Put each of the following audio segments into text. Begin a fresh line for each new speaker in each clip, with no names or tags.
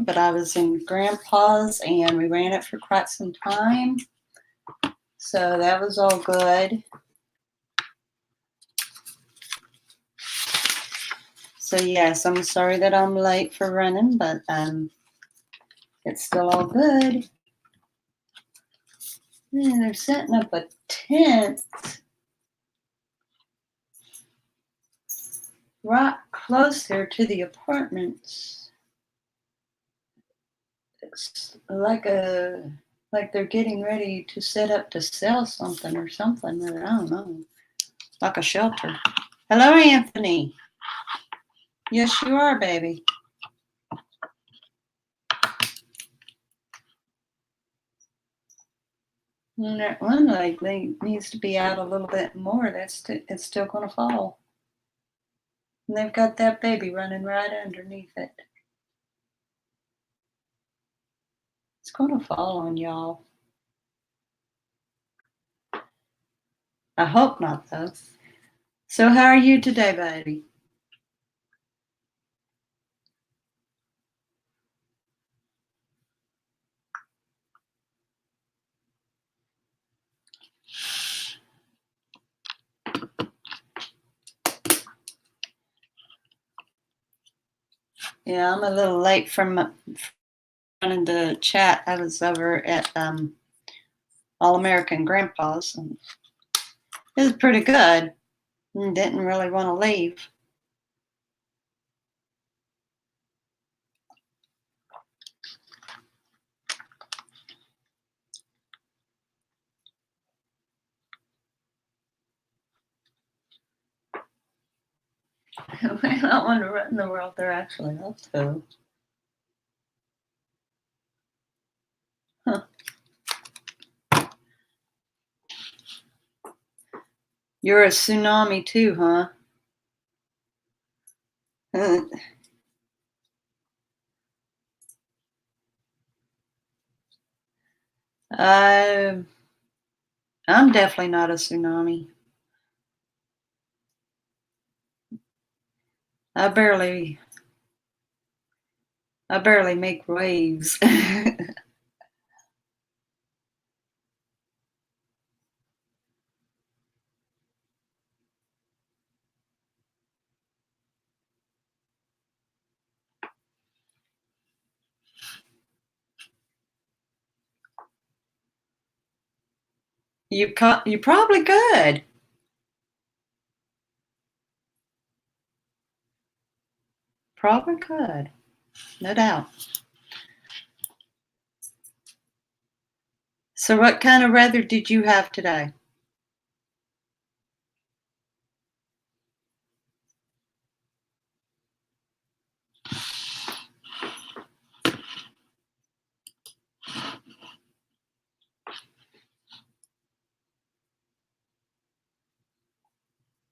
but I was in Grandpa's and we ran it for quite some time. So that was all good. So yes, I'm sorry that I'm late for running, but it's still all good. And they're setting up a tent right closer to the apartments. It's like they're getting ready to set up to sell something or something, or I don't know, like a shelter. Hello, Anthony. Yes, you are, baby. And that one leg needs to be out a little bit more. It's still going to fall. And they've got that baby running right underneath it. It's going to fall on y'all. I hope not, though. So how are you today, baby? Yeah, I'm a little late from running the chat. I was over at All American Grandpa's, and it was pretty good. And didn't really want to leave. I wonder what in the world they're actually up to. Huh. You're a tsunami too, huh? I'm definitely not a tsunami. I barely make waves. You probably could. Probably could. No doubt. So what kind of weather did you have today?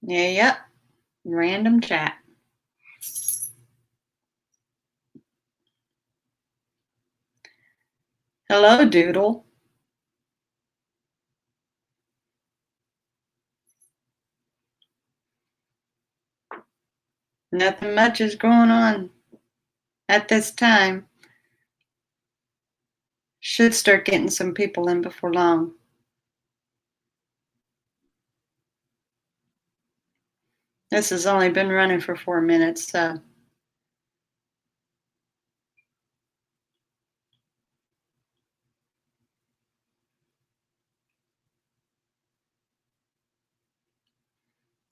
Yeah, yep. Random chat. Hello, Doodle. Nothing much is going on at this time. Should start getting some people in before long. This has only been running for 4 minutes, so.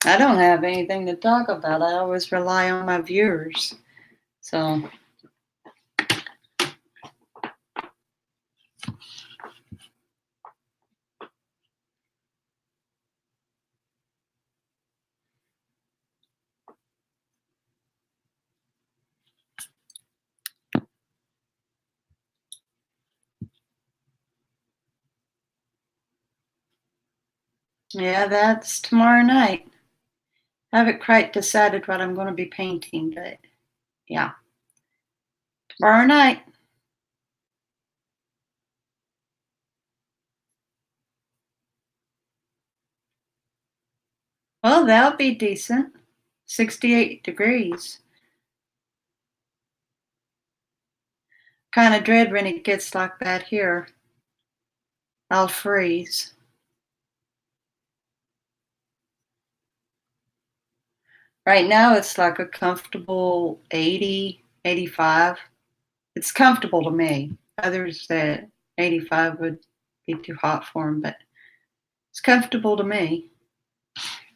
I don't have anything to talk about. I always rely on my viewers. So. Yeah, that's tomorrow night. I haven't quite decided what I'm going to be painting, but yeah. Tomorrow night. Well, that'll be decent. 68 degrees. kind of dread when it gets like that here. I'll freeze. Right now it's like a comfortable 80, 85. It's comfortable to me. Others that 85 would be too hot for them, but it's comfortable to me.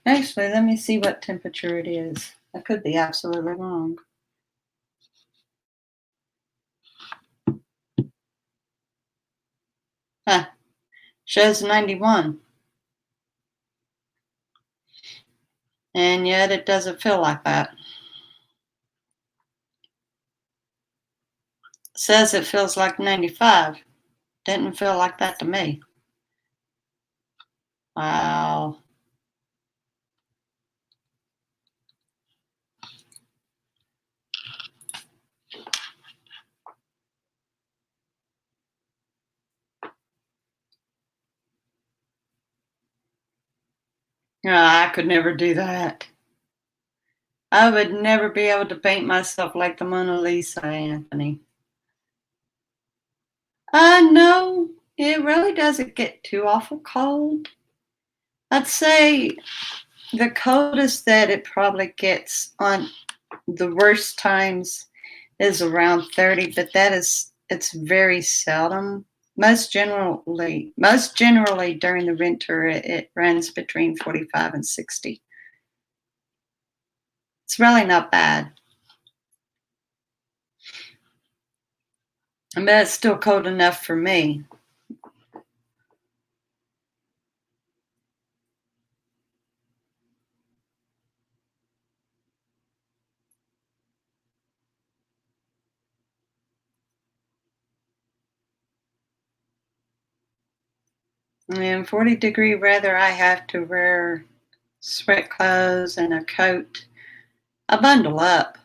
Actually, let me see what temperature it is. I could be absolutely wrong. Huh, shows 91. And yet it doesn't feel like that. It says it feels like 95. Didn't feel like that to me. Wow. I could never do that. I would never be able to paint myself like the Mona Lisa, Anthony. No, it really doesn't get too awful cold. I'd say the coldest that it probably gets on the worst times is around 30, but it's very seldom. Most generally during the winter, it runs between 45 and 60. It's really not bad. I mean, it's still cold enough for me. In 40-degree weather, I have to wear sweat clothes and a coat. I bundle up.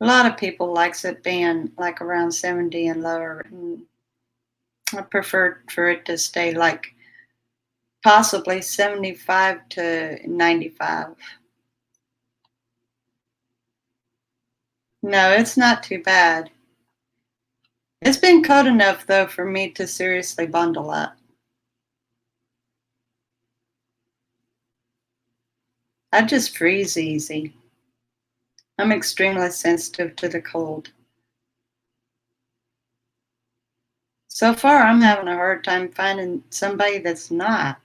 A lot of people likes it being like around 70 and lower. And I prefer for it to stay like possibly 75 to 95. No, it's not too bad. It's been cold enough though for me to seriously bundle up. I just freeze easy. I'm extremely sensitive to the cold. So far, I'm having a hard time finding somebody that's not,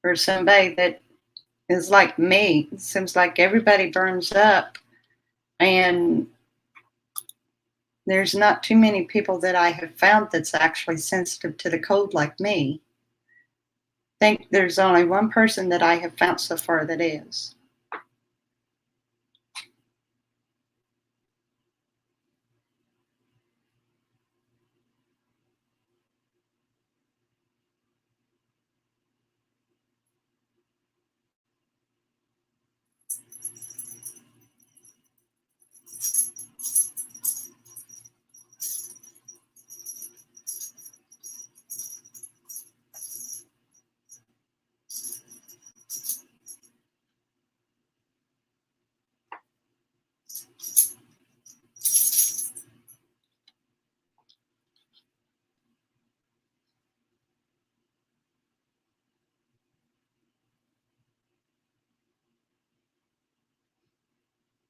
or somebody that is like me. It seems like everybody burns up, and there's not too many people that I have found that's actually sensitive to the cold like me. I think there's only one person that I have found so far that is.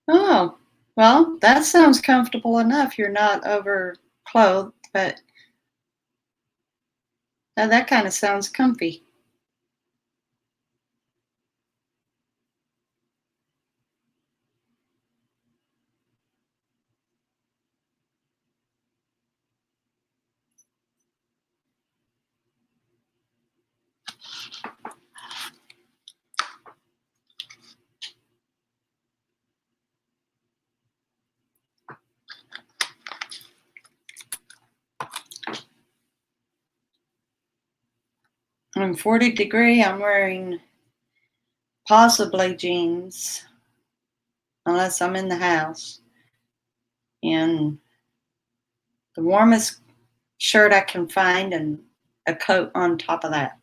Oh, well, that sounds comfortable enough. You're not over clothed, but that kind of sounds comfy. I'm 40-degree. I'm wearing possibly jeans, unless I'm in the house. And the warmest shirt I can find and a coat on top of that.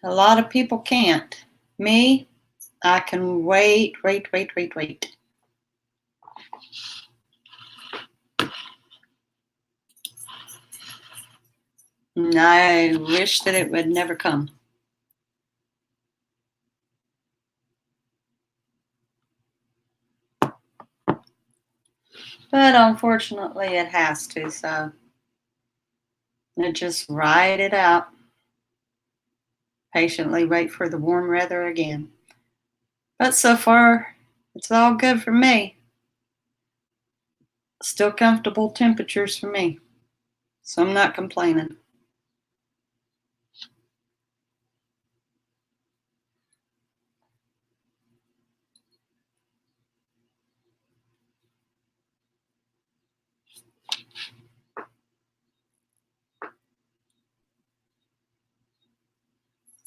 A lot of people can't. Me, I can wait. And I wish that it would never come. But unfortunately, it has to, so I just ride it out. Patiently wait for the warm weather again. But so far, it's all good for me. Still comfortable temperatures for me. So I'm not complaining.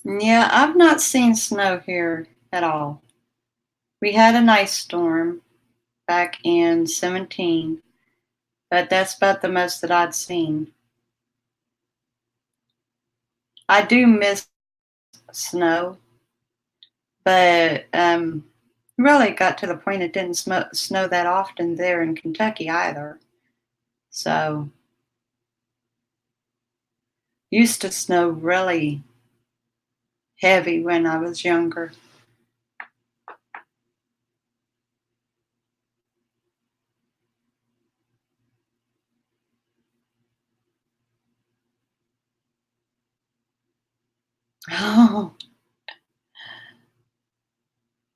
Yeah, I've not seen snow here at all. We had an ice storm back in 17, but that's about the most that I'd seen. I do miss snow, but really got to the point it didn't snow that often there in Kentucky either. So used to snow really heavy when I was younger. Oh,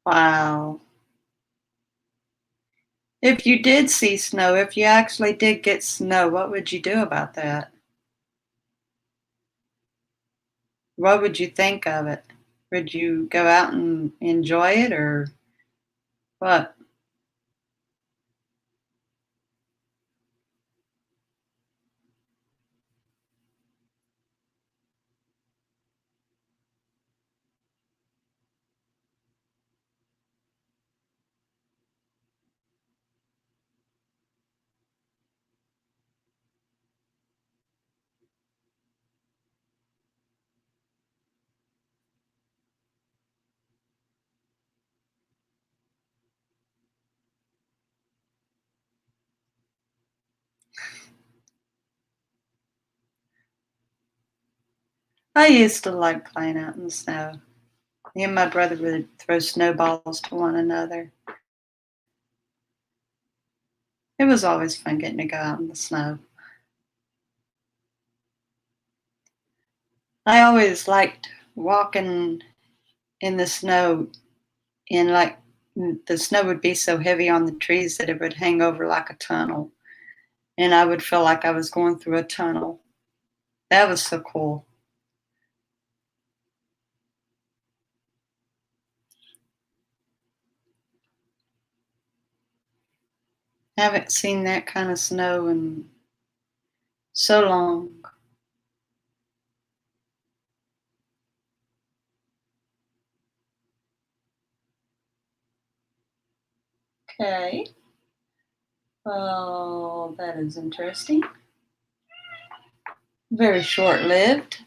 wow. If you did see snow, if you actually did get snow, what would you do about that? What would you think of it? Would you go out and enjoy it or what? I used to like playing out in the snow. Me and my brother would throw snowballs to one another. It was always fun getting to go out in the snow. I always liked walking in the snow, and like the snow would be so heavy on the trees that it would hang over like a tunnel, and I would feel like I was going through a tunnel. That was so cool. Haven't seen that kind of snow in so long. Okay. Well, that is interesting. Very short lived,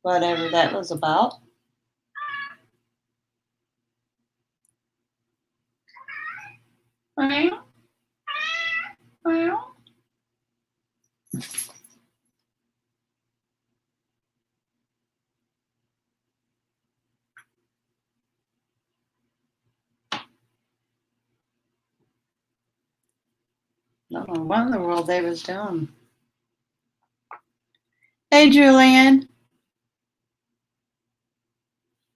whatever that was about. Well, well. I don't know what in the world they was doing. Hey, Julian.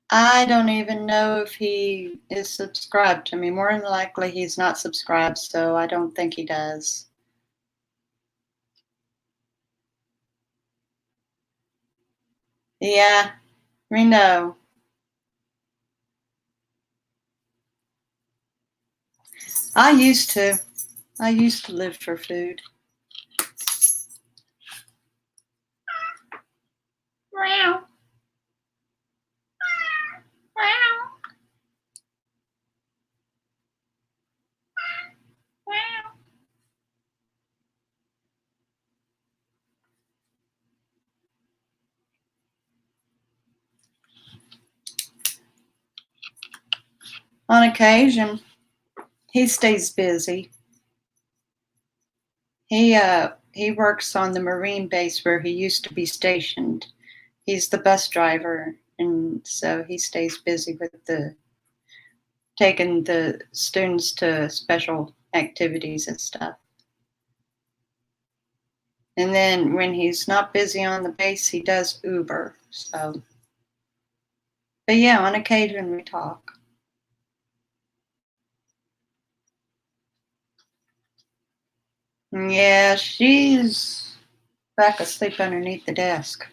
I don't even know if he is subscribed to me. More than likely, he's not subscribed, so I don't think he does. Yeah, we know. I used to. I used to live for food. Meow. Meow. Meow. On occasion, he stays busy. He works on the Marine base where he used to be stationed. He's the bus driver, and so he stays busy with taking the students to special activities and stuff. And then when he's not busy on the base, he does Uber. So, but yeah, on occasion we talk. Yeah, she's back asleep underneath the desk.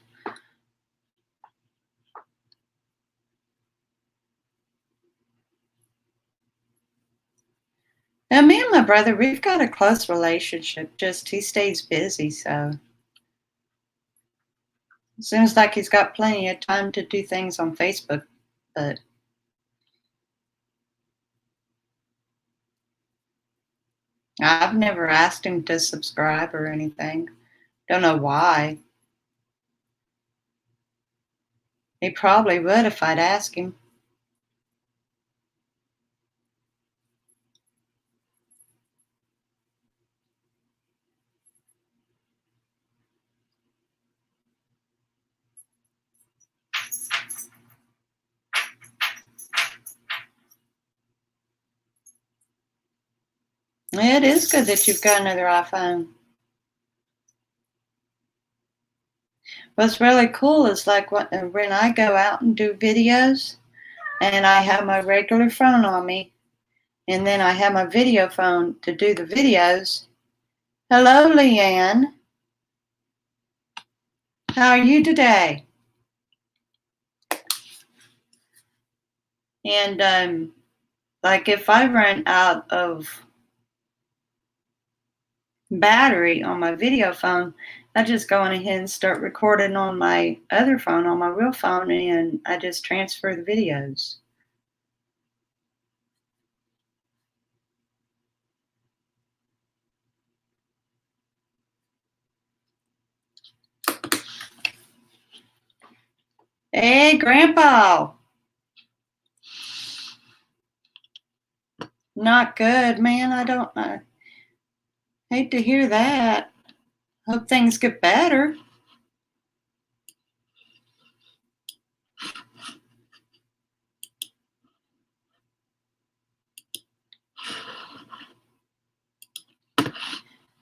Now, me and my brother, we've got a close relationship. Just he stays busy, so it seems like he's got plenty of time to do things on Facebook. But I've never asked him to subscribe or anything. Don't know why. He probably would if I'd ask him. It is good that you've got another iPhone. What's really cool is like when I go out and do videos and I have my regular phone on me and then I have my video phone to do the videos. Hello, Leanne. How are you today? And like if I run out of battery on my video phone, I just go on ahead and start recording on my other phone, on my real phone, and I just transfer the videos. Hey, Grandpa. Not good, man. I hate to hear that. Hope things get better.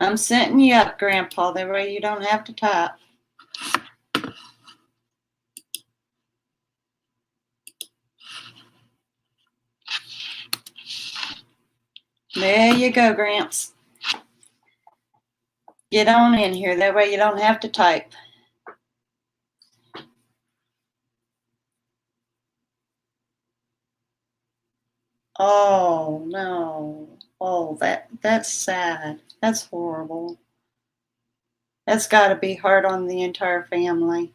I'm setting you up, Grandpa. That way you don't have to type. There you go, Gramps. Get on in here. That way you don't have to type. Oh, no. Oh, that's sad. That's horrible. That's got to be hard on the entire family.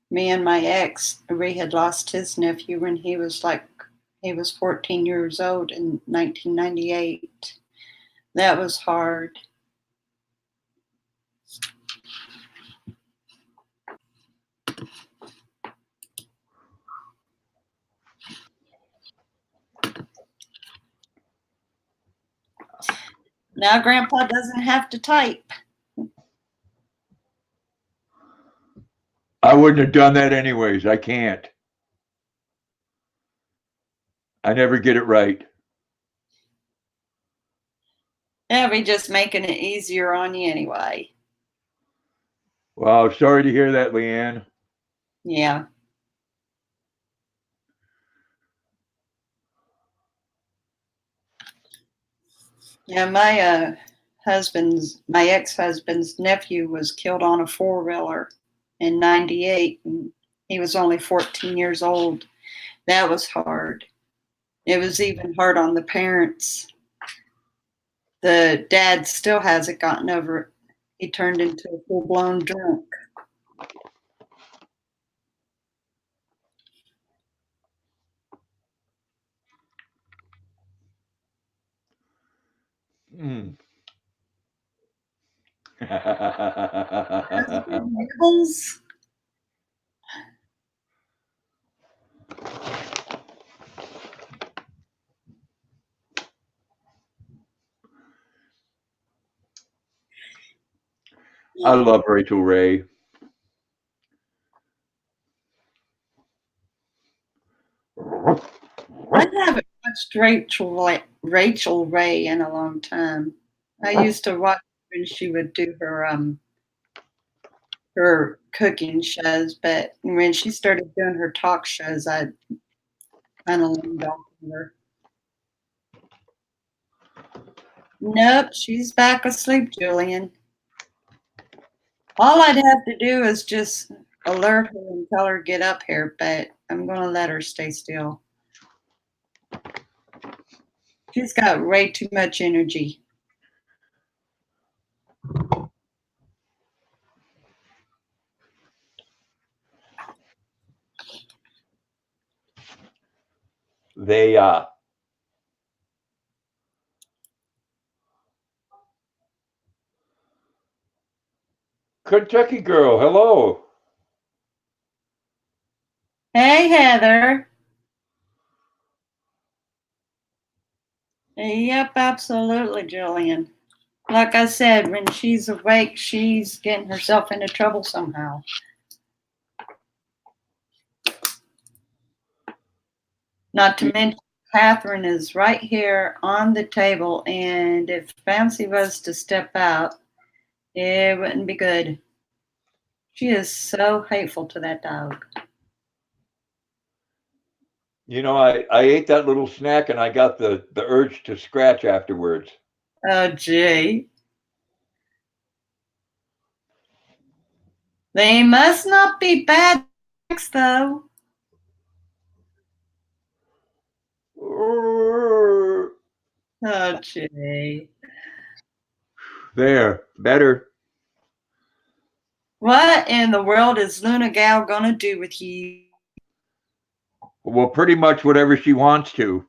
Me and my ex, we had lost his nephew when he was 14 years old in 1998. That was hard. Now Grandpa doesn't have to type.
I wouldn't have done that anyways. I can't. I never get it right.
Yeah, we just making it easier on you anyway.
Well, sorry to hear that, Leanne.
Yeah. Yeah, my ex-husband's nephew was killed on a four-wheeler in 98, and he was only 14 years old. That was hard. It was even hard on the parents. The dad still hasn't gotten over it. He turned into a full-blown drunk. Nibbles.
I love Rachel Ray.
I haven't watched Rachel Ray in a long time. I used to watch when she would do her cooking shows, but when she started doing her talk shows, I kind of leaned off of her. Nope, she's back asleep, Julian. All I'd have to do is just alert her and tell her get up here, but I'm going to let her stay still. She's got way too much energy.
They Kentucky girl, hello.
Hey, Heather. Yep, absolutely, Julian. Like I said, when she's awake, she's getting herself into trouble somehow. Not to mention, Catherine is right here on the table, and if Fancy was to step out, it wouldn't be good. She is so hateful to that dog.
You know, I ate that little snack and I got the urge to scratch afterwards.
Oh, gee. They must not be bad dogs, though. Oh, gee.
There, better.
What in the world is Luna Gal gonna do with you?
Well, pretty much whatever she wants to.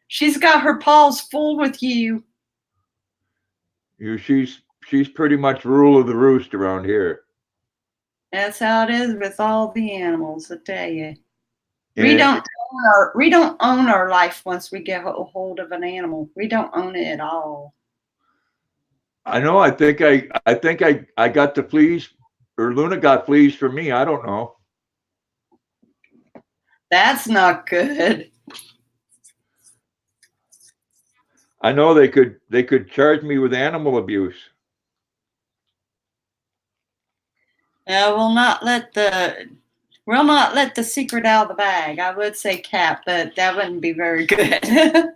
She's got her paws full with you.
She's pretty much rule of the roost around here.
That's how it is with all the animals, I tell you.
And
We don't own our life once we get a hold of an animal. We don't own it at all.
I know. I think I got the fleas, or Luna got fleas from me. I don't know.
That's not good.
I know they could charge me with animal abuse.
We'll not let the secret out of the bag. I would say cat, but that wouldn't be very good.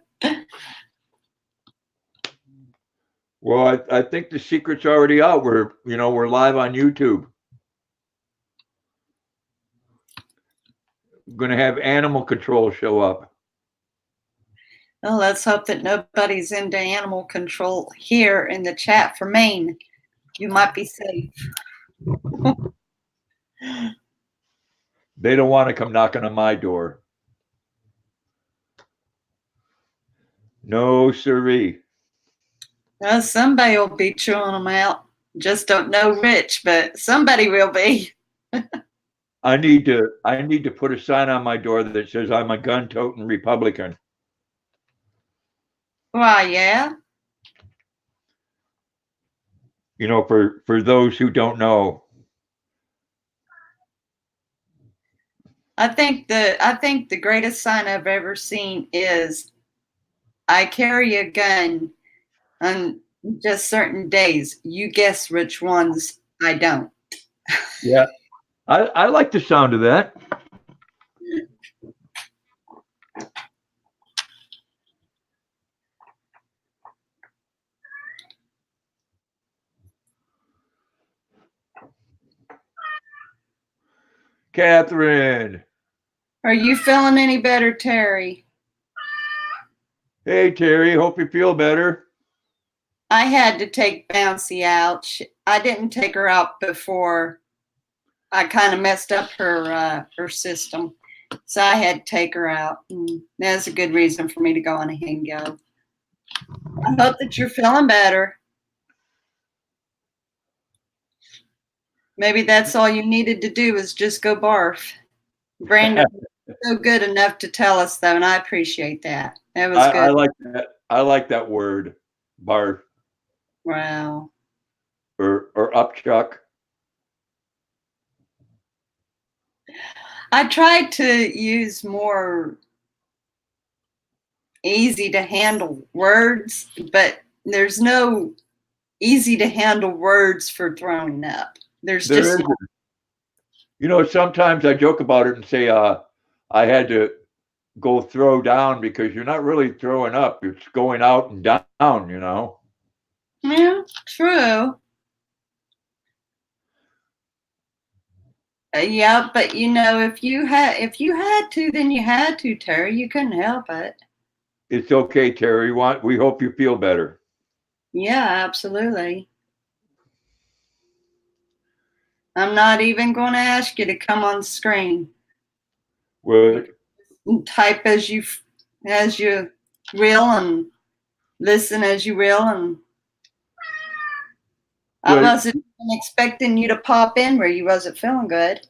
Well, I think the secret's already out. We're live on YouTube. I'm gonna have animal control show up.
Well, let's hope that nobody's into animal control here in the chat for Maine. You might be safe.
They don't want to come knocking on my door. No, siree.
Well, somebody will be chewing them out. Just don't know which, but somebody will be.
I need to put a sign on my door that says I'm a gun-toting Republican.
Why, yeah.
You know, for those who don't know.
I think the greatest sign I've ever seen is I carry a gun on just certain days. You guess which ones I don't.
Yeah. I like the sound of that. Catherine.
Are you feeling any better, Terry?
Hey, Terry. Hope you feel better.
I had to take Bouncy out. I didn't take her out before. I kind of messed up her system, so I had to take her out. And that's a good reason for me to go on ahead and go. I hope that you're feeling better. Maybe that's all you needed to do is just go barf. Brandon was so good enough to tell us though, and I appreciate that. That was
I
good.
like that. I like that word, barf
Wow.
or upchuck.
I tried to use more easy to handle words, but there's no easy to handle words for throwing up. There's
There
just
is, sometimes I joke about it and say, I had to go throw down because you're not really throwing up. It's going out and down.
yeah, true. Yeah, but if you had to, then you had to, Terry. You couldn't help it.
It's okay, Terry. We hope you feel better.
Yeah, absolutely. I'm not even going to ask you to come on screen.
Well,
Type as you will and listen as you will, and I
well,
wasn't expecting you to pop in where you wasn't feeling good.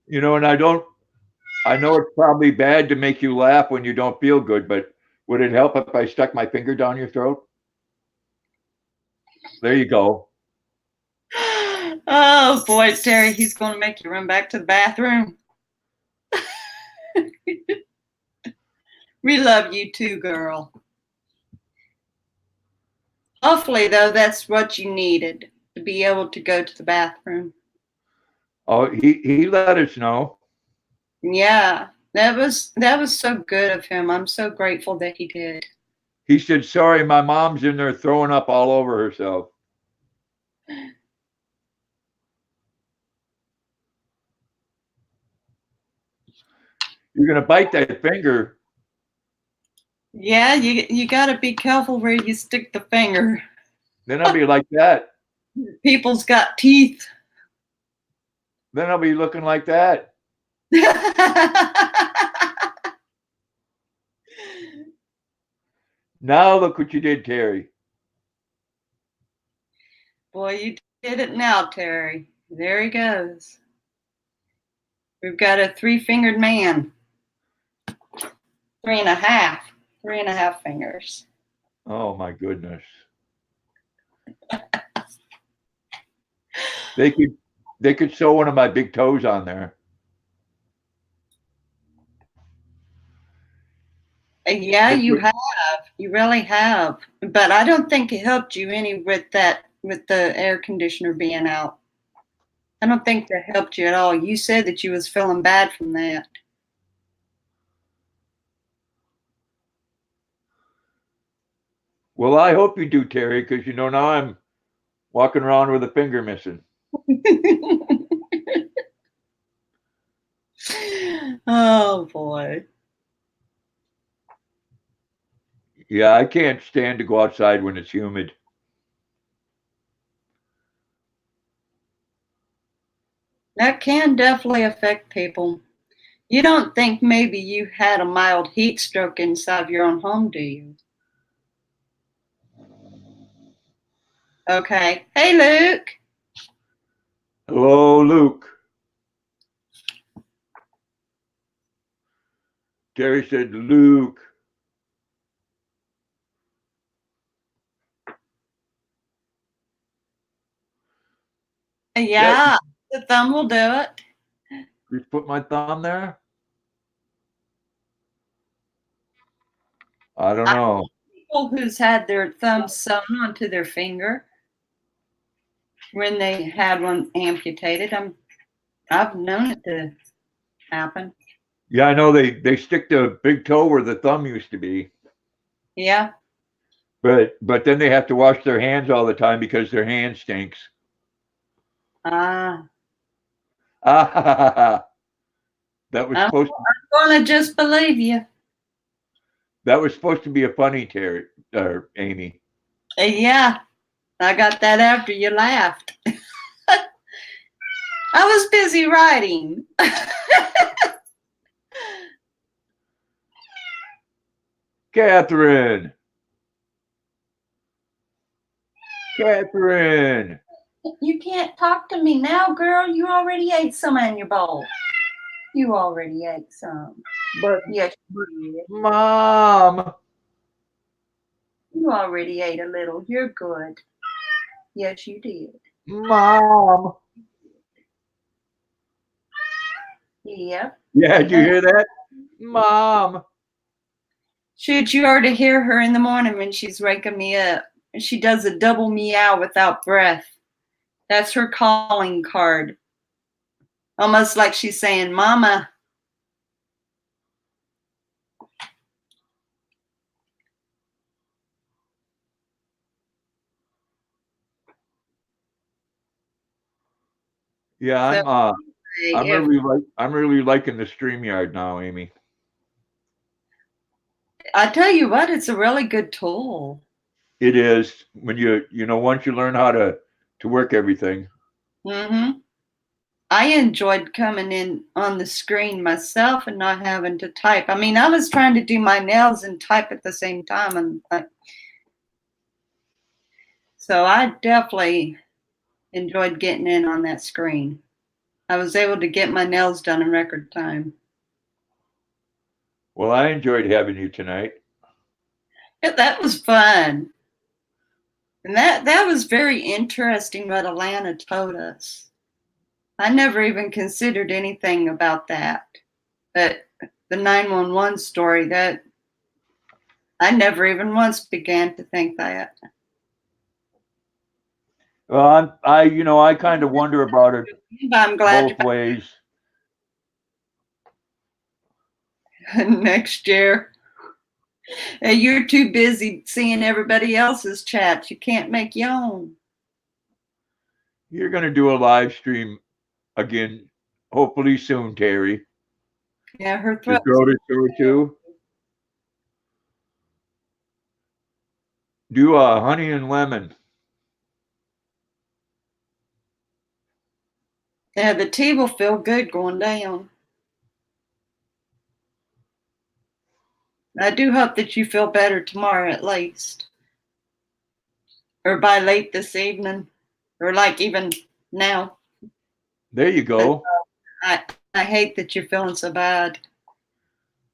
and I know it's probably bad to make you laugh when you don't feel good, but would it help if I stuck my finger down your throat? There you go.
Oh boy, Terry, he's going to make you run back to the bathroom. We love you too, girl. Hopefully, though, that's what you needed to be able to go to the bathroom.
Oh, he let us know.
Yeah, that was so good of him. I'm so grateful that he did.
He said, "Sorry, my mom's in there throwing up all over herself." You're gonna bite that finger.
Yeah, you got to be careful where you stick the finger.
Then I'll be like that.
People's got teeth.
Then I'll be looking like that. Now look what you did, Terry.
Boy, you did it now, Terry. There he goes. We've got a 3-fingered man. 3.5. 3.5 fingers.
Oh my goodness. They could sew one of my big toes on there.
Yeah, you have. You really have. But I don't think it helped you any with the air conditioner being out. I don't think that helped you at all. You said that you was feeling bad from that.
Well, I hope you do, Terry, because now I'm walking around with a finger missing.
Oh boy.
Yeah, I can't stand to go outside when it's humid.
That can definitely affect people. You don't think maybe you had a mild heat stroke inside of your own home, do you? Okay. Hey, Luke.
Hello, Luke. Terry said, Luke.
Yeah, the thumb will do it.
Just put my thumb there. I don't know.
People who's had their thumb sewn onto their finger when they had one amputated. I've known it to happen.
Yeah, I know they stick the big toe where the thumb used to be.
Yeah.
But then they have to wash their hands all the time because their hand stinks.
Ah.
Ah, that was
I'm gonna just believe you.
that was supposed to be a funny, Terry or Amy.
Yeah, I got that after you laughed. I was busy writing.
Catherine. Catherine.
You can't talk to me now, girl. You already ate some in your bowl. You already ate some.
But,
Yes, you did.
Mom.
You already ate a little. You're good. Yes, you did.
Mom.
Yep.
Yeah, did you hear that? Mom.
Should you ought to hear her in the morning when she's waking me up. She does a double meow without breath. That's her calling card. Almost like she's saying, Mama.
Yeah,
So,
I'm really liking the StreamYard now, Amy.
I tell you what, it's a really good tool.
It is when once you learn how to work everything.
Mm-hmm. I enjoyed coming in on the screen myself and not having to type. I mean, I was trying to do my nails and type at the same time, and so I definitely enjoyed getting in on that screen. I was able to get my nails done in record time.
Well, I enjoyed having you tonight.
That was fun. And that was very interesting what Alana told us. I never even considered anything about that. But the 911 story, that I never even once began to think that.
Well, I kind of wonder about it
I'm glad
both ways.
next year. Hey, you're too busy seeing everybody else's chats. You can't make your own.
You're going to do a live stream again, hopefully soon, Terry.
Yeah, her
The
throat.
throat is sore too. Do honey and lemon.
Yeah, the tea will feel good going down. I do hope that you feel better tomorrow at least. Or by late this evening. Or like even now.
There you go.
I hate that you're feeling so bad.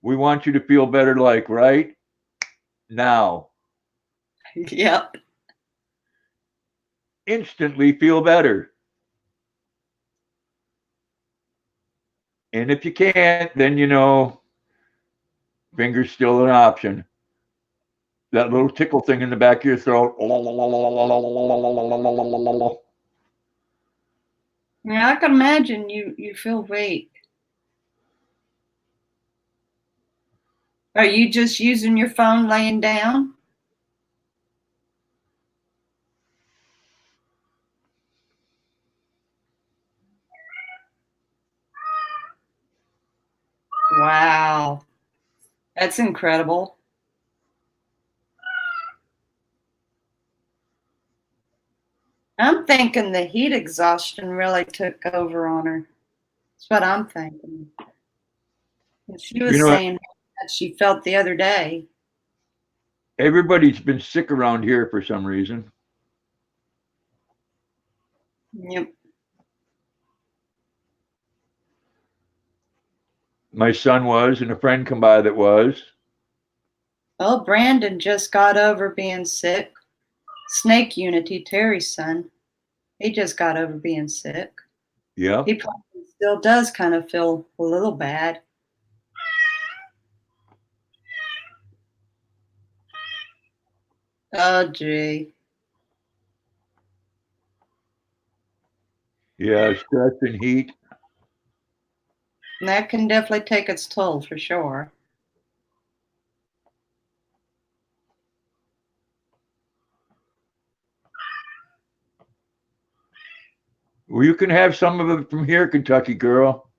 We want you to feel better like right now.
Yep.
Instantly feel better. And if you can't, then finger's still an option. That little tickle thing in the back of your throat.
Yeah, I can imagine you feel weak. Are you just using your phone laying down? Wow. That's incredible. I'm thinking the heat exhaustion really took over on her. That's what I'm thinking. She was saying that she felt the other day.
Everybody's been sick around here for some reason.
Yep.
My son was, and a friend come by that was.
Well, Brandon just got over being sick. Snake Unity, Terry's son. He just got over being sick.
Yeah.
He probably still does kind of feel a little bad. Oh, gee.
Yeah, stress and heat.
And that can definitely take its toll for sure.
Well, you can have some of it from here, Kentucky girl.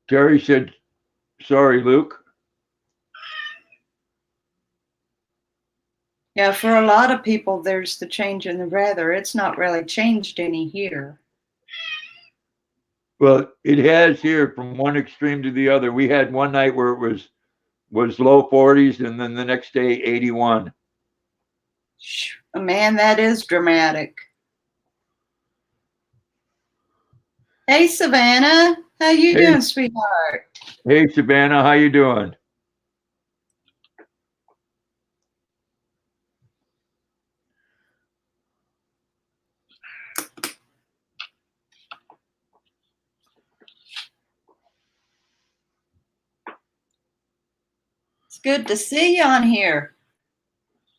Terry said, sorry, Luke.
Yeah, for a lot of people, there's the change in the weather. It's not really changed any here.
Well, it has here from one extreme to the other. We had one night where it was was low 40s, and then the next day 81.
Man, that is dramatic. Hey, Savannah, how you
Hey.
doing, sweetheart?
Hey, Savannah, how you doing?
It's good to see you on here.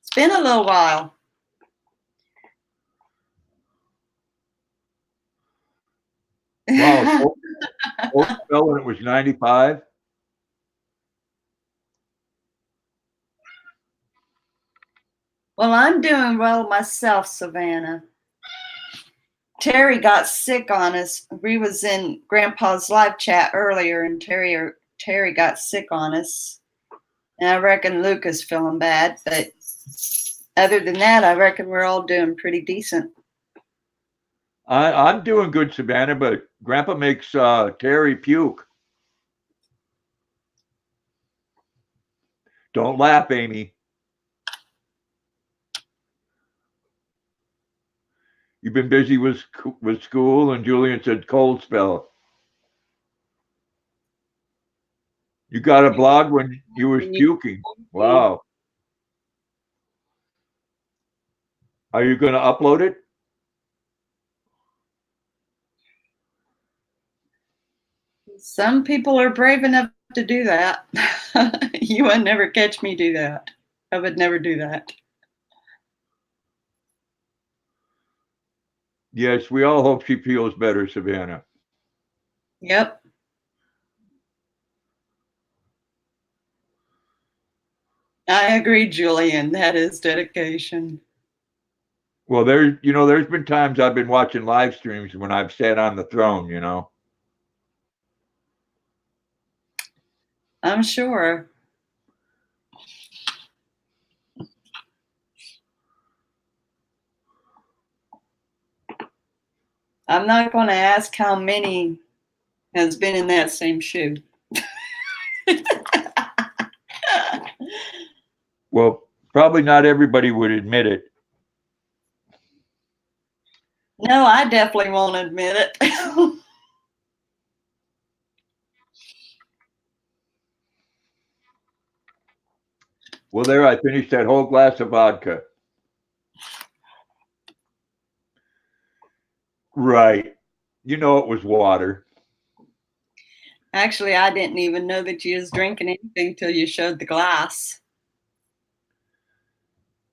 It's been a little while.
Wow, cold spell when it was 95.
Well, I'm doing well myself, Savannah. Terry got sick on us. We was in Grandpa's live chat earlier, and Terry got sick on us. And I reckon Luke is feeling bad, but other than that, I reckon we're all doing pretty decent.
I'm doing good, Savannah, but Grandpa makes Terry puke. Don't laugh, Amy. You've been busy with school, and Julian said cold spell. You got a blog when you was puking. Wow. Are you going to upload it?
Some people are brave enough to do that. You would never catch me do that. I would never do that.
Yes, we all hope she feels better, Savannah.
Yep. I agree, Julian. That is dedication.
Well, there's been times I've been watching live streams when I've sat on the throne.
I'm sure. I'm not going to ask how many has been in that same shoe.
Well, probably not everybody would admit it.
No, I definitely won't admit it.
Well, there, I finished that whole glass of vodka. Right. You know it was water.
Actually, I didn't even know that you was drinking anything till you showed the glass.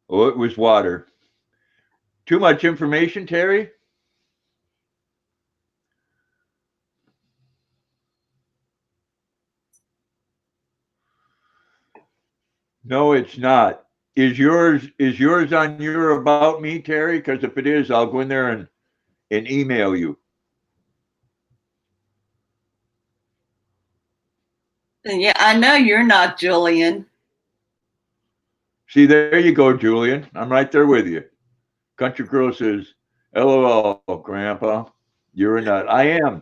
Oh, it was water. Too much information, Terry? No, it's not. Is yours on your About Me, Terry? Because if it is, I'll go in there and email you.
Yeah, I know you're not Julian.
See, there you go, Julian. I'm right there with you. Country Girl says, LOL, Grandpa. You're a nut. I am.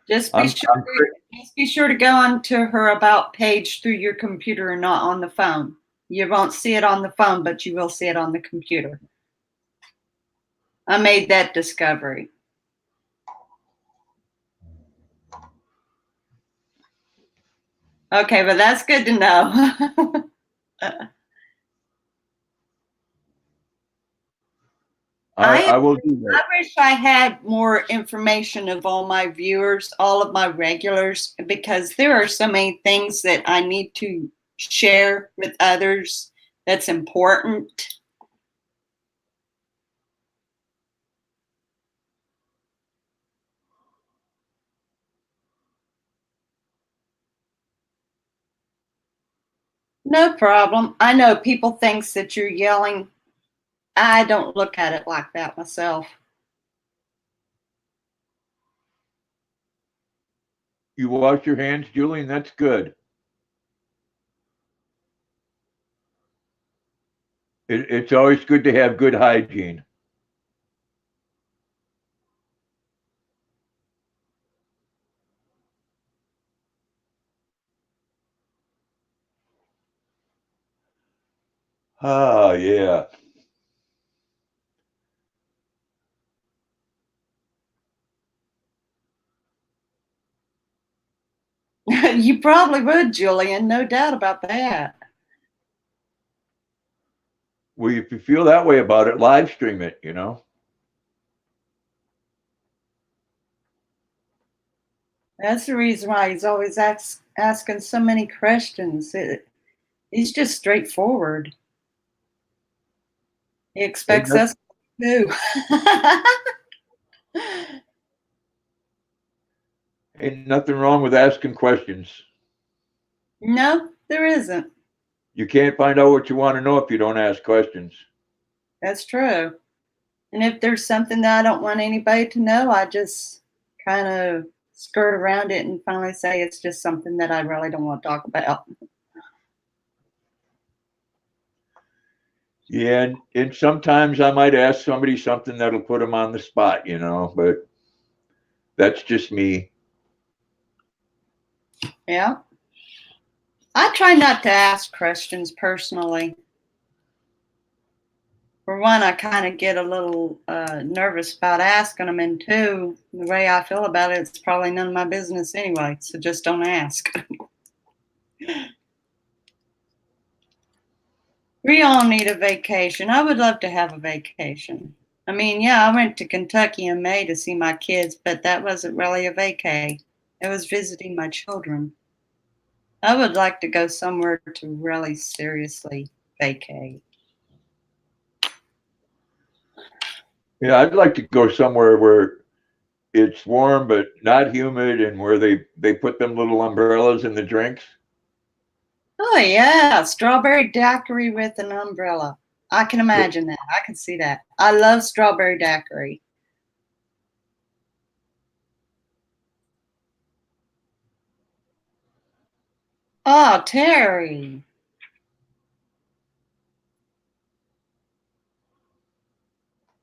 Just be sure to go onto her About page through your computer and not on the phone. You won't see it on the phone, but you will see it on the computer. I made that discovery. Okay, but that's good to know.
I will do that.
I wish I had more information of all my viewers, all of my regulars, because there are so many things that I need to share with others that's important. No problem. I know people thinks that you're yelling. I don't look at it like that myself.
You wash your hands, Julian? That's good. It's always good to have good hygiene. Oh, yeah.
You probably would, Julian. No doubt about that.
Well, if you feel that way about it, live stream it, you know?
That's the reason why he's always asking so many questions. He's just straightforward. He expects us to.
Ain't nothing wrong with asking questions.
No, there isn't.
You can't find out what you want to know if you don't ask questions.
That's true. And if there's something that I don't want anybody to know, I just kind of skirt around it and finally say it's just something that I really don't want to talk about.
Yeah, and sometimes I might ask somebody something that'll put them on the spot, you know, but that's just me.
Yeah. I try not to ask questions personally. For one, I kind of get a little nervous about asking them, and two, the way I feel about it, it's probably none of my business anyway, so just don't ask. We all need a vacation. I would love to have a vacation. I mean, yeah, I went to Kentucky in May to see my kids, but that wasn't really a vacay. It was visiting my children. I would like to go somewhere to really seriously vacay.
Yeah, I'd like to go somewhere where it's warm but not humid and where they put them little umbrellas in the drinks.
Oh yeah, strawberry daiquiri with an umbrella. I can imagine that. I can see that. I love strawberry daiquiri. Oh, Terry.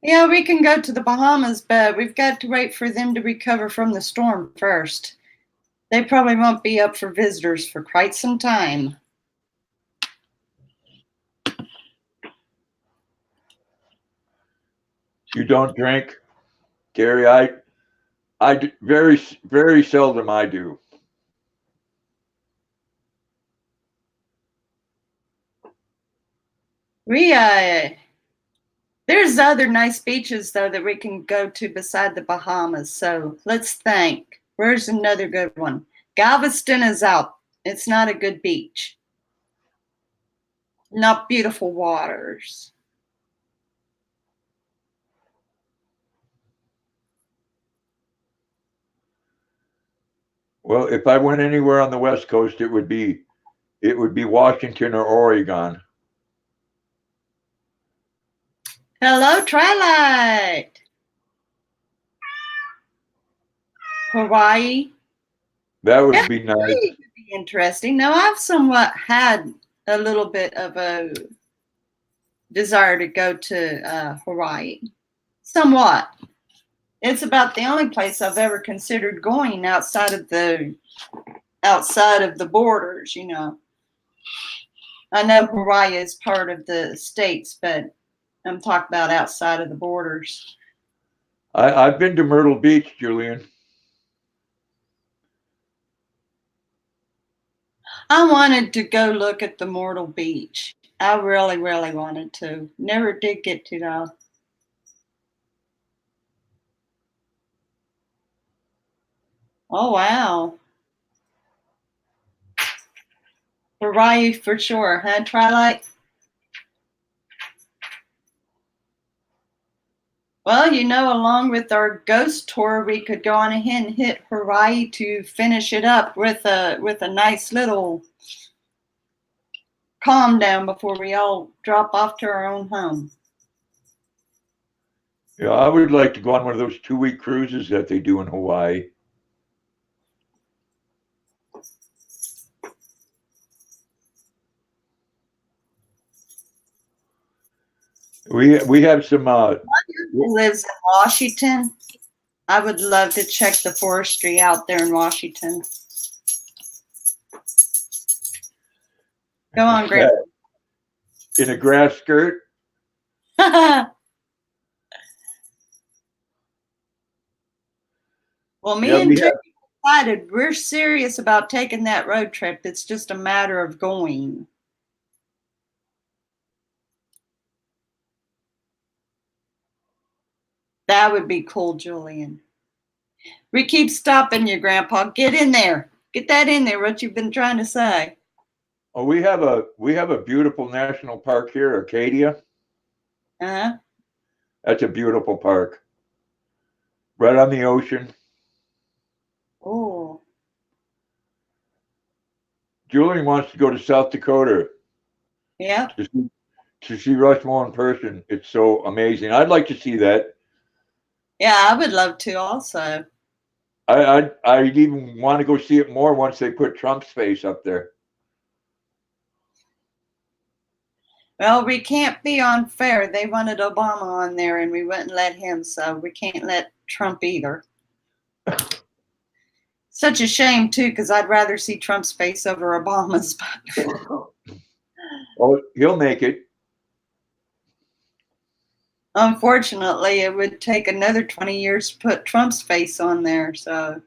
Yeah, we can go to the Bahamas, but we've got to wait for them to recover from the storm first. They probably won't be up for visitors for quite some time.
You don't drink, Gary? Very, very seldom I do.
We there's other nice beaches though that we can go to beside the Bahamas. So let's think. Where's another good one? Galveston is out. It's not a good beach. Not beautiful waters.
Well, if I went anywhere on the West Coast, it would be Washington or Oregon.
Hello, Twilight. Hawaii.
That would
Yeah,
be nice.
Hawaii would be interesting. Now, I've somewhat had a little bit of a desire to go to Hawaii. Somewhat. It's about the only place I've ever considered going outside of the borders, you know. I know Hawaii is part of the states, but I'm talking about outside of the borders.
I've been to Myrtle Beach, Julian.
I wanted to go look at the Myrtle Beach. I really, really wanted to. Never did get to though. Oh wow. Hawaii for sure, huh, Twilight? Well, you know, along with our ghost tour, we could go on ahead and hit Hawaii to finish it up with a nice little calm down before we all drop off to our own home.
Yeah, I would like to go on one of those 2-week cruises that they do in Hawaii. We have some.
Who lives in Washington? I would love to check the forestry out there in Washington. Go on, Greg.
in a grass skirt.
Well, me
Yeah,
and
we
Terry
have.
decided we're serious about taking that road trip. It's just a matter of going. That would be cool, Julian. We keep stopping you, Grandpa. Get in there. Get that in there, what you've been trying to say.
Oh, we have a beautiful national park here, Arcadia.
Uh-huh.
That's a beautiful park, right on the ocean.
Oh.
Julian wants to go to South Dakota
Yeah.
to see Rushmore in person. It's so amazing. I'd like to see that.
Yeah, I would love to also.
I'd even want to go see it more once they put Trump's face up there.
Well, we can't be unfair. They wanted Obama on there and we wouldn't let him, so we can't let Trump either. Such a shame, too, because I'd rather see Trump's face over Obama's.
Oh, he'll make it.
Unfortunately, it would take another 20 years to put Trump's face on there, so.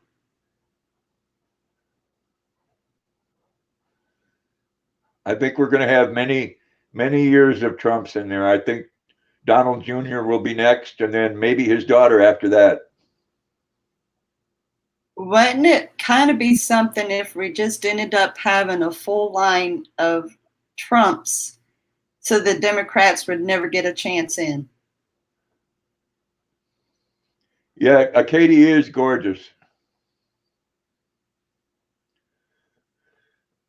I think we're going to have many, many years of Trump's in there. I think Donald Jr. will be next, and then maybe his daughter after that.
Wouldn't it kind of be something if we just ended up having a full line of Trumps so the Democrats would never get a chance in?
Yeah, Acadia is gorgeous.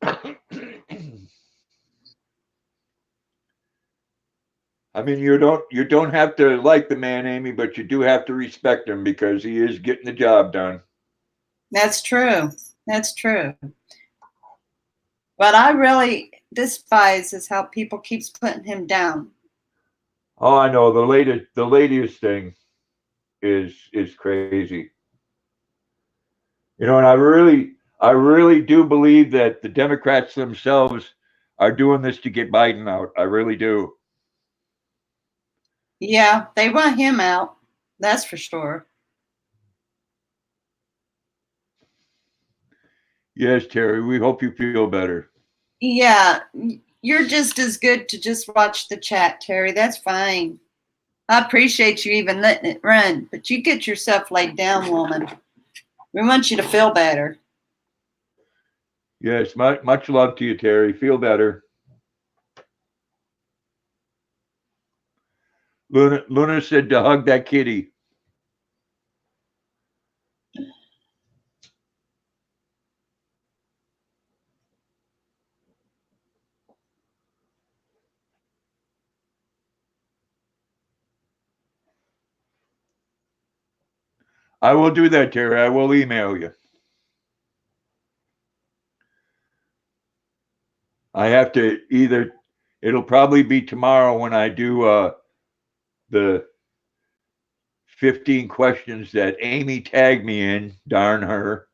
I mean, you don't have to like the man, Amy, but you do have to respect him because he is getting the job done.
That's true. That's true. What I really despise is how people keeps putting him down.
Oh, I know the latest thing is crazy. You know, and I really do believe that the Democrats themselves are doing this to get Biden out. I really do.
Yeah, they want him out. That's for sure.
Yes, Terry, we hope you feel better.
Yeah, you're just as good to just watch the chat, Terry. That's fine. I appreciate you even letting it run, but you get yourself laid down, woman. We want you to feel better.
Yes, much love to you, Terry. Feel better. Luna said to hug that kitty. I will do that, Terry. I will email you. I have to it'll probably be tomorrow when I do the 15 questions that Amy tagged me in. Darn her.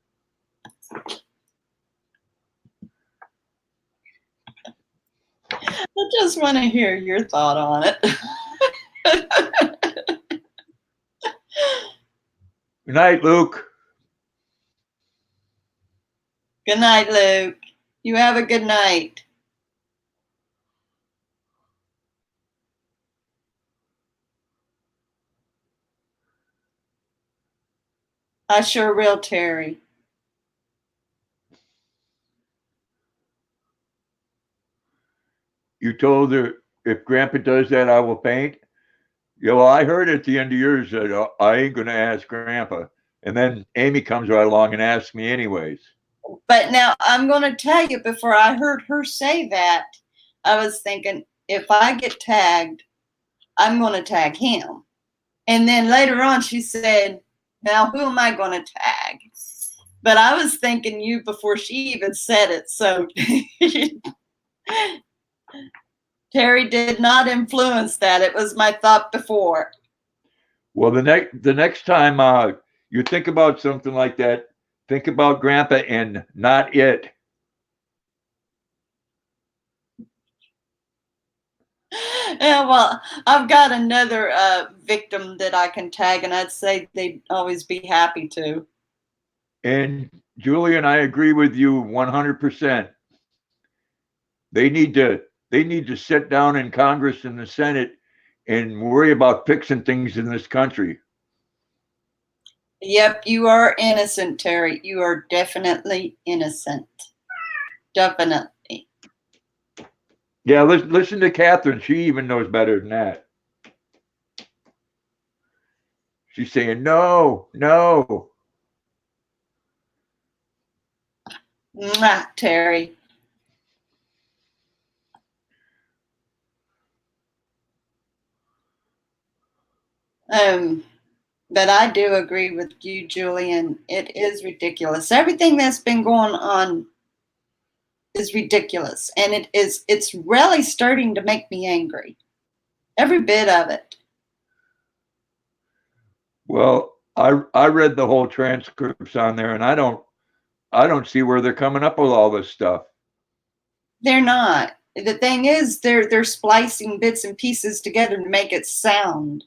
I just want to hear your thought on it.
Good night, Luke.
Good night, Luke. You have a good night. I sure will, Terry.
You told her if Grandpa does that, I will paint. Yeah, well, I heard at the end of yours that I ain't going to ask Grandpa. And then Amy comes right along and asks me anyways.
But now I'm going to tell you, before I heard her say that, I was thinking, if I get tagged, I'm going to tag him. And then later on, she said, now who am I going to tag? But I was thinking you before she even said it. So Terry did not influence that. It was my thought before.
Well, the next time you think about something like that, think about Grandpa and not it.
Yeah, well, I've got another victim that I can tag, and I'd say they'd always be happy to.
And Julian, I agree with you 100%. They need to sit down in Congress and the Senate and worry about fixing things in this country.
Yep, you are innocent, Terry. You are definitely innocent. Definitely.
Yeah, listen to Catherine. She even knows better than that. She's saying, no, no.
Mwah, Terry. But I do agree with you, Julian. It is ridiculous. Everything that's been going on is ridiculous. And it's really starting to make me angry. Every bit of it.
Well, I read the whole transcripts on there, and I don't see where they're coming up with all this stuff.
They're not. The thing is, they're splicing bits and pieces together to make it sound.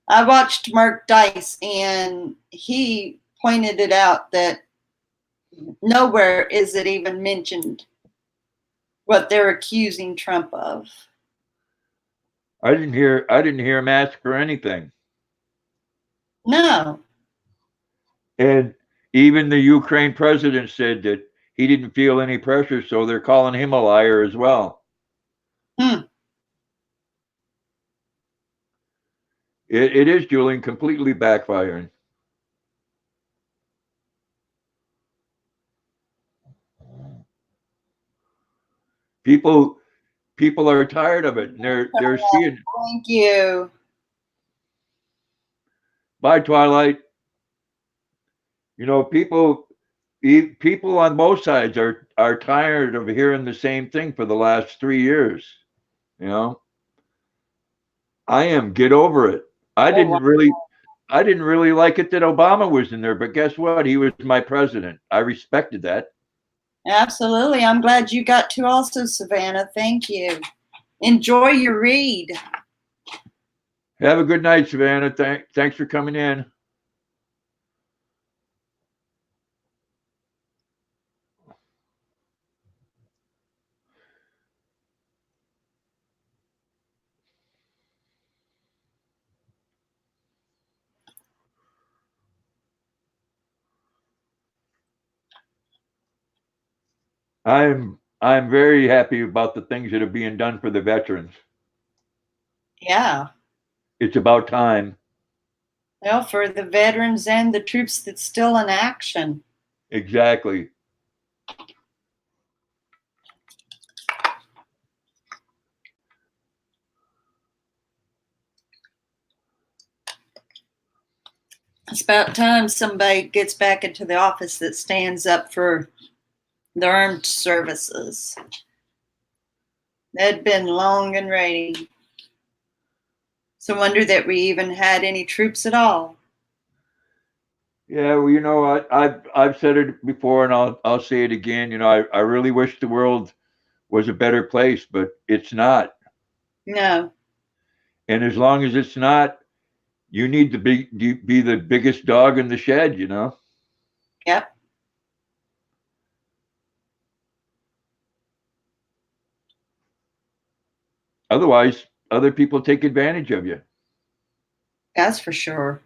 I watched Mark Dice, and he pointed it out that nowhere is it even mentioned what they're accusing Trump of.
I didn't hear him ask for anything.
No.
And even the Ukraine president said that he didn't feel any pressure, so they're calling him a liar as well. It is, Julian, completely backfiring. People are tired of it, and they're seeing.
Thank you.
Bye, Twilight. You know, people on both sides are tired of hearing the same thing for the last 3 years. You know, I am. Get over it. I didn't really like it that Obama was in there, but guess what? He was my president. I respected that.
Absolutely. I'm glad you got to also, Savannah. Thank you. Enjoy your read.
Have a good night, Savannah. Thanks for coming in. I'm very happy about the things that are being done for the veterans.
Yeah.
It's about time.
Well, for the veterans and the troops that's still in action.
Exactly.
It's about time somebody gets back into the office that stands up for the armed services. They'd been long and ready. It's a wonder that we even had any troops at all.
Yeah, well, you know, I've said it before, and I'll say it again. You know, I really wish the world was a better place, but it's not.
No.
And as long as it's not, you need to be the biggest dog in the shed. You know.
Yep.
Otherwise, other people take advantage of you.
That's for sure.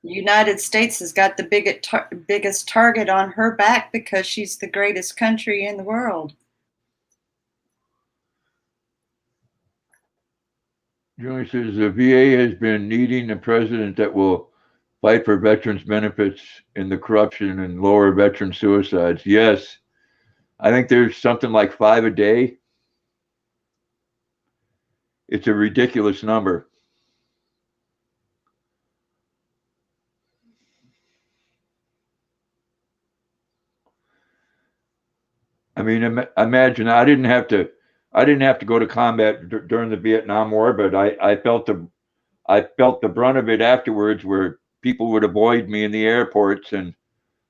The United States has got the biggest target on her back because she's the greatest country in the world.
Julie says the VA has been needing a president that will fight for veterans' benefits and the corruption and lower veteran suicides. Yes, I think there's something like 5 a day. It's a ridiculous number. I mean, imagine I didn't have to go to combat during the Vietnam War, but I felt the brunt of it afterwards, where people would avoid me in the airports, and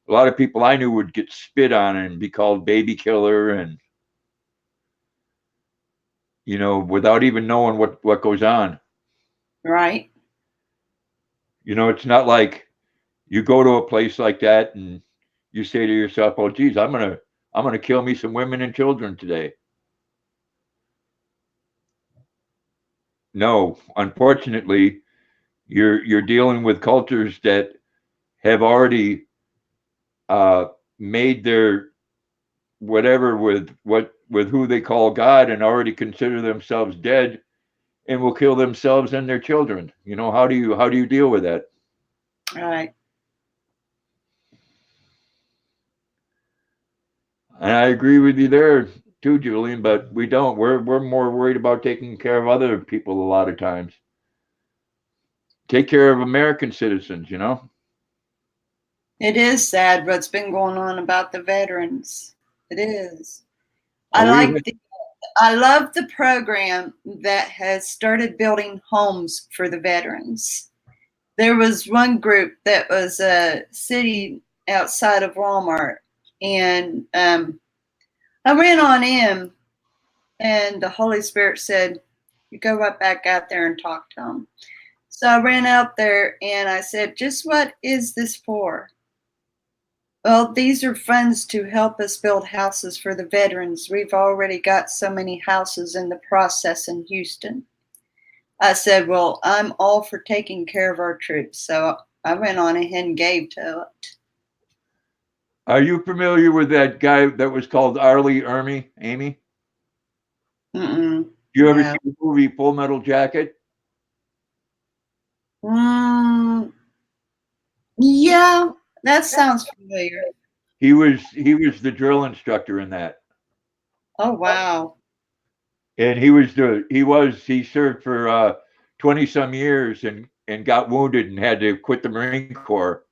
a lot of people I knew would get spit on and be called baby killer. And you know, without even knowing what goes on.
Right.
You know, it's not like you go to a place like that and you say to yourself, "Oh, geez, I'm gonna kill me some women and children today." No, unfortunately, you're dealing with cultures that have already uh, made their whatever with who they call God and already consider themselves dead and will kill themselves and their children. You know, how do you deal with that?
Right.
And I agree with you there too, Julian, but we don't. We're more worried about taking care of other people a lot of times. Take care of American citizens, you know?
It is sad what's been going on about the veterans. It is. I
Oh,
like the I love the program that has started building homes for the veterans. There was one group that was a city outside of Walmart, and I ran on in, and the Holy Spirit said, "You go right back out there and talk to them." So I ran out there and I said, "Just what is this for?" Well, these are funds to help us build houses for the veterans. We've already got so many houses in the process in Houston. I said, "Well, I'm all for taking care of our troops." So I went on ahead and gave to it.
are you familiar with that guy that was called Arlie Ermy, Amy?
Mm-mm,
Do you ever see
no.
the movie Full Metal Jacket?
Mm, yeah, that sounds familiar.
He was the drill instructor in that.
Oh, wow.
And he served for 20 some years and got wounded and had to quit the Marine Corps.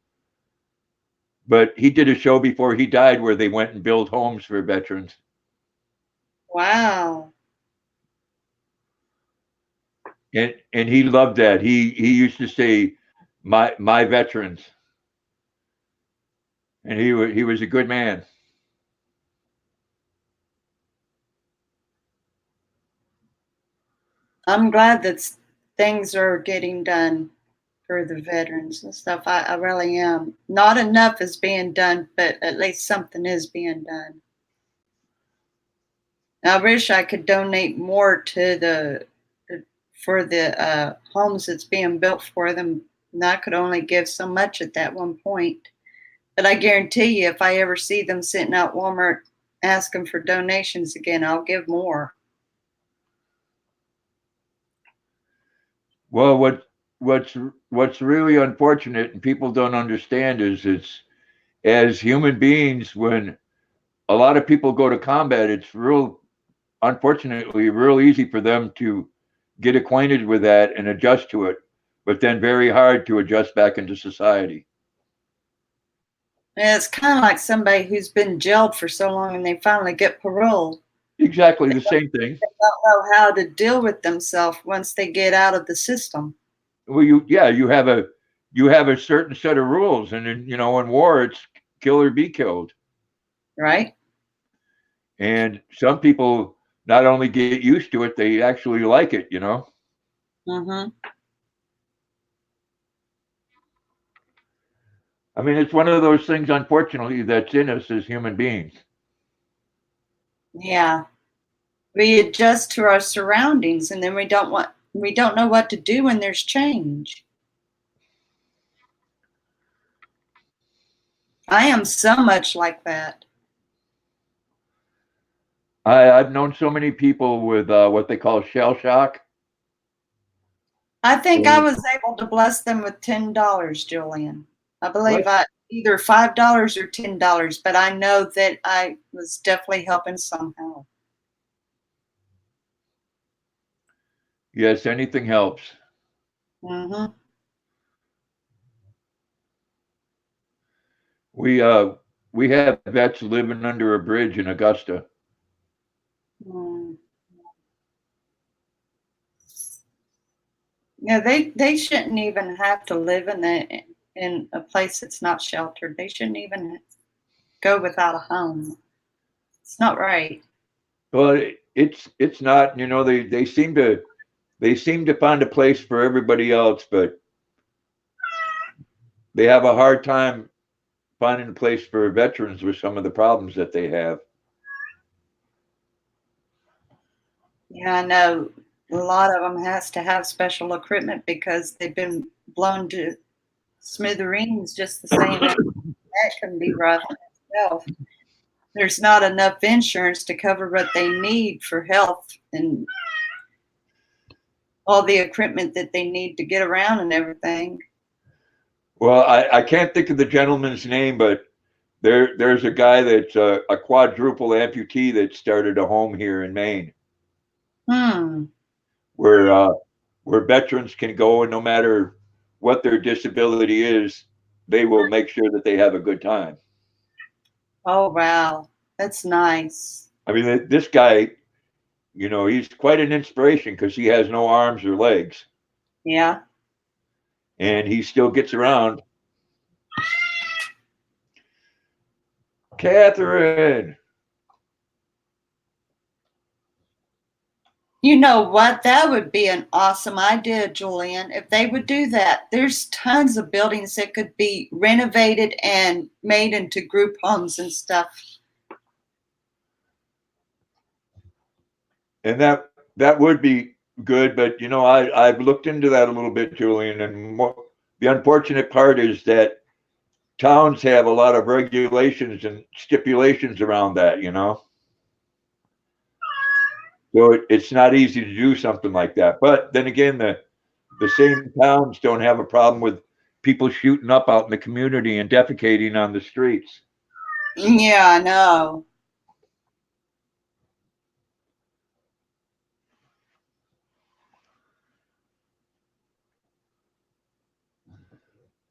But he did a show before he died where they went and built homes for veterans.
Wow.
And he loved that. He used to say my veterans. And he was a good man.
I'm glad that things are getting done for the veterans and stuff. I really am. Not enough is being done, but at least something is being done. I wish I could donate more to the for the homes that's being built for them. And I could only give so much at that one point. But I guarantee you, if I ever see them sitting out Walmart asking for donations again, I'll give more.
Well, what's really unfortunate and people don't understand is it's as human beings when a lot of people go to combat, it's real unfortunately real easy for them to get acquainted with that and adjust to it, but then very hard to adjust back into society.
And it's kind of like somebody who's been jailed for so long and they finally get parole.
Exactly the same thing.
They don't know how to deal with themselves once they get out of the system,
Well, you have a certain set of rules, and in war it's kill or be killed.
right?
And some people not only get used to it, they actually like it.
Mm-hmm.
I mean, it's one of those things, unfortunately, that's in us as human beings.
Yeah. We adjust to our surroundings and then we don't know what to do when there's change. I am so much like that.
I've known so many people with what they call shell shock.
I think I was able to bless them with $10, Julian. I believe
What?
I either $5 or $10, but I know that I was definitely helping somehow.
Yes, anything helps.
Mm-hmm.
We uh we have vets living under a bridge in Augusta.
Mm. Yeah, they shouldn't even have to live in a place that's not sheltered. They shouldn't even go without a home. It's not right.
Well, it's not, you know, they seem to find a place for everybody else, but they have a hard time finding a place for veterans with some of the problems that they have.
Yeah, I know a lot of them has to have special equipment because they've been blown to smithereens just the same. That can be rough in itself. There's not enough insurance to cover what they need for health and all the equipment that they need to get around and everything.
Well, I can't think of the gentleman's name, but there's a guy that's a quadruple amputee that started a home here in Maine
Hmm.
where veterans can go, and no matter what their disability is, they will make sure that they have a good time.
Oh, wow. That's nice.
I mean, this guy, you know, he's quite an inspiration because he has no arms or legs,
Yeah.
and he still gets around. Catherine.
You know what? That would be an awesome idea, Julian, if they would do that. There's tons of buildings that could be renovated and made into group homes and stuff.
And that would be good, but you know, I've looked into that a little bit, Julian, and the unfortunate part is that towns have a lot of regulations and stipulations around that, you know. So it's not easy to do something like that. But then again, the same towns don't have a problem with people shooting up out in the community and defecating on the streets.
Yeah, I know.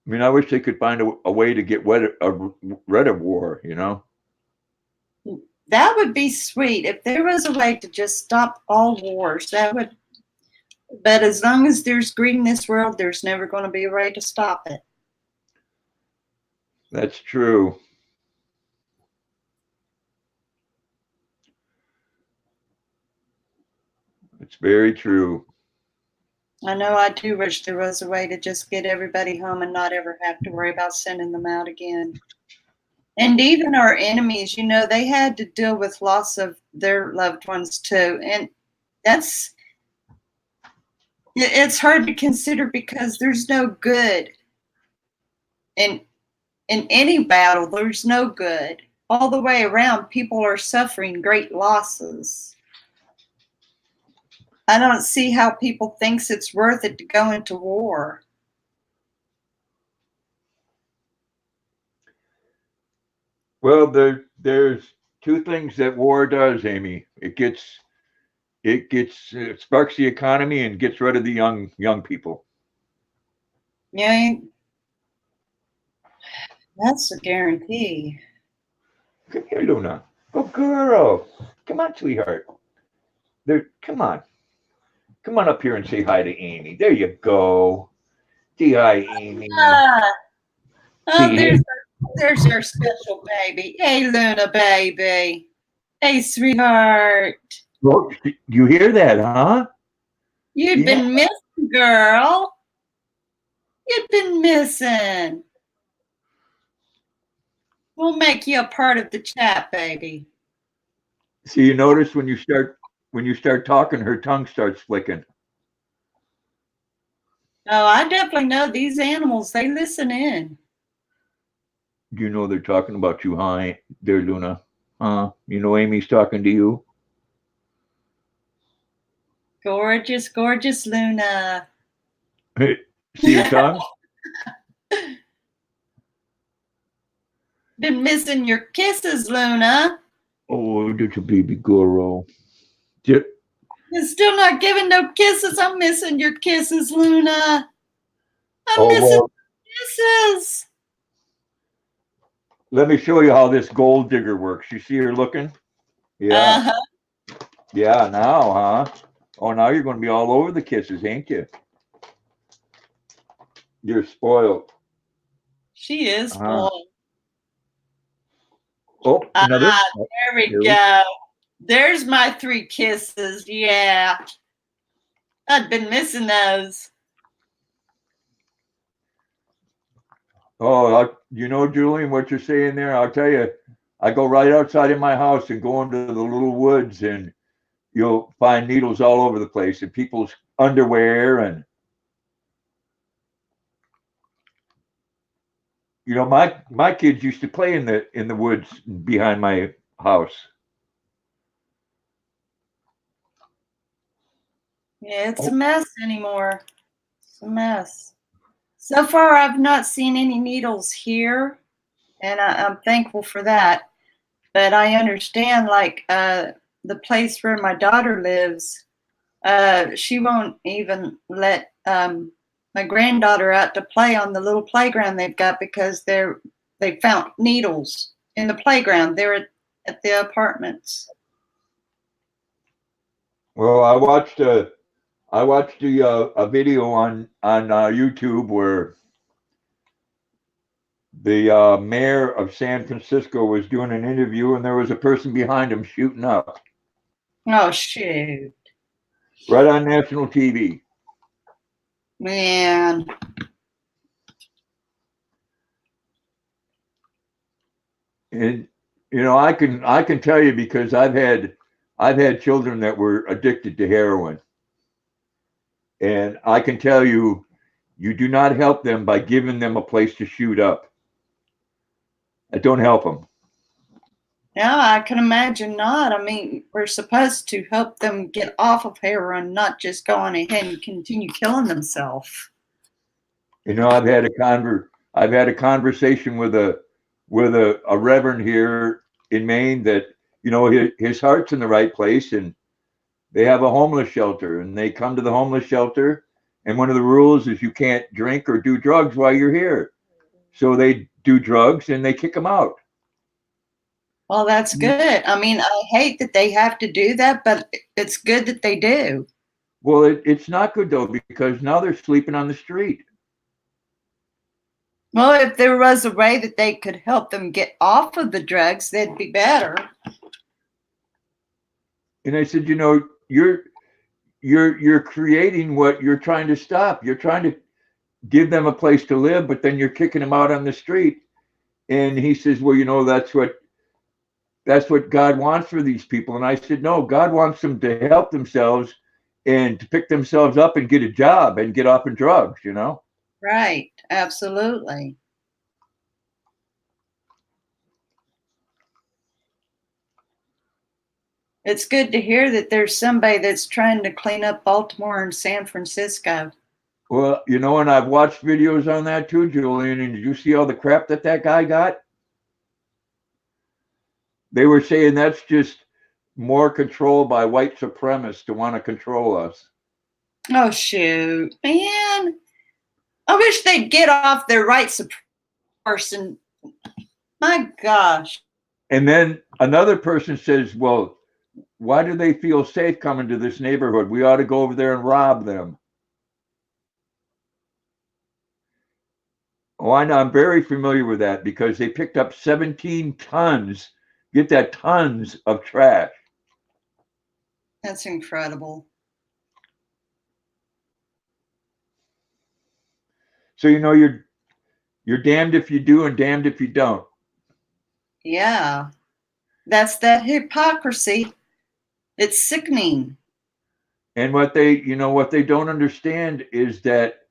I mean, I wish they could find a way to get rid of war, you know?
That would be sweet if there was a way to just stop all wars. That would, but as long as there's greed in this world, there's never going to be a way to stop it.
That's true. It's very true.
I know I do wish there was a way to just get everybody home and not ever have to worry about sending them out again. And even our enemies, you know, they had to deal with loss of their loved ones too. And that's, it's hard to consider because there's no good in any battle. There's no good all the way around. People are suffering great losses. I don't see how people thinks it's worth it to go into war.
Well, there's two things that war does, Amy. It sparks the economy and gets rid of the young people.
Yeah, that's a guarantee.
Come here, Luna. Good girl. Come on, sweetheart. Come on. Come on up here and say hi to Amy. There you go. Say hi, Amy.
Oh, there's your special baby. Hey, Luna, baby. Hey, sweetheart.
Well, you hear that, huh?
You've been missing, girl. You've been missing. We'll make you a part of the chat, baby.
So you notice when you start talking, her tongue starts flicking.
Oh, I definitely know these animals. They listen in.
You know they're talking about you, huh, there, Luna? You know Amy's talking to you.
Gorgeous, gorgeous Luna.
See your tongue?
Been missing your kisses, Luna.
Oh, that's a baby girl. You're
still not giving no kisses. I'm missing your kisses, Luna. I'm missing kisses.
Let me show you how this gold digger works. You see her looking? Yeah. Yeah, now, huh? Oh, now you're going to be all over the kisses, ain't you? You're spoiled.
She is spoiled.
Oh, another.
There we go. There's my 3 kisses. Yeah. I'd been missing those.
Oh, you know, Julian, what you're saying there, I'll tell you, I go right outside in my house and go into the little woods, and you'll find needles all over the place in people's underwear. And, you know, my kids used to play in the woods behind my house.
Yeah, it's a mess anymore. It's a mess. So far, I've not seen any needles here, and I'm thankful for that. But I understand, like, the place where my daughter lives, she won't even let my granddaughter out to play on the little playground they've got because they found needles in the playground. They're at the apartments.
Well, I watched a video on YouTube where the mayor of San Francisco was doing an interview, and there was a person behind him shooting up
Oh, shoot.
right on national TV.
Man.
And you know, I can tell you because I've had children that were addicted to heroin, and I can tell you, you do not help them by giving them a place to shoot up. Don't help them.
Yeah, I can imagine not. I mean, we're supposed to help them get off of heroin, not just go on ahead and continue killing themselves.
You know, I've had a conversation with a reverend here in Maine that, you know, his heart's in the right place, and they have a homeless shelter, and they come to the homeless shelter, and one of the rules is you can't drink or do drugs while you're here. So they do drugs and they kick them out.
Well, that's good. I mean, I hate that they have to do that, but it's good that they do.
Well, it's not good though, because now they're sleeping on the street.
Well, if there was a way that they could help them get off of the drugs, that'd be better.
And I said, you know, you're creating what you're trying to stop. You're trying to give them a place to live, but then you're kicking them out on the street. And he says, well, you know, that's what God wants for these people. And I said, no, God wants them to help themselves and to pick themselves up and get a job and get off of drugs, you know?
Right. Absolutely. It's good to hear that there's somebody that's trying to clean up Baltimore and San Francisco.
Well, you know, and I've watched videos on that too, Julian. And did you see all the crap that guy got? They were saying that's just more control by white supremacists to want to control us.
Oh, shoot. Man, I wish they'd get off their rights of person. My gosh.
And then another person says, well, why do they feel safe coming to this neighborhood? We ought to go over there and rob them. Oh, I know. I'm very familiar with that because they picked up 17 tons, get that, tons of trash.
That's incredible.
So, you know, you're damned if you do and damned if you don't.
Yeah. That's that hypocrisy. It's sickening.
And what they don't understand is that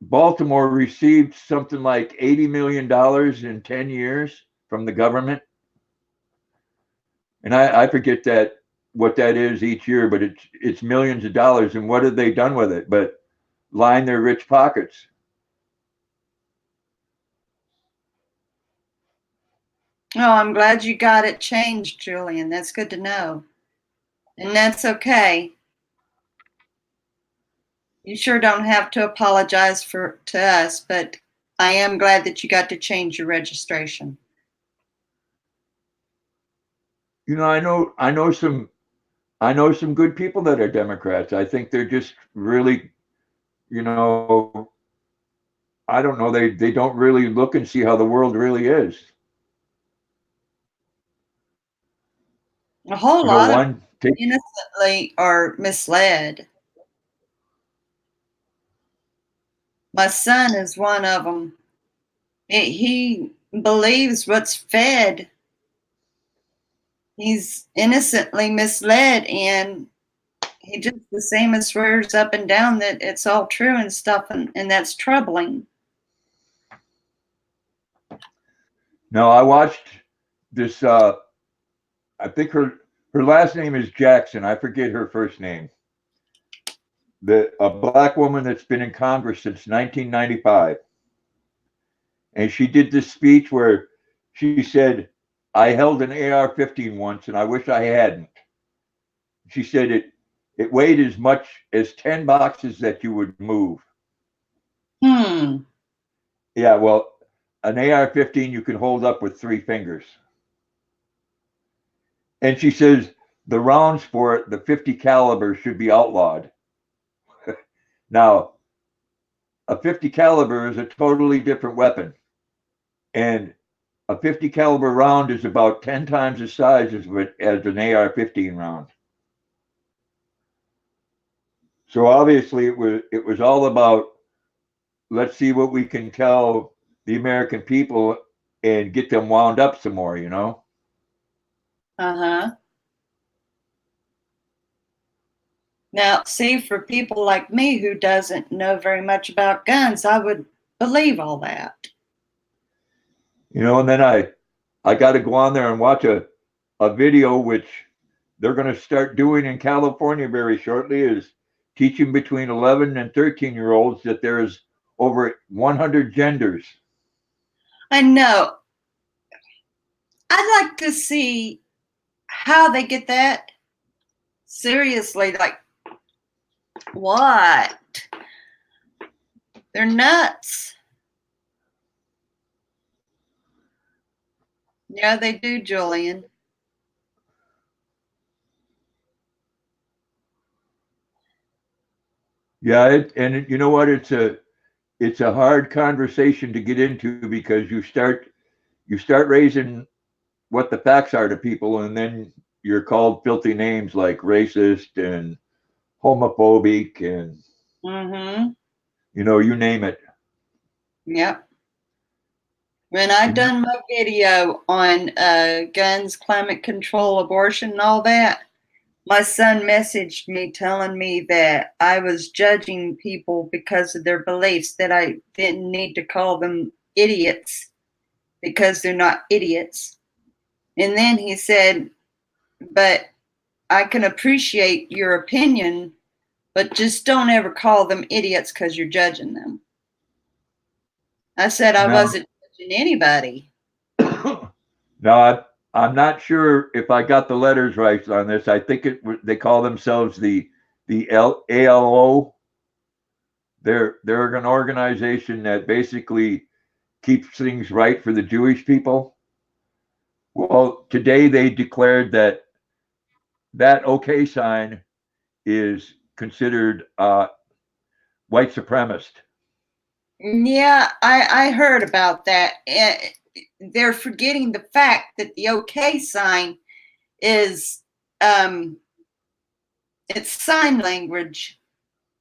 Baltimore received something like $80 million in 10 years from the government. And I forget what that is each year, but it's millions of dollars. And what have they done with it but line their rich pockets?
Oh, I'm glad you got it changed, Julian. That's good to know. And that's okay. You sure don't have to apologize to us, but I am glad that you got to change your registration.
You know, I know some good people that are Democrats. I think they're just really, you know, I don't know, they don't really look and see how the world really is.
A whole
You know,
lot of
one take,
innocently are misled. My son is one of them. He believes what's fed. He's innocently misled, and he just the same as swears up and down that it's all true and stuff, and that's troubling.
no, I watched this. I think her last name is Jackson. I forget her first name. A black woman that's been in Congress since 1995, and she did this speech where she said, "I held an AR-15 once, and I wish I hadn't." She said it weighed as much as 10 boxes that you would move. Yeah, well, an AR-15 you can hold up with 3 fingers. And she says the rounds for it, the 50 caliber, should be outlawed. Now, a 50 caliber is a totally different weapon. And a 50 caliber round is about 10 times the size as an AR-15 round. So obviously it was all about, let's see what we can tell the American people and get them wound up some more, you know?
Uh-huh. Now, see, for people like me who doesn't know very much about guns, I would believe all that.
You know, and then I got to go on there and watch a video, which they're going to start doing in California very shortly, is teaching between 11 and 13-year-olds that there's over 100 genders.
I know. I'd like to see how they get that. Seriously, like, what? They're nuts. Yeah, they do, Julian.
Yeah, and you know what? It's a hard conversation to get into because you start raising what the facts are to people, and then you're called filthy names like racist and homophobic and you know, you name it.
Yep. When I done my video on guns, climate control, abortion, and all that, my son messaged me telling me that I was judging people because of their beliefs, that I didn't need to call them idiots because they're not idiots. And then he said, but I can appreciate your opinion, but just don't ever call them idiots because you're judging them. I said I wasn't judging anybody.
No, I'm not sure if I got the letters right on this. I think they call themselves the ALO. They're an organization that basically keeps things right for the Jewish people. Well, today they declared that OK sign is considered white supremacist.
Yeah, I heard about that. They're forgetting the fact that the OK sign is it's sign language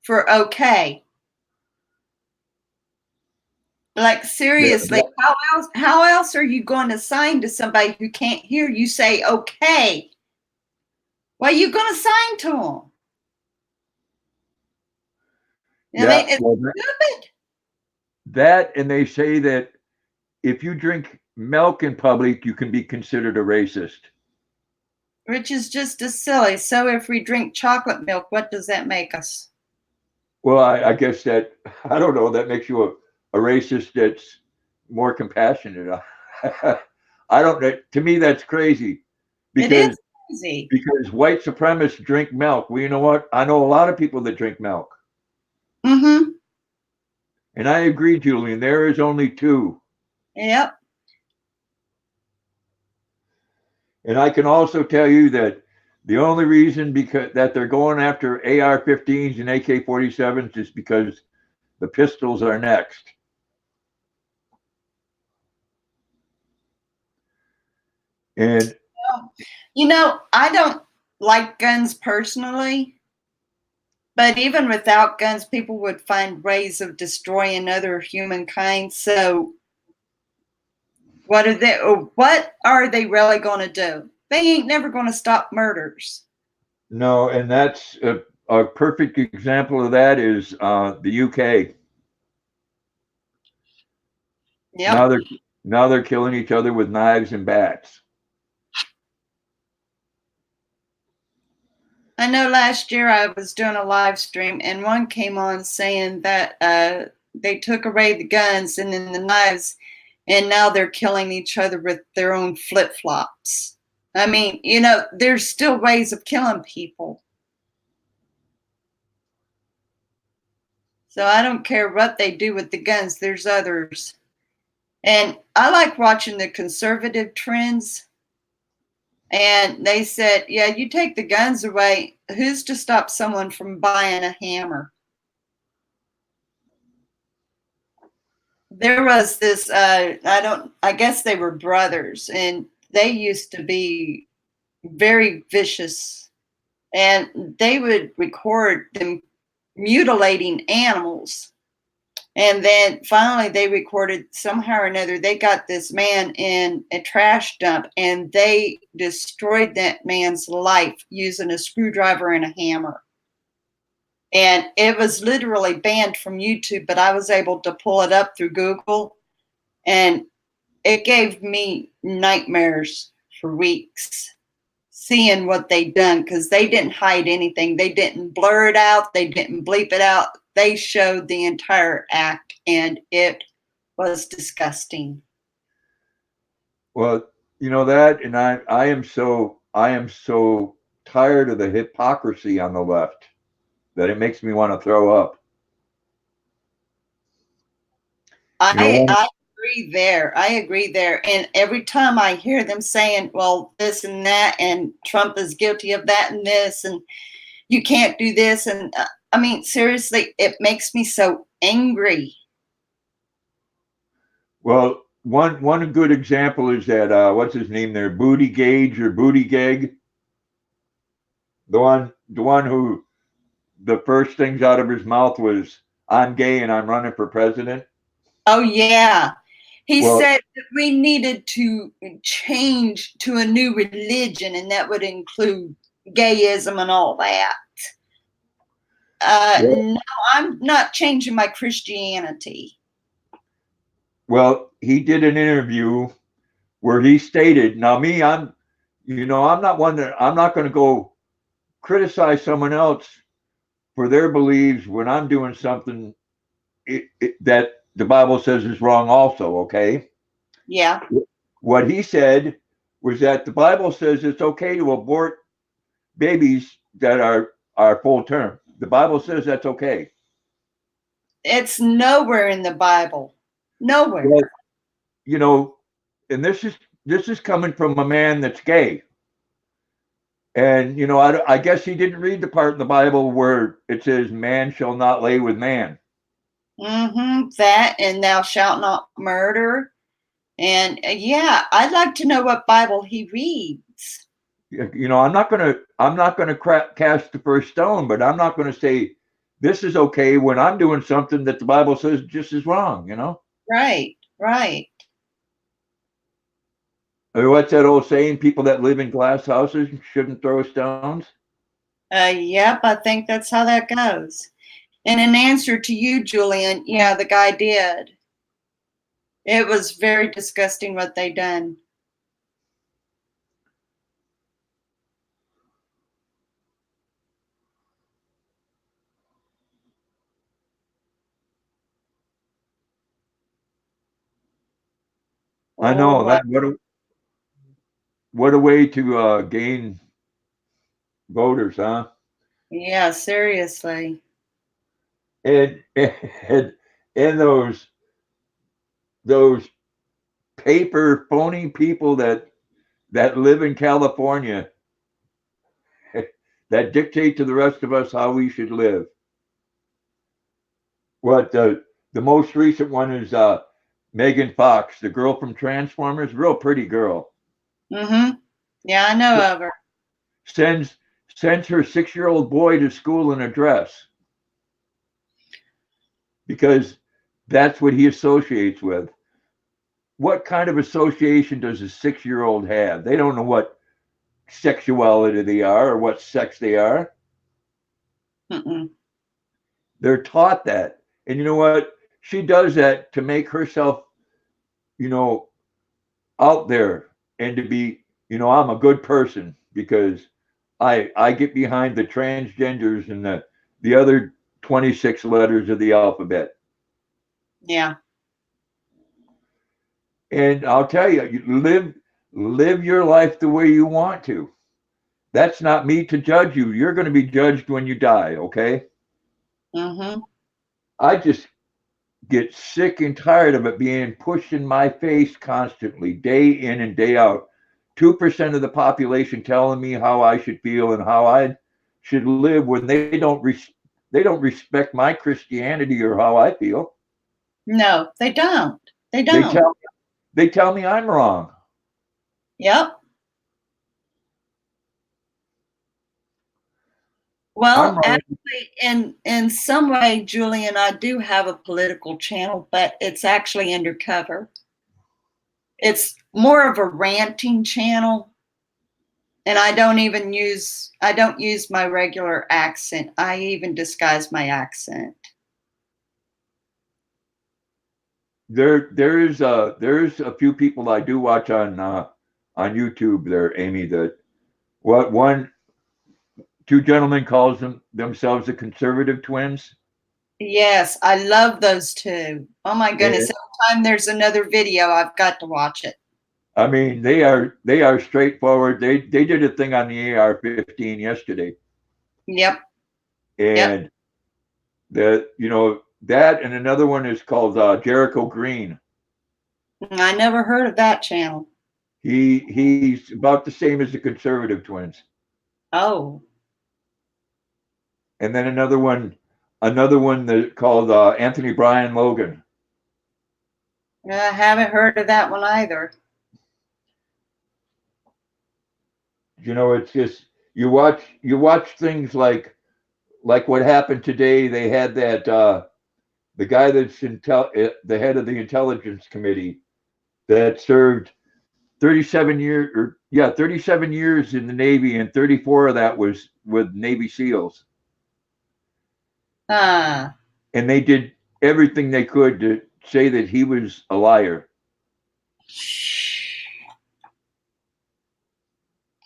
for OK. Like, seriously, how else are you going to sign to somebody who can't hear you say OK? What are you going to sign to them? I mean, it's stupid.
That, and they say that if you drink milk in public, you can be considered a racist.
Which is just as silly. So if we drink chocolate milk, what does that make us?
Well, I guess that, I don't know, that makes you a racist that's more compassionate. I don't know. To me, that's crazy.
It is crazy.
Because white supremacists drink milk. Well, you know what? I know a lot of people that drink milk.
Mm-hmm.
And I agree, Julian. There is only 2.
Yep.
And I can also tell you that the only reason that they're going after AR-15s and AK-47s is because the pistols are next. And
I don't like guns personally, but even without guns, people would find ways of destroying other humankind. So what are they really going to do? They ain't never going to stop murders.
No, and that's a perfect example of that is the UK.
Yep.
Now they're killing each other with knives and bats.
I know last year I was doing a live stream and one came on saying that they took away the guns and then the knives, and now they're killing each other with their own flip-flops. I mean, there's still ways of killing people. So I don't care what they do with the guns, there's others. And I like watching the conservative trends. And they said, yeah, you take the guns away, who's to stop someone from buying a hammer? There was this, I guess they were brothers, and they used to be very vicious. And they would record them mutilating animals. And then finally they recorded somehow or another, they got this man in a trash dump and they destroyed that man's life using a screwdriver and a hammer. And it was literally banned from YouTube, but I was able to pull it up through Google, and it gave me nightmares for weeks seeing what they'd done, because they didn't hide anything. They didn't blur it out. They didn't bleep it out. They showed the entire act, and it was disgusting.
Well, that, and I am so tired of the hypocrisy on the left that it makes me want to throw up.
I agree there. I agree there. And every time I hear them saying, well, this and that, and Trump is guilty of that and this, and you can't do this. And I mean, seriously, it makes me so angry.
Well, one good example is that what's his name there, Buttigieg or Buttigieg, the one who the first things out of his mouth was, "I'm gay and I'm running for president."
Oh yeah, he said that we needed to change to a new religion, and that would include gayism and all that. No, I'm not changing my Christianity.
Well, he did an interview where he stated, now me, I'm not going to go criticize someone else for their beliefs when I'm doing something that the Bible says is wrong also, okay?
Yeah.
What he said was that the Bible says it's okay to abort babies that are full term. The Bible says that's okay.
It's nowhere in the Bible. Nowhere.
Well, and this is coming from a man that's gay. And I guess he didn't read the part in the Bible where it says man shall not lay with man.
That, and thou shalt not murder. And yeah, I'd like to know what Bible he reads.
I'm not gonna cast the first stone, but I'm not gonna say this is okay when I'm doing something that the Bible says just is wrong.
Right.
I mean, what's that old saying? People that live in glass houses shouldn't throw stones.
Yep, I think that's how that goes. And in answer to you, Julian, yeah, the guy did. It was very disgusting what they done.
I know that. What a way to gain voters, huh?
Yeah, seriously.
And those paper phony people that live in California that dictate to the rest of us how we should live. What the most recent one is Megan Fox, the girl from Transformers, real pretty girl.
Yeah, I know of her.
Sends her 6-year-old boy to school in a dress because that's what he associates with. What kind of association does a 6-year-old have? They don't know what sexuality they are or what sex they are.
Mm-mm.
They're taught that. And you know what? She does that to make herself, out there and to be, I'm a good person because I get behind the transgenders and the other 26 letters of the alphabet.
Yeah.
And I'll tell you, live your life the way you want to. That's not me to judge you. You're going to be judged when you die, okay?
Mm-hmm.
I just get sick and tired of it being pushed in my face constantly, day in and day out. 2% of the population telling me how I should feel and how I should live when they don't respect my Christianity or how I feel.
No, they don't. They
They
don't.
tell they tell me I'm wrong.
Yep.
I'm
Well,
wrong.
actually, in some way, Julian, I do have a political channel, but it's actually undercover. It's more of a ranting channel, and I don't use my regular accent. I even disguise my accent.
There's a few people I do watch on YouTube there, Amy, that what one two gentlemen calls themselves the conservative twins.
Yes, I love those two. Oh my goodness.
And
Every time there's another video, I've got to watch it.
I mean, they are straightforward. They did a thing on the AR-15 yesterday,
Yep. Yep.
and that and another one is called Jericho Green.
I never heard of that channel.
He's about the same as the conservative twins.
Oh,
And then another one that called Anthony Brian Logan.
I haven't heard of that one either.
It's just you watch things like what happened today. They had that the guy that's the head of the intelligence committee that served 37 years in the Navy, and 34 of that was with Navy SEALs.
Ah,
And they did everything they could to say that he was a liar.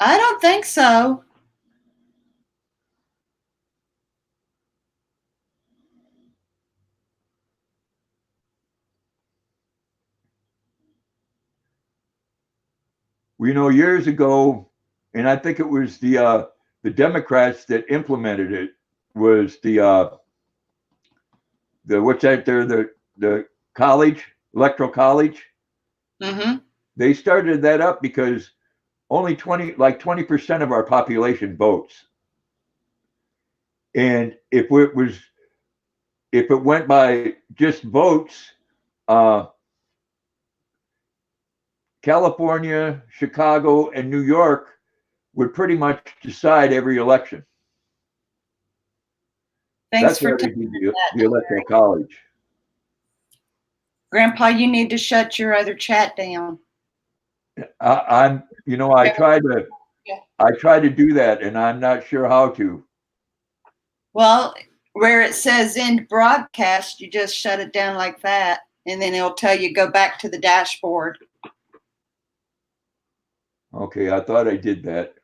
I don't think so.
Years ago, and I think it was the Democrats that implemented it, was the what's that there, the college, electoral college.
Mm-hmm.
They started that up because only 20% of our population votes. And if it went by just votes, California, Chicago, and New York would pretty much decide every election.
Thanks
That's
for
why they
telling
did
that.
the electoral college.
Grandpa, you need to shut your other chat down.
I try to do that, and I'm not sure how to.
Well, where it says end broadcast, you just shut it down like that, and then it'll tell you go back to the dashboard.
Okay, I thought I did that.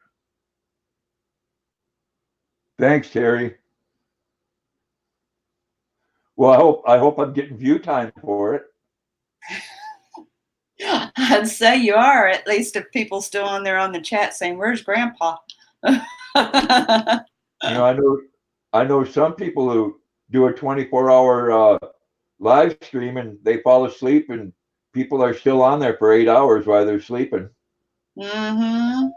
Thanks, Terry. Well, I hope I'm getting view time for it.
I'd say you are, at least if people still on there on the chat saying, "Where's Grandpa?"
I know some people who do a 24-hour live stream and they fall asleep, and people are still on there for 8 hours while they're sleeping.
Mm-hmm.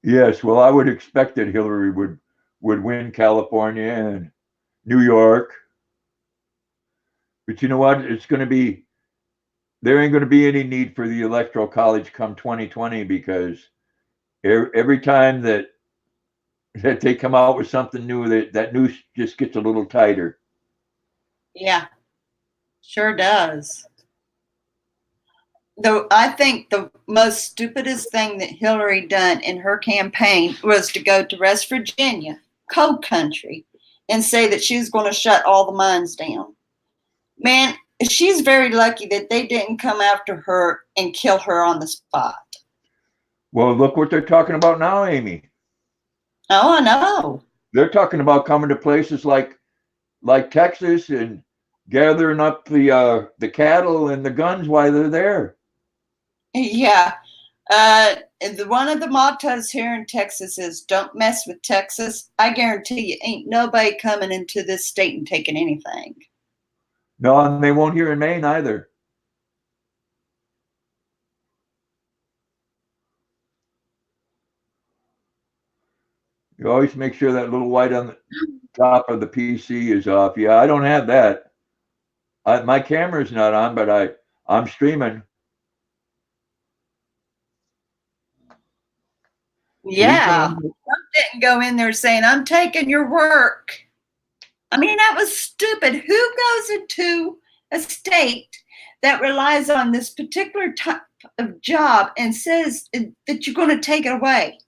Yes, well, I would expect that Hillary would win California, New York. But you know what? It's going to be, there ain't going to be any need for the electoral college come 2020 because every time that they come out with something new, that noose just gets a little tighter.
Yeah, sure does. Though I think the most stupidest thing that Hillary done in her campaign was to go to West Virginia, coal country, and say that she was going to shut all the mines down. Man, she's very lucky that they didn't come after her and kill her on the spot.
Well, look what they're talking about now, Amy.
Oh, I know.
They're talking about coming to places like Texas and gathering up the cattle and the guns while they're there.
Yeah. One of the mottos here in Texas is "Don't mess with Texas." I guarantee you, ain't nobody coming into this state and taking anything.
No, and they won't here in Maine either. You always make sure that little white on the top of the PC is off. Yeah, I don't have that. My camera's not on, but I'm streaming.
Yeah. Trump didn't go in there saying, "I'm taking your work." I mean, that was stupid. Who goes into a state that relies on this particular type of job and says that you're going to take it away?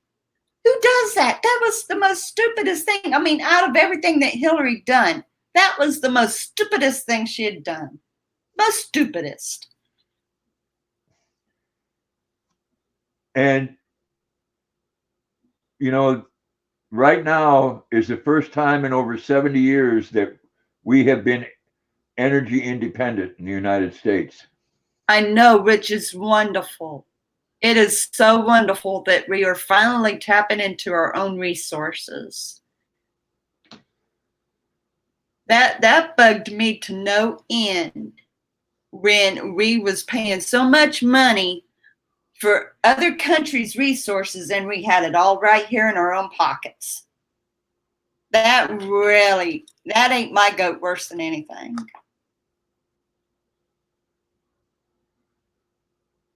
Who does that? That was the most stupidest thing. I mean, out of everything that Hillary done, that was the most stupidest thing she had done. Most stupidest.
And, you know, right now is the first time in over 70 years that we have been energy independent in the United States.
I know, which is wonderful. It is so wonderful that we are finally tapping into our own resources. That bugged me to no end when we was paying so much money for other countries' resources and we had it all right here in our own pockets. That ain't my goat worse than anything.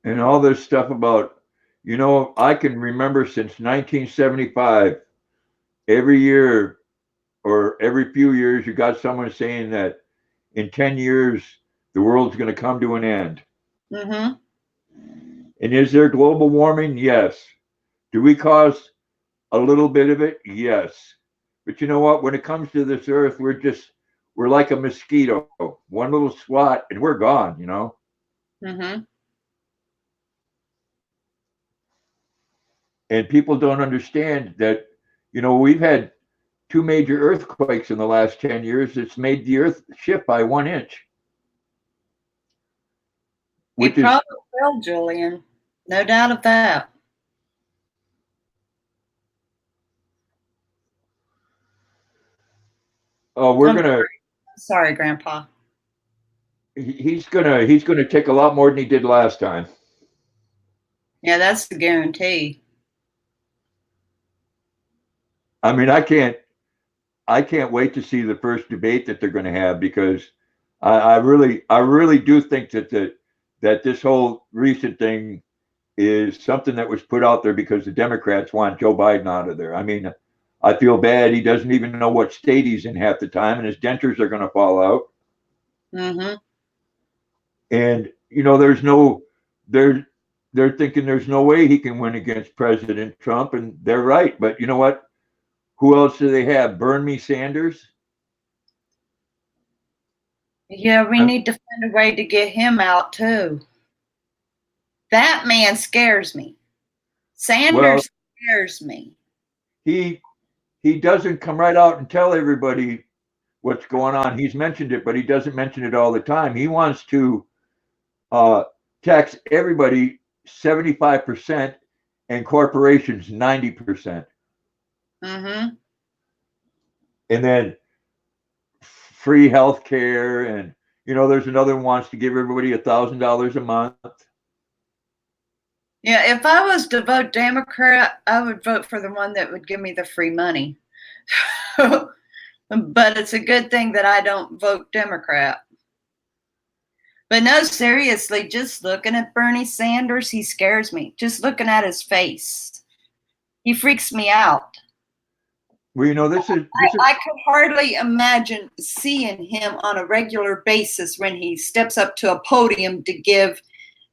And all this stuff about, I can remember since 1975, every year or every few years, you got someone saying that in 10 years, the world's going to come to an end.
Mm-hmm.
And is there global warming? Yes. Do we cause a little bit of it? Yes. But you know what? When it comes to this earth, we're like a mosquito. One little swat and we're gone,
Mm-hmm.
And people don't understand that, we've had 2 major earthquakes in the last 10 years. It's made the earth shift by 1 inch.
It probably will, Julian. No doubt of that.
Oh,
sorry, Grandpa.
He's gonna take a lot more than he did last time.
Yeah, that's the guarantee.
I mean, I can't wait to see the first debate that they're going to have because I really do think that this whole recent thing is something that was put out there because the Democrats want Joe Biden out of there. I mean, I feel bad. He doesn't even know what state he's in half the time, and his dentures are going to fall out.
Mm-hmm.
And they're thinking there's no way he can win against President Trump, and they're right. But you know what? Who else do they have? Bernie Sanders?
Yeah, we need to find a way to get him out too. That man scares me. Sanders scares me.
He doesn't come right out and tell everybody what's going on. He's mentioned it, but he doesn't mention it all the time. He wants to tax everybody 75% and corporations 90%.
Mm-hmm.
And then free health care, and there's another one wants to give everybody $1,000 a month.
Yeah, if I was to vote Democrat, I would vote for the one that would give me the free money. But it's a good thing that I don't vote Democrat. But no, seriously, just looking at Bernie Sanders, he scares me. Just looking at his face, he freaks me out.
Well, you know, this is
I could hardly imagine seeing him on a regular basis when he steps up to a podium to give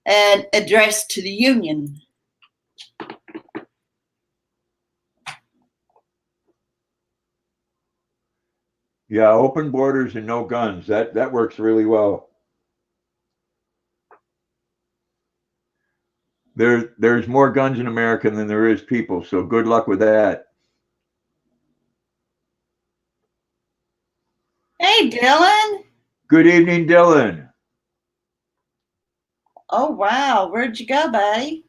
an address to the union.
yeah, open borders and no guns. That works really well. There's more guns in America than there is people, so good luck with that.
Hey, Dylan.
Good evening, Dylan.
Oh, wow. Where'd you go, buddy?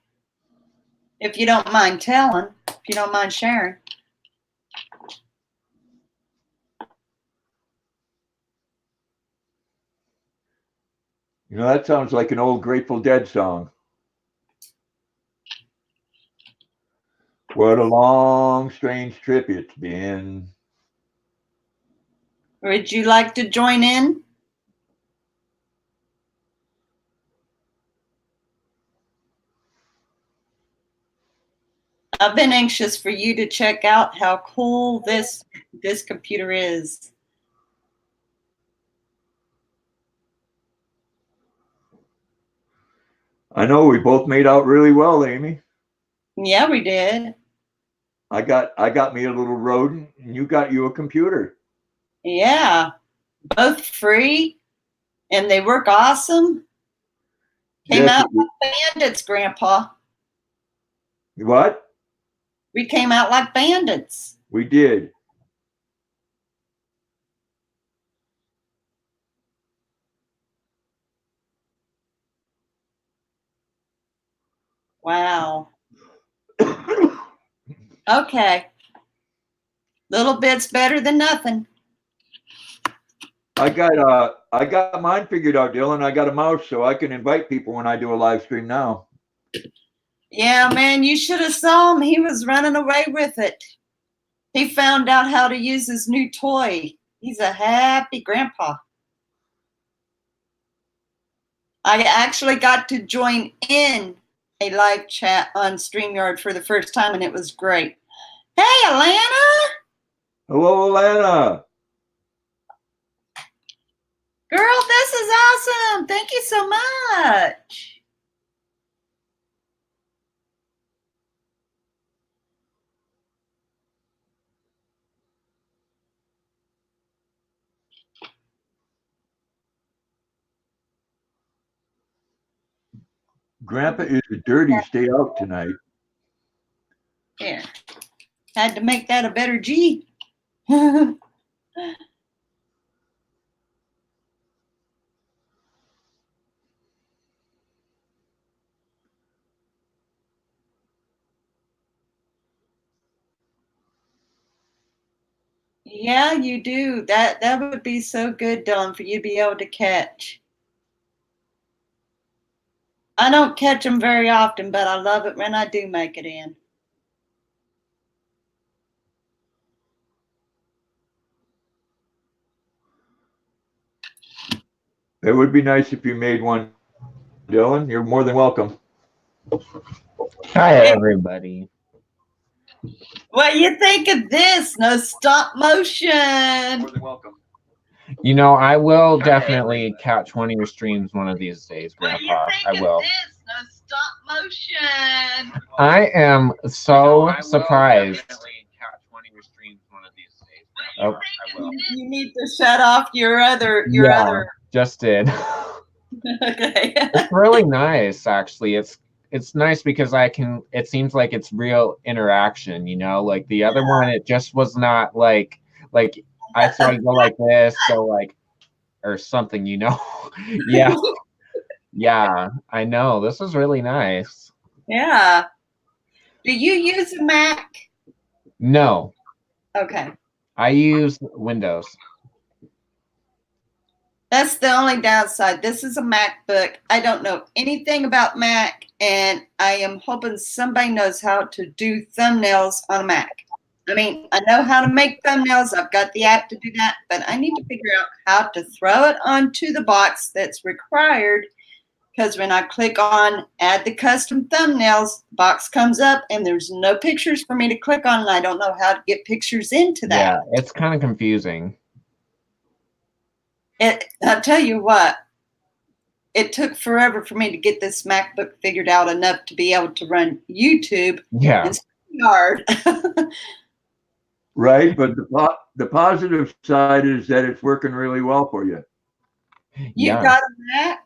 If you don't mind telling, if you don't mind sharing.
You know, that sounds like an old Grateful Dead song. What a long, strange trip it's been.
Would you like to join in? I've been anxious for you to check out how cool this computer is.
I know we both made out really well, Amy.
Yeah, we did.
I got me a little rodent, and you got you a computer.
Yeah, both free, and they work awesome. Came
Yes,
out like bandits, Grandpa.
what?
We came out like bandits.
We did.
Wow. Okay. Little bit's better than nothing.
I got mine figured out, Dylan. I got a mouse so I can invite people when I do a live stream now.
Yeah, man, you should have saw him. He was running away with it. He found out how to use his new toy. He's a happy grandpa. I actually got to join in a live chat on StreamYard for the first time, and it was great. Hey, Alana!
Hello, Alana.
Girl, this is awesome. Thank you so much.
Grandpa is a dirty stay out tonight.
Yeah. Had to make that a better G. Yeah, you do. That would be so good, Dylan, for you to be able to catch. I don't catch them very often, but I love it when I do make it in.
It would be nice if you made one, Dylan. You're more than welcome.
Hi, everybody.
What do you think of this? No stop motion.
More than welcome.
You know, I will definitely catch one of your streams one of these days, Grandpa. I will.
This? No stop motion.
I am so surprised. Oh, I will.
You need to shut off your other.
Just did.
Okay.
It's really nice, actually. It's nice because it seems like it's real interaction, you know, like the other one, it just was not like I saw you go like this, go like, or something, you know. Yeah. Yeah, I know. This is really nice.
Yeah. Do you use a Mac?
No,
Okay.
I use Windows.
That's the only downside. This is a MacBook. I don't know anything about Mac, and I am hoping somebody knows how to do thumbnails on a Mac. I mean, I know how to make thumbnails. I've got the app to do that, but I need to figure out how to throw it onto the box that's required. Because when I click on add the custom thumbnails, box comes up and there's no pictures for me to click on, and I don't know how to get pictures into that.
Yeah, it's kind of confusing.
I'll tell you what, it took forever for me to get this MacBook figured out enough to be able to run YouTube
Yeah,
and StreamYard.
Right, but the positive side is that it's working really well for you.
You
yeah.
got a Mac?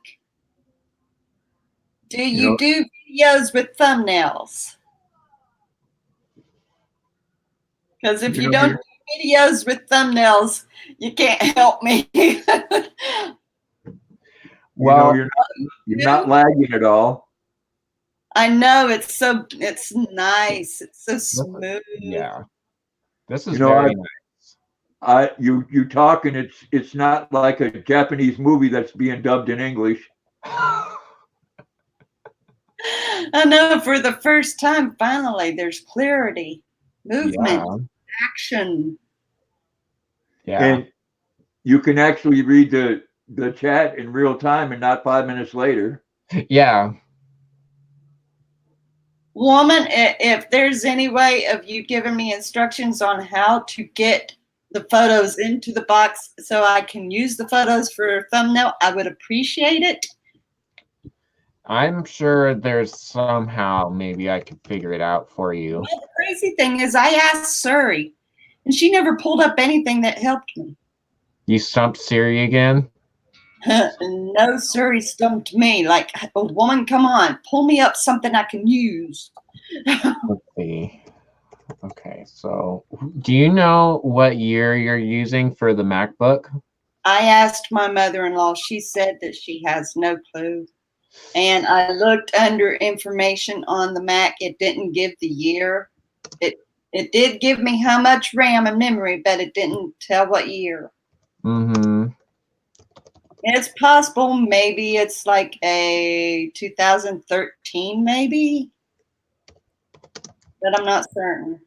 Do you do videos with thumbnails? Because if you don't do videos with thumbnails, you can't help me.
Well,
you're not lagging at all.
I know it's nice. It's so smooth.
yeah, this is
You know,
very nice.
You talk and it's not like a Japanese movie that's being dubbed in English.
I know, for the first time, finally, there's clarity, movement, action.
Yeah.
And you can actually read the chat in real time and not 5 minutes later.
Yeah.
Woman, if there's any way of you giving me instructions on how to get the photos into the box so I can use the photos for a thumbnail, I would appreciate it.
I'm sure there's somehow maybe I could figure it out for you.
Well, the crazy thing is I asked Suri, and she never pulled up anything that helped me.
You stumped Siri again?
No, Suri stumped me. Like, oh, woman, come on, pull me up something I can use.
Let's see. Okay, so do you know what year you're using for the MacBook?
I asked my mother-in-law. She said that she has no clue. And I looked under information on the Mac. It didn't give the year. It did give me how much RAM and memory, but it didn't tell what year.
Mm-hmm.
It's possible maybe it's like a 2013 maybe, but I'm not certain.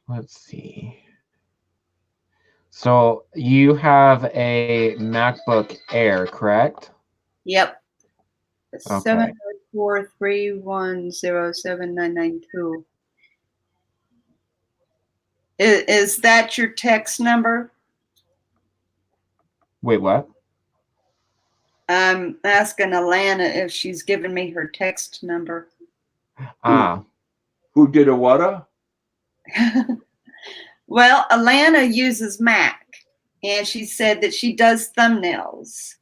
Let's see. So you have a MacBook Air, correct?
Yep.
Okay.
70431079992. Is that your text number?
Wait, what?
I'm asking Alana if she's given me her text number.
Ah.
Who did a what?
Well, Alana uses Mac, and she said that she does thumbnails.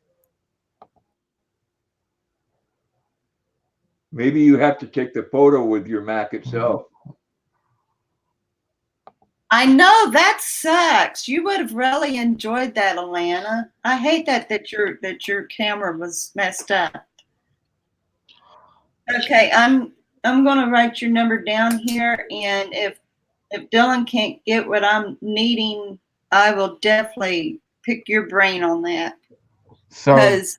Maybe you have to take the photo with your Mac itself.
I know, that sucks. You would have really enjoyed that, Alana. I hate that your camera was messed up. Okay, I'm gonna write your number down here, and if Dylan can't get what I'm needing, I will definitely pick your brain on that.
So
Because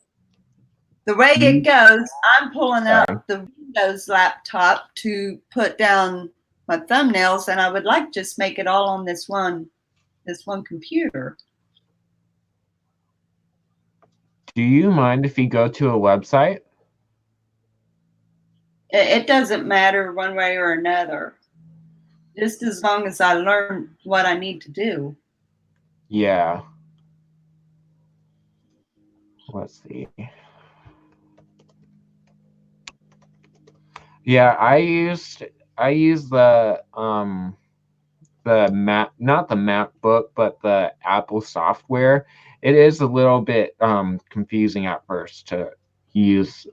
the way it goes, I'm pulling out the Windows laptop to put down my thumbnails, and I would like to just make it all on this one computer.
do you mind if you go to a website?
It doesn't matter one way or another, just as long as I learn what I need to do.
Yeah. Let's see. Yeah, I use the Mac, not the MacBook, but the Apple software. It is a little bit confusing at first to use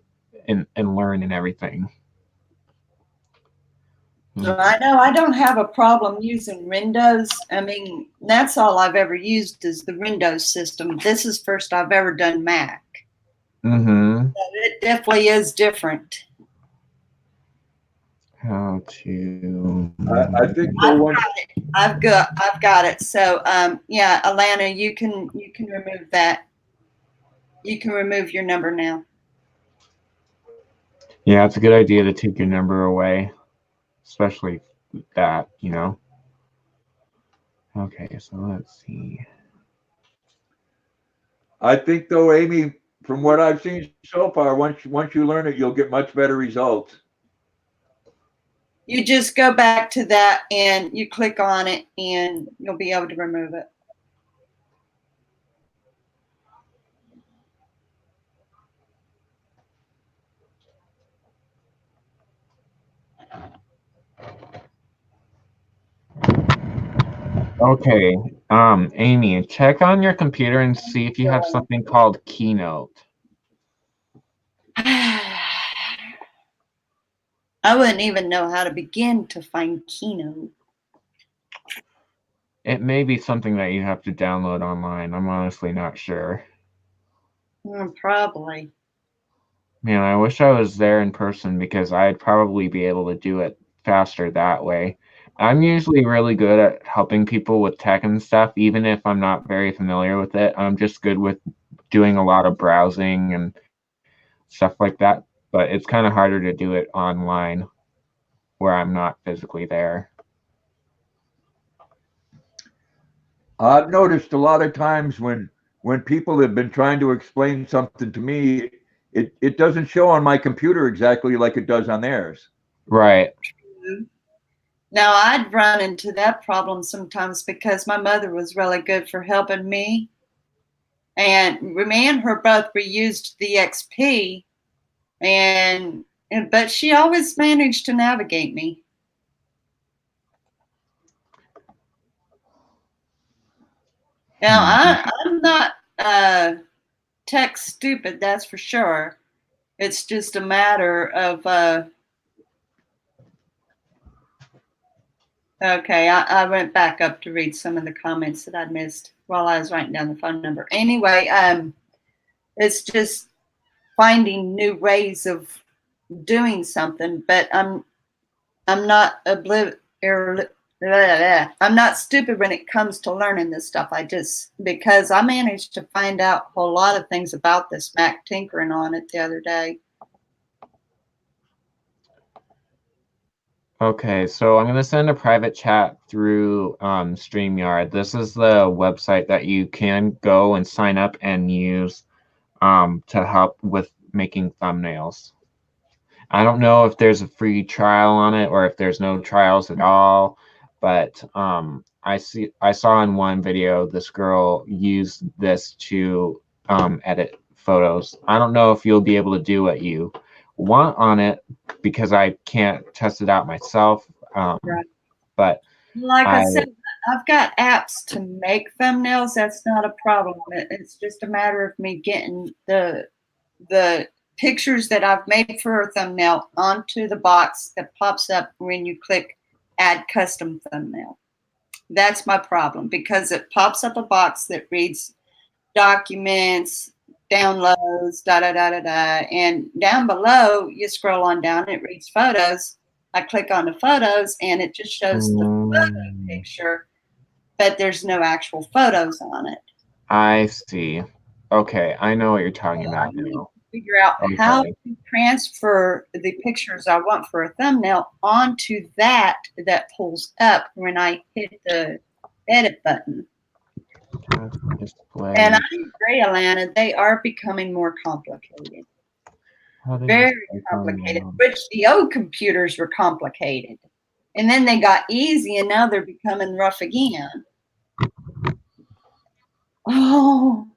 and learn and everything.
I know I don't have a problem using Windows. I mean, that's all I've ever used is the Windows system. This is first I've ever done Mac.
Mm-hmm.
So it definitely is different.
How to?
I think
I've got it. So yeah, Alana, you can remove that. You can remove your number now.
Yeah, it's a good idea to take your number away, especially that, you know. Okay, so let's see.
I think though, Amy, from what I've seen so far, once you learn it, you'll get much better results.
You just go back to that and you click on it and you'll be able to remove it.
Okay, Amy, check on your computer and see if you have something called Keynote.
I wouldn't even know how to begin to find Keynote.
It may be something that you have to download online. I'm honestly not sure.
Probably.
Man, I wish I was there in person because I'd probably be able to do it faster that way. I'm usually really good at helping people with tech and stuff, even if I'm not very familiar with it. I'm just good with doing a lot of browsing and stuff like that. But it's kind of harder to do it online where I'm not physically there.
I've noticed a lot of times when people have been trying to explain something to me, it doesn't show on my computer exactly like it does on theirs.
Right.
Now, I'd run into that problem sometimes because my mother was really good for helping me. And me and her both reused the XP, but she always managed to navigate me. Now, I'm not tech stupid, that's for sure. It's just a matter of okay, I went back up to read some of the comments that I'd missed while I was writing down the phone number. Anyway, it's just finding new ways of doing something, but I'm not I'm not stupid when it comes to learning this stuff. Because I managed to find out a whole lot of things about this Mac tinkering on it the other day.
Okay, so I'm going to send a private chat through StreamYard. This is the website that you can go and sign up and use to help with making thumbnails. I don't know if there's a free trial on it or if there's no trials at all, but I saw in one video this girl used this to edit photos. I don't know if you'll be able to do what you want on it because I can't test it out myself.
Right.
But
like I said, I've got apps to make thumbnails. That's not a problem. It's just a matter of me getting the pictures that I've made for a thumbnail onto the box that pops up when you click add custom thumbnail. That's my problem because it pops up a box that reads documents, downloads, and down below you scroll on down, it reads photos. I click on the photos and it just shows the photo picture, but there's no actual photos on it.
I see. Okay, I know what you're talking about now.
Figure out how to transfer the pictures I want for a thumbnail onto that pulls up when I hit the edit button.
Display.
And I agree, Alana, they are becoming more complicated. Very complicated, which the old computers were complicated. And then they got easy and now they're becoming rough again. Oh.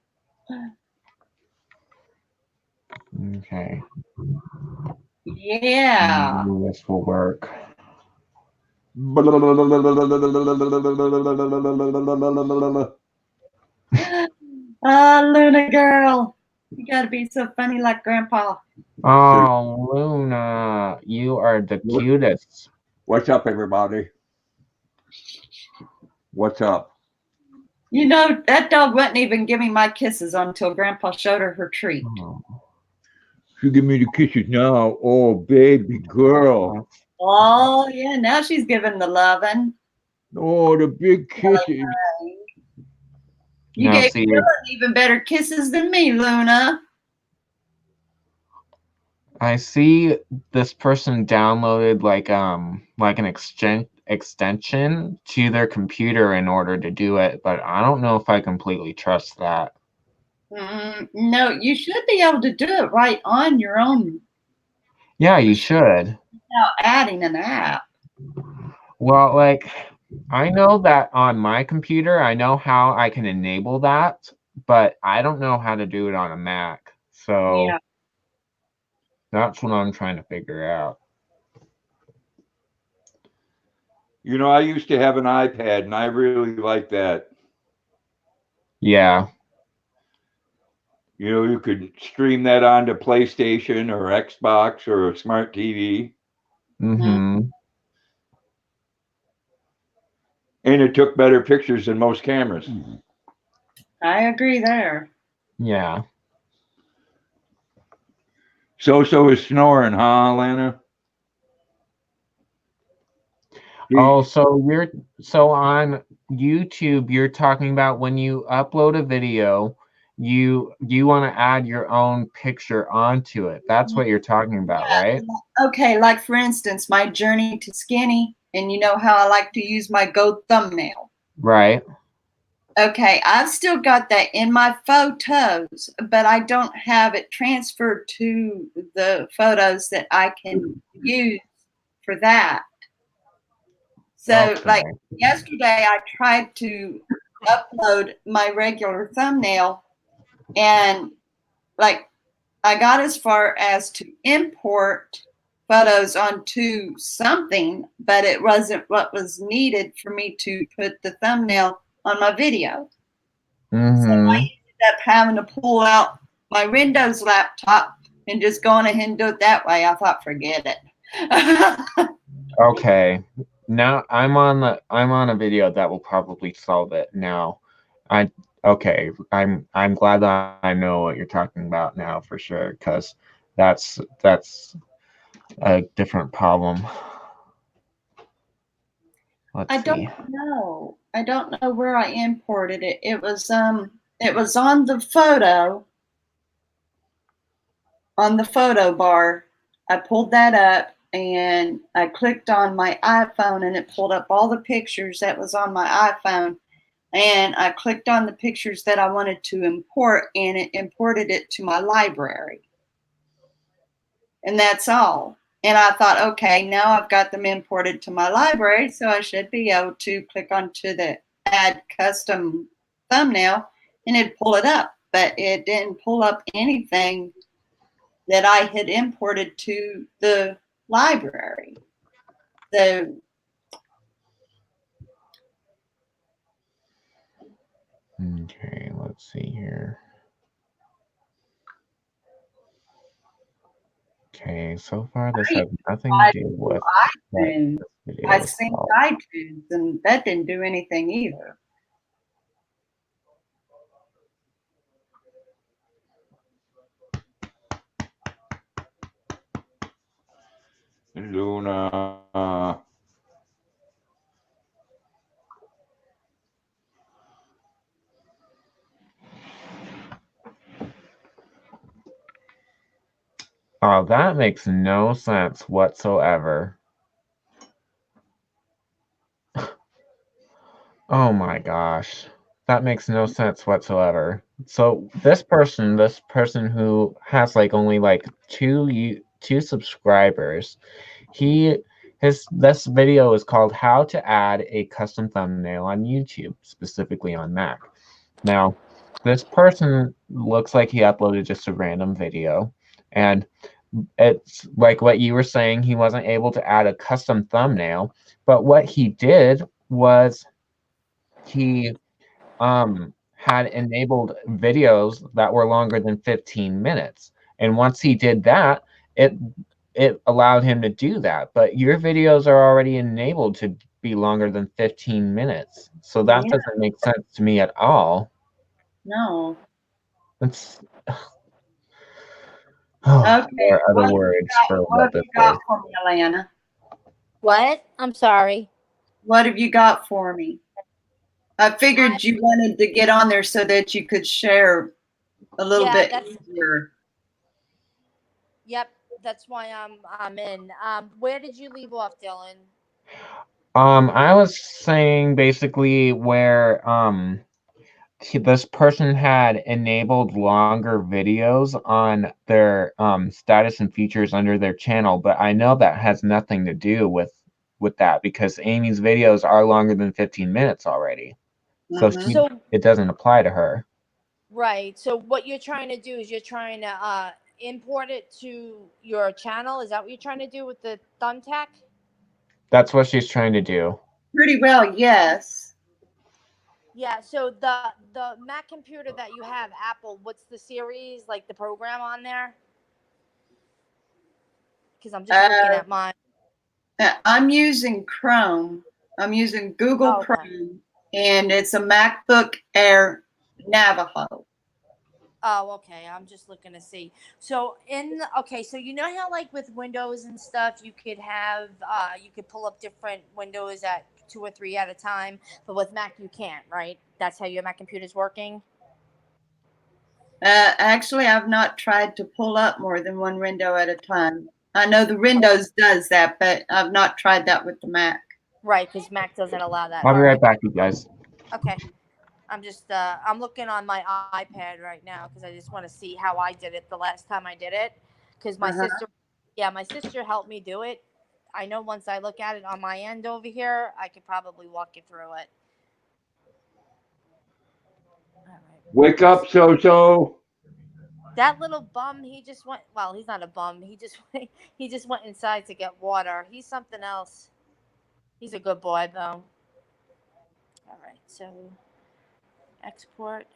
Okay.
Yeah.
Maybe this will work.
Luna girl. You gotta be so funny like Grandpa.
Oh, Luna, you are the cutest.
What's up, everybody? What's up?
You know, that dog wouldn't even give me my kisses until Grandpa showed her treat.
Oh.
She give me the kisses now. Oh, baby girl.
Oh, yeah, now she's giving the loving.
Oh, the big kisses.
You gave Dylan even better kisses than me, Luna.
I see this person downloaded like an extension to their computer in order to do it, but I don't know if I completely trust that.
No, you should be able to do it right on your own
Yeah, you should.
without adding an app.
Well, like, I know that on my computer, I know how I can enable that, but I don't know how to do it on a Mac. So
Yeah.
that's what I'm trying to figure out.
You know, I used to have an iPad, and I really like that.
Yeah.
You know, you could stream that onto PlayStation or Xbox or a smart TV.
Mm-hmm.
And it took better pictures than most cameras.
I agree there.
Yeah.
So is snoring, huh, Lana?
Oh, so on YouTube, you're talking about when you upload a video, you want to add your own picture onto it. That's what you're talking about, right?
Okay, like for instance, my journey to skinny, and you know how I like to use my goat thumbnail.
Right.
Okay, I've still got that in my photos, but I don't have it transferred to the photos that I can use for that. So,
Okay.
like yesterday, I tried to upload my regular thumbnail, and like I got as far as to import photos onto something, but it wasn't what was needed for me to put the thumbnail on my video. So I
Mm-hmm.
ended up having to pull out my Windows laptop and just going ahead and do it that way. I thought, forget it.
Okay. Now I'm on a video that will probably solve it now. Okay. I'm glad that I know what you're talking about now for sure, because that's a different problem. Let's
I
see.
don't know. I don't know where I imported it. It was on the photo bar. I pulled that up and I clicked on my iPhone and it pulled up all the pictures that was on my iPhone. And I clicked on the pictures that I wanted to import and it imported it to my library. And that's all. And I thought, okay, now I've got them imported to my library, so I should be able to click onto the add custom thumbnail and it'd pull it up. But it didn't pull up anything that I had imported to the library. So
Okay, let's see here. Okay, so far this has nothing to do with what
iTunes,
this
I
video is
synced
about.
iTunes, and that didn't do anything either.
Luna.
Oh, that makes no sense whatsoever. Oh my gosh. That makes no sense whatsoever. So this person who has like only like two subscribers, this video is called How to Add a Custom Thumbnail on YouTube, specifically on Mac. Now, this person looks like he uploaded just a random video, and it's like what you were saying, he wasn't able to add a custom thumbnail, but what he did was he had enabled videos that were longer than 15 minutes. And once he did that, it allowed him to do that. But your videos are already enabled to be longer than 15 minutes. So that
Yeah.
doesn't make sense to me at all.
No.
It's
Okay.
there are other words for
What
what
have
this
you got
is.
for me, Alana?
What? I'm sorry.
What have you got for me? I figured you wanted to get on there so that you could share a little bit easier.
Yep, that's why I'm in. Where did you leave off, Dylan?
I was saying basically where this person had enabled longer videos on their status and features under their channel, but I know that has nothing to do with that because Amy's videos are longer than 15 minutes already. So
Mhm.
she,
So,
it doesn't apply to her.
right. So what you're trying to do is you're trying to import it to your channel. Is that what you're trying to do with the thumbtack?
That's what she's trying to do.
Pretty well, yes.
Yeah. So the Mac computer that you have, Apple, what's the series, like the program on there? Because I'm just looking at mine.
I'm using Chrome. I'm using Google
Oh, okay.
Chrome, and it's a MacBook Air Navajo.
Oh, okay. I'm just looking to see. So so you know how like with Windows and stuff, you could have you could pull up different windows at 2 or 3 at a time, but with Mac you can't, right? That's how your Mac computer's working.
Actually, I've not tried to pull up more than one window at a time. I know the Windows does that, but I've not tried that with the Mac.
Right, because Mac doesn't allow that.
I'll be
All
right back, you guys.
Okay. I'm just I'm looking on my iPad right now because I just want to see how I did it the last time I did it. Because my sister helped me do it. I know once I look at it on my end over here, I could probably walk you through it. All right.
Wake up, So.
That little bum, he just went. Well, he's not a bum. He just went inside to get water. He's something else. He's a good boy though. All right, so export.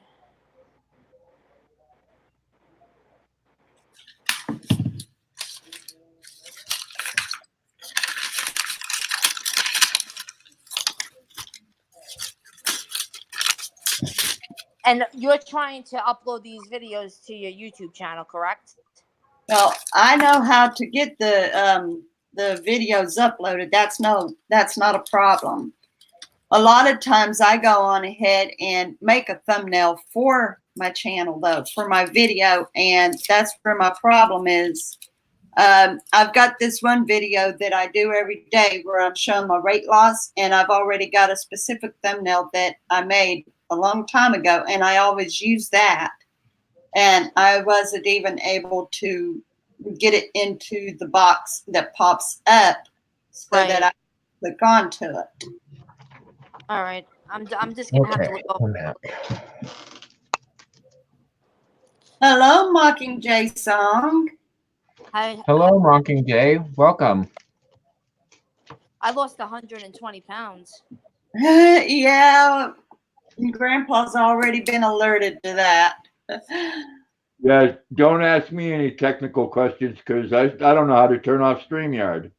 And you're trying to upload these videos to your YouTube channel, correct?
Well, I know how to get the videos uploaded. That's not a problem. A lot of times I go on ahead and make a thumbnail for my channel, though, for my video, and that's where my problem is. I've got this one video that I do every day where I'm showing my weight loss, and I've already got a specific thumbnail that I made a long time ago, and I always use that. And I wasn't even able to get it into the box that pops up so that I click onto it.
All right. I'm just going to have to look over.
Hello, Mockingjay Song.
Hi.
Hello, Mockingjay. Welcome.
I lost 120 pounds.
Yeah, Grandpa's already been alerted to that.
Yeah, don't ask me any technical questions because I don't know how to turn off StreamYard.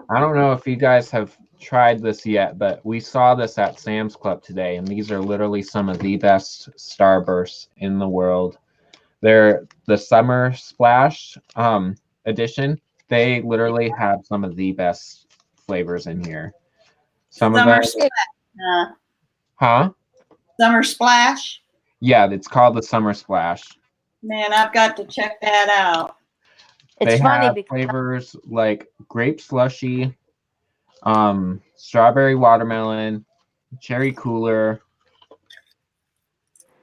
I don't know if you guys have tried this yet, but we saw this at Sam's Club today, and these are literally some of the best Starbursts in the world. They're the Summer Splash edition. They literally have some of the best flavors in here. Some of them. Huh?
Summer Splash?
Yeah, it's called the Summer Splash.
Man, I've got to check that out.
They have flavors like grape slushy, strawberry watermelon, cherry cooler,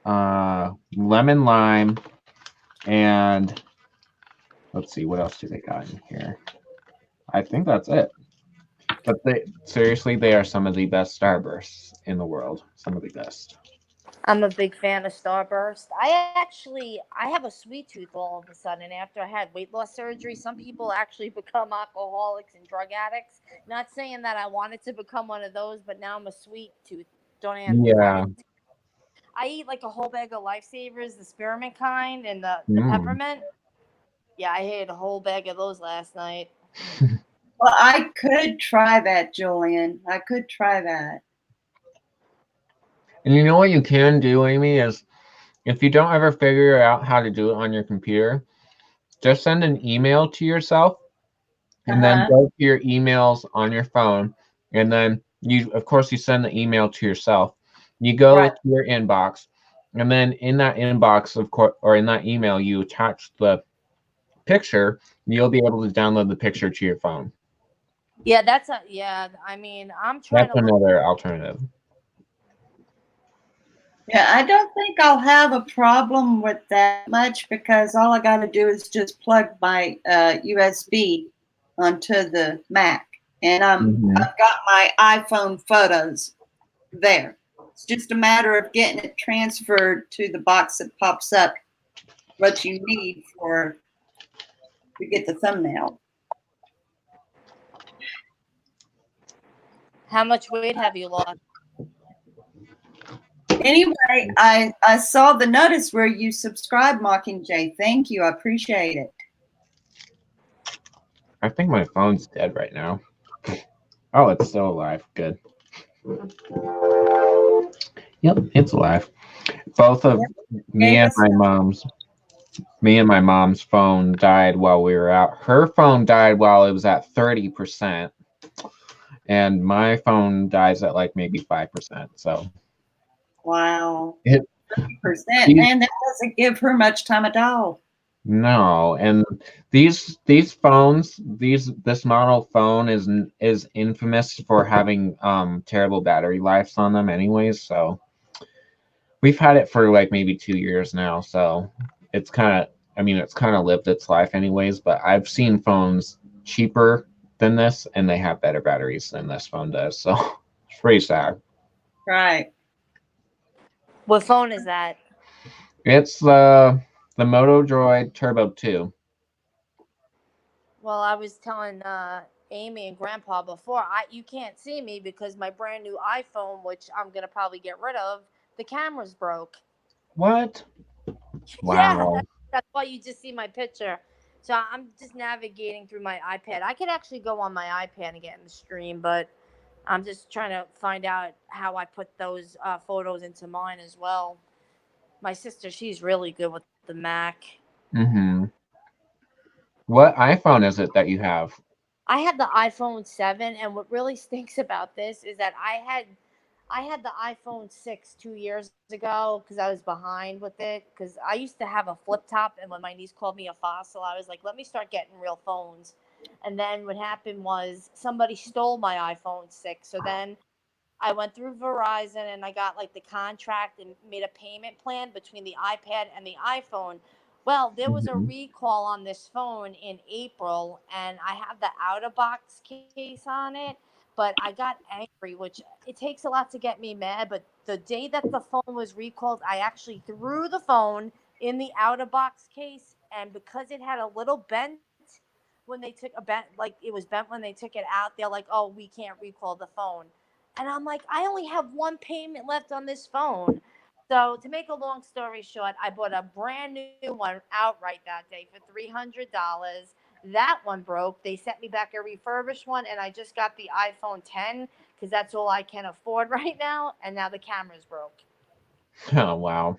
lemon lime, and let's see, what else do they got in here? I think that's it. But they are some of the best Starbursts in the world. Some of the best.
I'm a big fan of Starburst. I have a sweet tooth all of a sudden after I had weight loss surgery. Some people actually become alcoholics and drug addicts. Not saying that I wanted to become one of those, but now I'm a sweet tooth. Don't answer.
Yeah.
I eat like a whole bag of Lifesavers, the spearmint kind, and the peppermint. Yeah, I ate a whole bag of those last night.
Well, I could try that, Julian. I could try that.
And you know what you can do, Amy, is if you don't ever figure out how to do it on your computer, just send an email to yourself and then go to your emails on your phone. And then you send the email to yourself. You go to your inbox, and then in that inbox, of course, or in that email, you attach the picture, you'll be able to download the picture to your phone.
Yeah, that's a yeah. I mean, I'm trying
That's
to look.
another alternative.
Yeah, I don't think I'll have a problem with that much because all I got to do is just plug my USB onto the Mac, and
Mhm.
I've got my iPhone photos there. It's just a matter of getting it transferred to the box that pops up what you need for to get the thumbnail.
How much weight have you lost?
Anyway, I saw the notice where you subscribed, Mockingjay. Thank you. I appreciate it.
I think my phone's dead right now. Oh, it's still alive. Good. Yep, it's alive. Both of me and my mom's phone died while we were out. Her phone died while it was at 30%, and my phone dies at like maybe 5%. So
Wow.
it
30%. Man, that doesn't give her much time at all.
no, and these phones, this model phone is infamous for having terrible battery lives on them anyways, so we've had it for like maybe 2 years now, so it's kind of lived its life anyways, but I've seen phones cheaper than this and they have better batteries than this phone does, so it's pretty sad.
Right.
What phone is that?
It's the Moto Droid Turbo 2.
Well, I was telling Amy and Grandpa before. You can't see me because my brand new iPhone, which I'm gonna probably get rid of, the camera's broke.
What?
Yeah,
Wow.
that's why you just see my picture. So I'm just navigating through my iPad. I could actually go on my iPad and get in the stream, but I'm just trying to find out how I put those photos into mine as well. My sister, she's really good with the Mac.
Mm-hmm. What iPhone is it that you have?
I had the iPhone 7, and what really stinks about this is that I had the iPhone 6 2 years ago because I was behind with it. Because I used to have a flip top, and when my niece called me a fossil, I was like, let me start getting real phones. And then what happened was somebody stole my iPhone 6. So then I went through Verizon and I got like the contract and made a payment plan between the iPad and the iPhone. Well, there was a
Mhm.
recall on this phone in April, and I have the out of box case on it. But I got angry, which it takes a lot to get me mad. But the day that the phone was recalled, I actually threw the phone in the out of box case. And because it had a little bent when they took a bent, like it was bent when they took it out, they're like, oh, we can't recall the phone. And I'm like, I only have one payment left on this phone. So to make a long story short, I bought a brand new one outright that day for $300. That one broke. They sent me back a refurbished one, and I just got the iPhone 10 because that's all I can afford right now. And now the camera's broke.
Oh wow,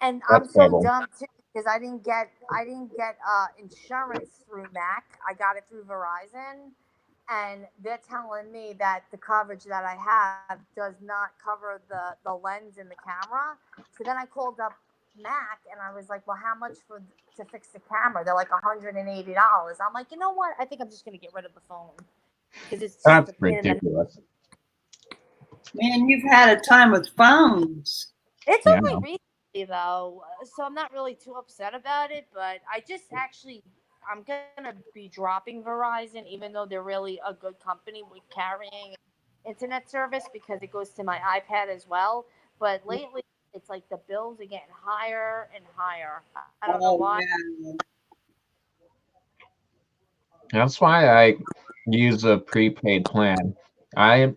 And I'm
that's
so
terrible.
dumb too because I didn't get insurance through Mac. I got it through Verizon, and they're telling me that the coverage that I have does not cover the lens in the camera. So then I called up Mac and I was like, "Well, how much for to fix the camera?" They're like $180. I'm like, you know what? I think I'm just gonna get rid of the phone because it's just
That's
a pain in the.
ridiculous.
Man, you've had a time with phones.
It's
Yeah.
only recently though, so I'm not really too upset about it. But I'm gonna be dropping Verizon, even though they're really a good company with carrying internet service because it goes to my iPad as well. But lately, it's like the bills are getting higher and higher. I don't know
Oh,
why.
yeah.
That's why I use a prepaid plan. I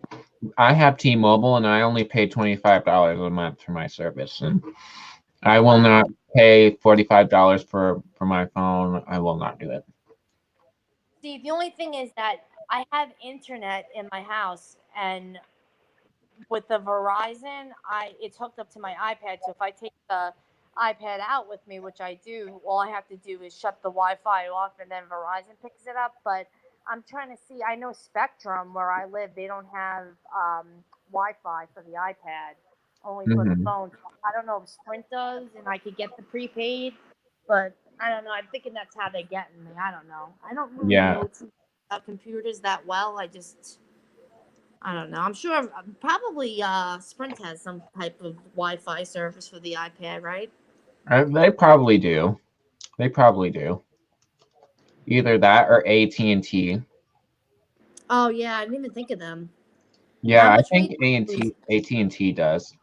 I have T-Mobile and I only pay $25 a month for my service, and I will
Wow.
not pay $45 for my phone. I will not do it.
See, the only thing is that I have internet in my house, and with the Verizon, it's hooked up to my iPad. So if I take the iPad out with me, which I do, all I have to do is shut the Wi-Fi off, and then Verizon picks it up. But I'm trying to see. I know Spectrum, where I live, they don't have Wi-Fi for the iPad, only for the
Hmm.
phone. I don't know if Sprint does, and I could get the prepaid, but I don't know. I'm thinking that's how they're getting me. I don't know. I don't really
Yeah.
know too about computers that well. I don't know. I'm sure probably Sprint has some type of Wi-Fi service for the iPad, right?
They probably do. They probably do. Either that or AT&T.
Oh yeah, I didn't even think of them.
Yeah,
How
I
much
think
weight?
AT&T does.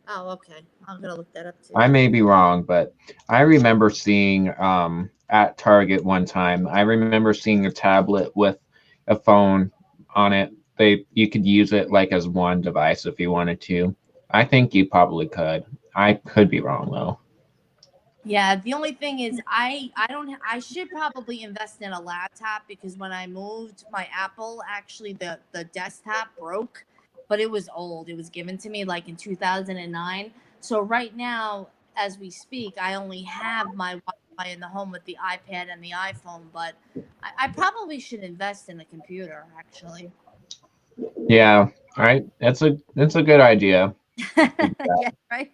Oh, okay. I'm gonna look that up too.
I may be wrong, but I remember seeing at Target one time. I remember seeing a tablet with a phone on it. You could use it like as one device if you wanted to. I think you probably could. I could be wrong though.
Yeah, the only thing is I should probably invest in a laptop because when I moved my Apple, actually the desktop broke, but it was old. It was given to me like in 2009. So right now as we speak, I only have my Wi-Fi in the home with the iPad and the iPhone, but I probably should invest in a computer actually.
Yeah, right. That's a good idea.
Yeah, right.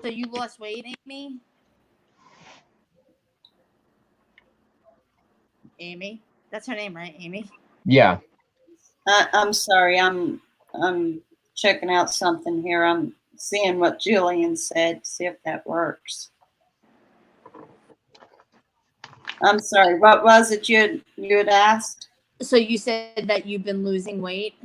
So you lost weight, Amy? Amy? That's her name, right? Amy?
Yeah.
I'm sorry. I'm checking out something here. I'm seeing what Jillian said. See if that works. I'm sorry. What was it you had asked?
So you said that you've been losing weight?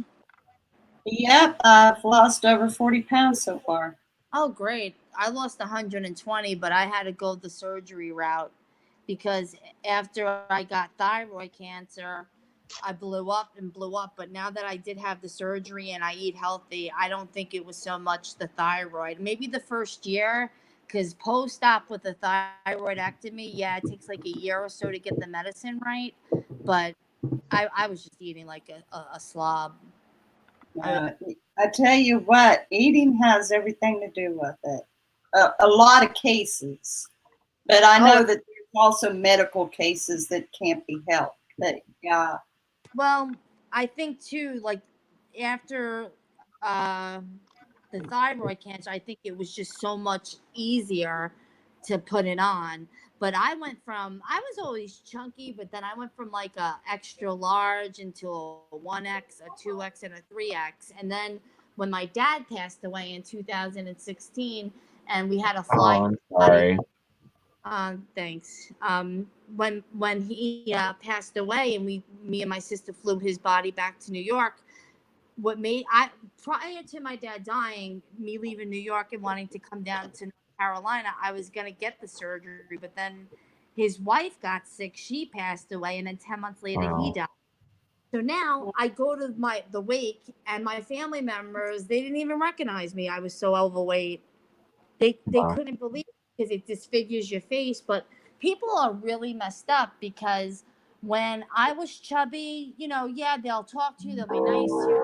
Yep, I've lost over 40 pounds so far.
Oh, great. I lost 120, but I had to go the surgery route because after I got thyroid cancer, I blew up and blew up. But now that I did have the surgery and I eat healthy, I don't think it was so much the thyroid. Maybe the first year, because post op with the thyroidectomy, yeah, it takes like a year or so to get the medicine right. But I was just eating like a slob.
I tell you what, eating has everything to do with it. A lot of cases, but I know that there's also medical cases that can't be helped. But yeah,
Well, I think too, like after uh, the thyroid cancer, I think it was just so much easier to put it on. But I was always chunky, but then I went from like a extra large into a 1X, a 2X, and a 3X. And then when my dad passed away in 2016, and we had a fly
Oh, I'm
body.
sorry.
Thanks. When he passed away, and me and my sister flew his body back to New York. What made I prior to my dad dying, me leaving New York and wanting to come down to North Carolina, I was gonna get the surgery, but then his wife got sick. She passed away, and then 10 months later, he
Wow.
died. So now I go to the wake, and my family members, they didn't even recognize me. I was so overweight. They
Wow.
couldn't believe it because it disfigures your face. But people are really messed up because when I was chubby, yeah, they'll talk to you, they'll be nice to you.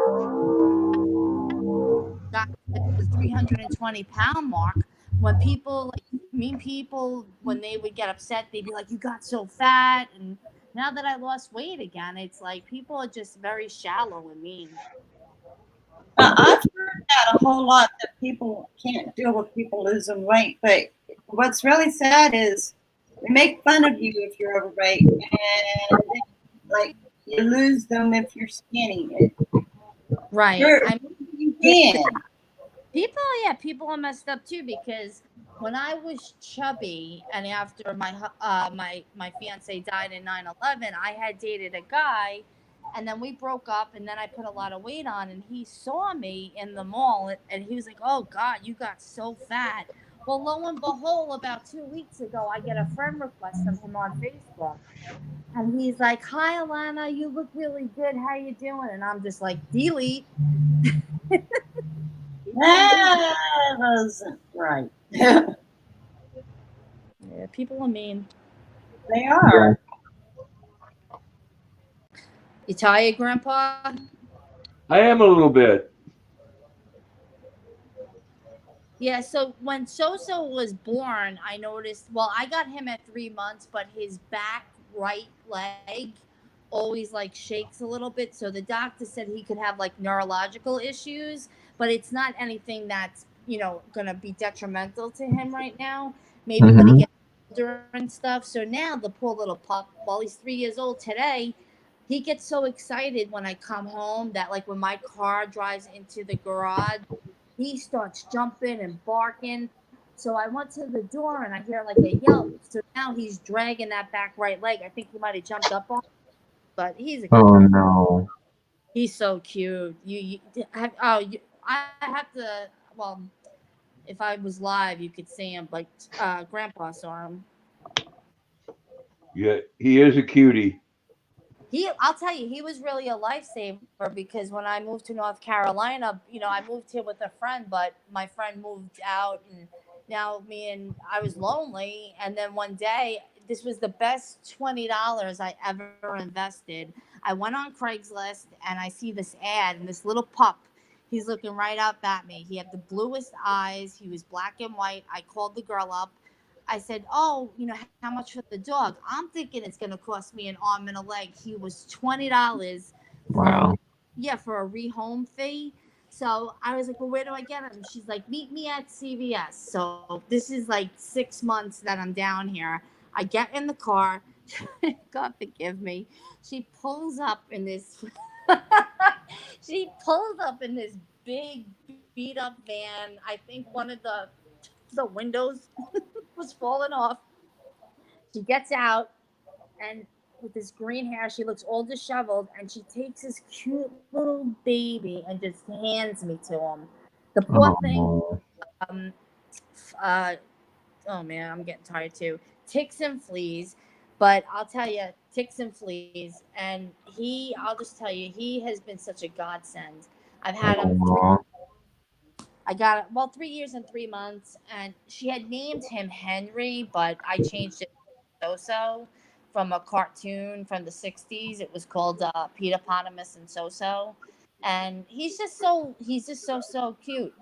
Got to the 320-pound mark. When people like mean people, when they would get upset, they'd be like, "You got so fat." And now that I lost weight again, it's like people are just very shallow and mean.
I've heard that a whole lot that people can't deal with people losing weight. But what's really sad is they make fun of you if you're overweight, and like you lose them if you're skinny.
Right.
You're
I
you can.
People are messed up too because when I was chubby and after my fiance died in 9/11, I had dated a guy, and then we broke up, and then I put a lot of weight on, and he saw me in the mall, and he was like, "Oh God, you got so fat." Well, lo and behold, about 2 weeks ago, I get a friend request from him on Facebook, and he's like, "Hi, Alana, you look really good. How you doing?" And I'm just like, delete.
That wasn't right. They
Yeah, people are mean.
are.
You tired, Grandpa?
I am a little bit.
Yeah, so when Soso was born, I noticed, well, I got him at 3 months, but his back right leg always like shakes a little bit. So the doctor said he could have like neurological issues, but it's not anything that's gonna be detrimental to him right now. Maybe when he gets older and stuff. So now the poor little pup, while he's 3 years old today, he gets so excited when I come home that like when my car drives into the garage, he starts jumping and barking. So I went to the door and I hear like a yelp. So now he's dragging that back right leg. I think he might have jumped up on, but he's a
Oh no.
he's so cute. I have to. Well, if I was live, you could see him, but Grandpa saw him.
Yeah, he is a cutie.
I'll tell you, he was really a lifesaver because when I moved to North Carolina, I moved here with a friend, but my friend moved out, and now I was lonely. And then one day, this was the best $20 I ever invested. I went on Craigslist and I see this ad, and this little pup, he's looking right up at me. He had the bluest eyes. He was black and white. I called the girl up. I said, "Oh, how much for the dog?" I'm thinking it's gonna cost me an arm and a leg. He was $20
Wow.
for a rehome fee. So I was like, "Well, where do I get him?" She's like, "Meet me at CVS." So this is like 6 months that I'm down here. I get in the car. God forgive me. She pulls up in this. She pulls up in this big beat up van. I think one of the windows was falling off. She gets out and with this green hair, she looks all disheveled, and she takes this cute little baby and just hands me to him. The poor thing,
Oh.
um, uh, oh man, I'm getting tired too. Ticks and fleas, but I'll tell you, ticks and fleas, and I'll just tell you, he has been such a godsend. I've had him
Aw.
I got it. Well, 3 years and 3 months, and she had named him Henry, but I changed it to Soso from a cartoon from the '60s. It was called Peter Potamus and Soso, and he's just so cute.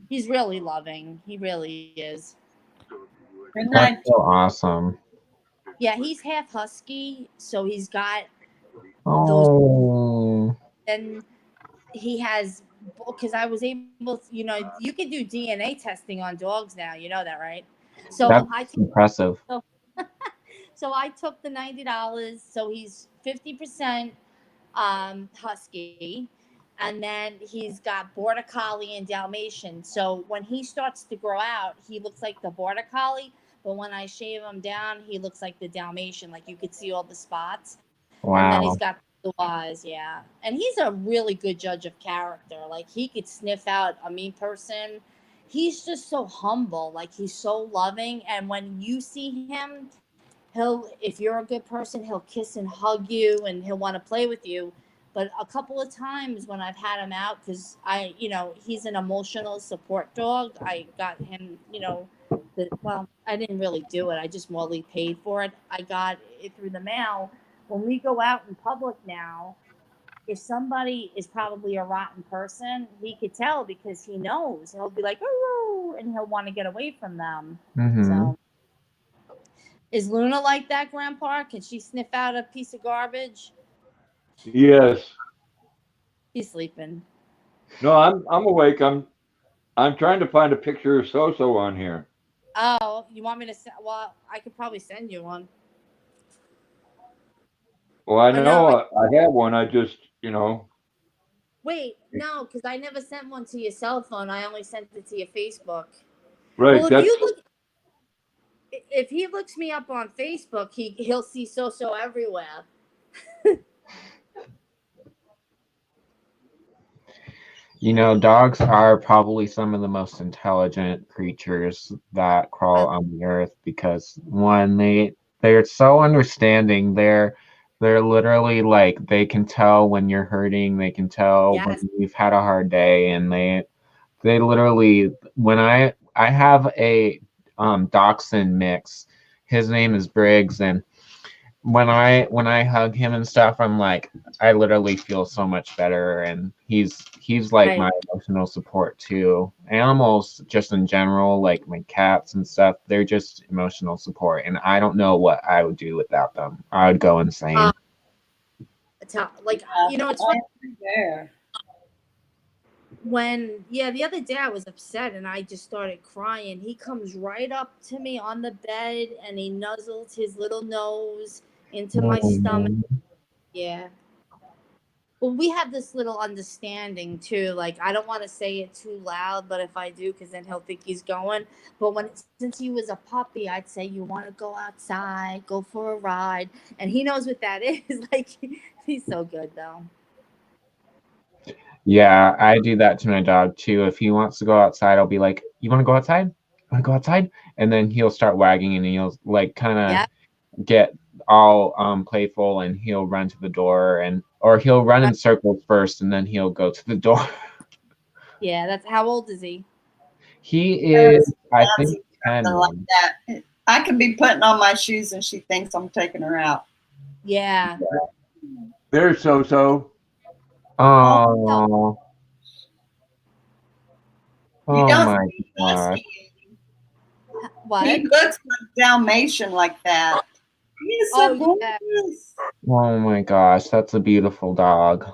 He's really loving. He really is.
Good night.
That's so awesome.
Yeah, he's half husky, so he's got those.
Oh.
And he has because I was able to, you can do DNA testing on dogs now. You know that, right? So
That's impressive.
So I took the $90. So he's 50% husky, and then he's got border collie and Dalmatian. So when he starts to grow out, he looks like the border collie, but when I shave him down, he looks like the Dalmatian. Like you could see all the spots. And then he's
Wow.
got blue eyes, yeah. And he's a really good judge of character. Like he could sniff out a mean person. He's just so humble. Like he's so loving. And when you see him, if you're a good person, he'll kiss and hug you and he'll want to play with you. But a couple of times when I've had him out, because he's an emotional support dog. I got him, I didn't really do it. I just morally paid for it. I got it through the mail. When we go out in public now, if somebody is probably a rotten person, he could tell because he knows. He'll be like, "Ooh," and he'll want to get away from them. So, is Luna like that, Grandpa? Can she sniff out a piece of garbage?
Yes.
He's sleeping.
No, I'm awake. I'm trying to find a picture of Soso on here.
Oh, you want me to? Well, I could probably send you one.
Well, I
Oh,
know
no,
I have one. I just,
Wait, no, because I never sent one to your cell phone. I only sent it to your Facebook.
right.
Well,
That's
if he looks me up on Facebook, he'll see Soso everywhere.
Dogs are probably some of the most intelligent creatures that crawl on the earth because one, they're so understanding. They're literally like they can tell when you're hurting, they can tell
Yes.
when you've had a hard day, and they literally when I have a dachshund mix. His name is Briggs, and when I hug him and stuff, I'm like, I literally feel so much better, and he's like
Right.
my emotional support too. Animals, just in general, like my cats and stuff, they're just emotional support, and I don't know what I would do without them. I would go insane.
It's funny.
There.
the other day I was upset and I just started crying. He comes right up to me on the bed and he nuzzles his little nose into my stomach. Yeah. Well, we have this little understanding too. Like, I don't want to say it too loud, but if I do, because then he'll think he's going. But since he was a puppy, I'd say, "You want to go outside, go for a ride," and he knows what that is. Like, he's so good though.
Yeah, I do that to my dog too. If he wants to go outside, I'll be like, "You want to go outside? Want to go outside?" And then he'll start wagging and he'll like kind of
Yeah.
get all playful and he'll run to the door or he'll run in circles first and then he'll go to the door.
Yeah, that's how old is he?
He is, I think,
Something
10.
like that. I could be putting on my shoes and she thinks I'm taking her out.
Yeah.
There's So-So.
Oh.
You
Oh
don't
my
see
God.
Husky.
What?
He looks like Dalmatian like that. He's so
Oh, yeah.
gorgeous.
Oh my gosh, that's a beautiful dog.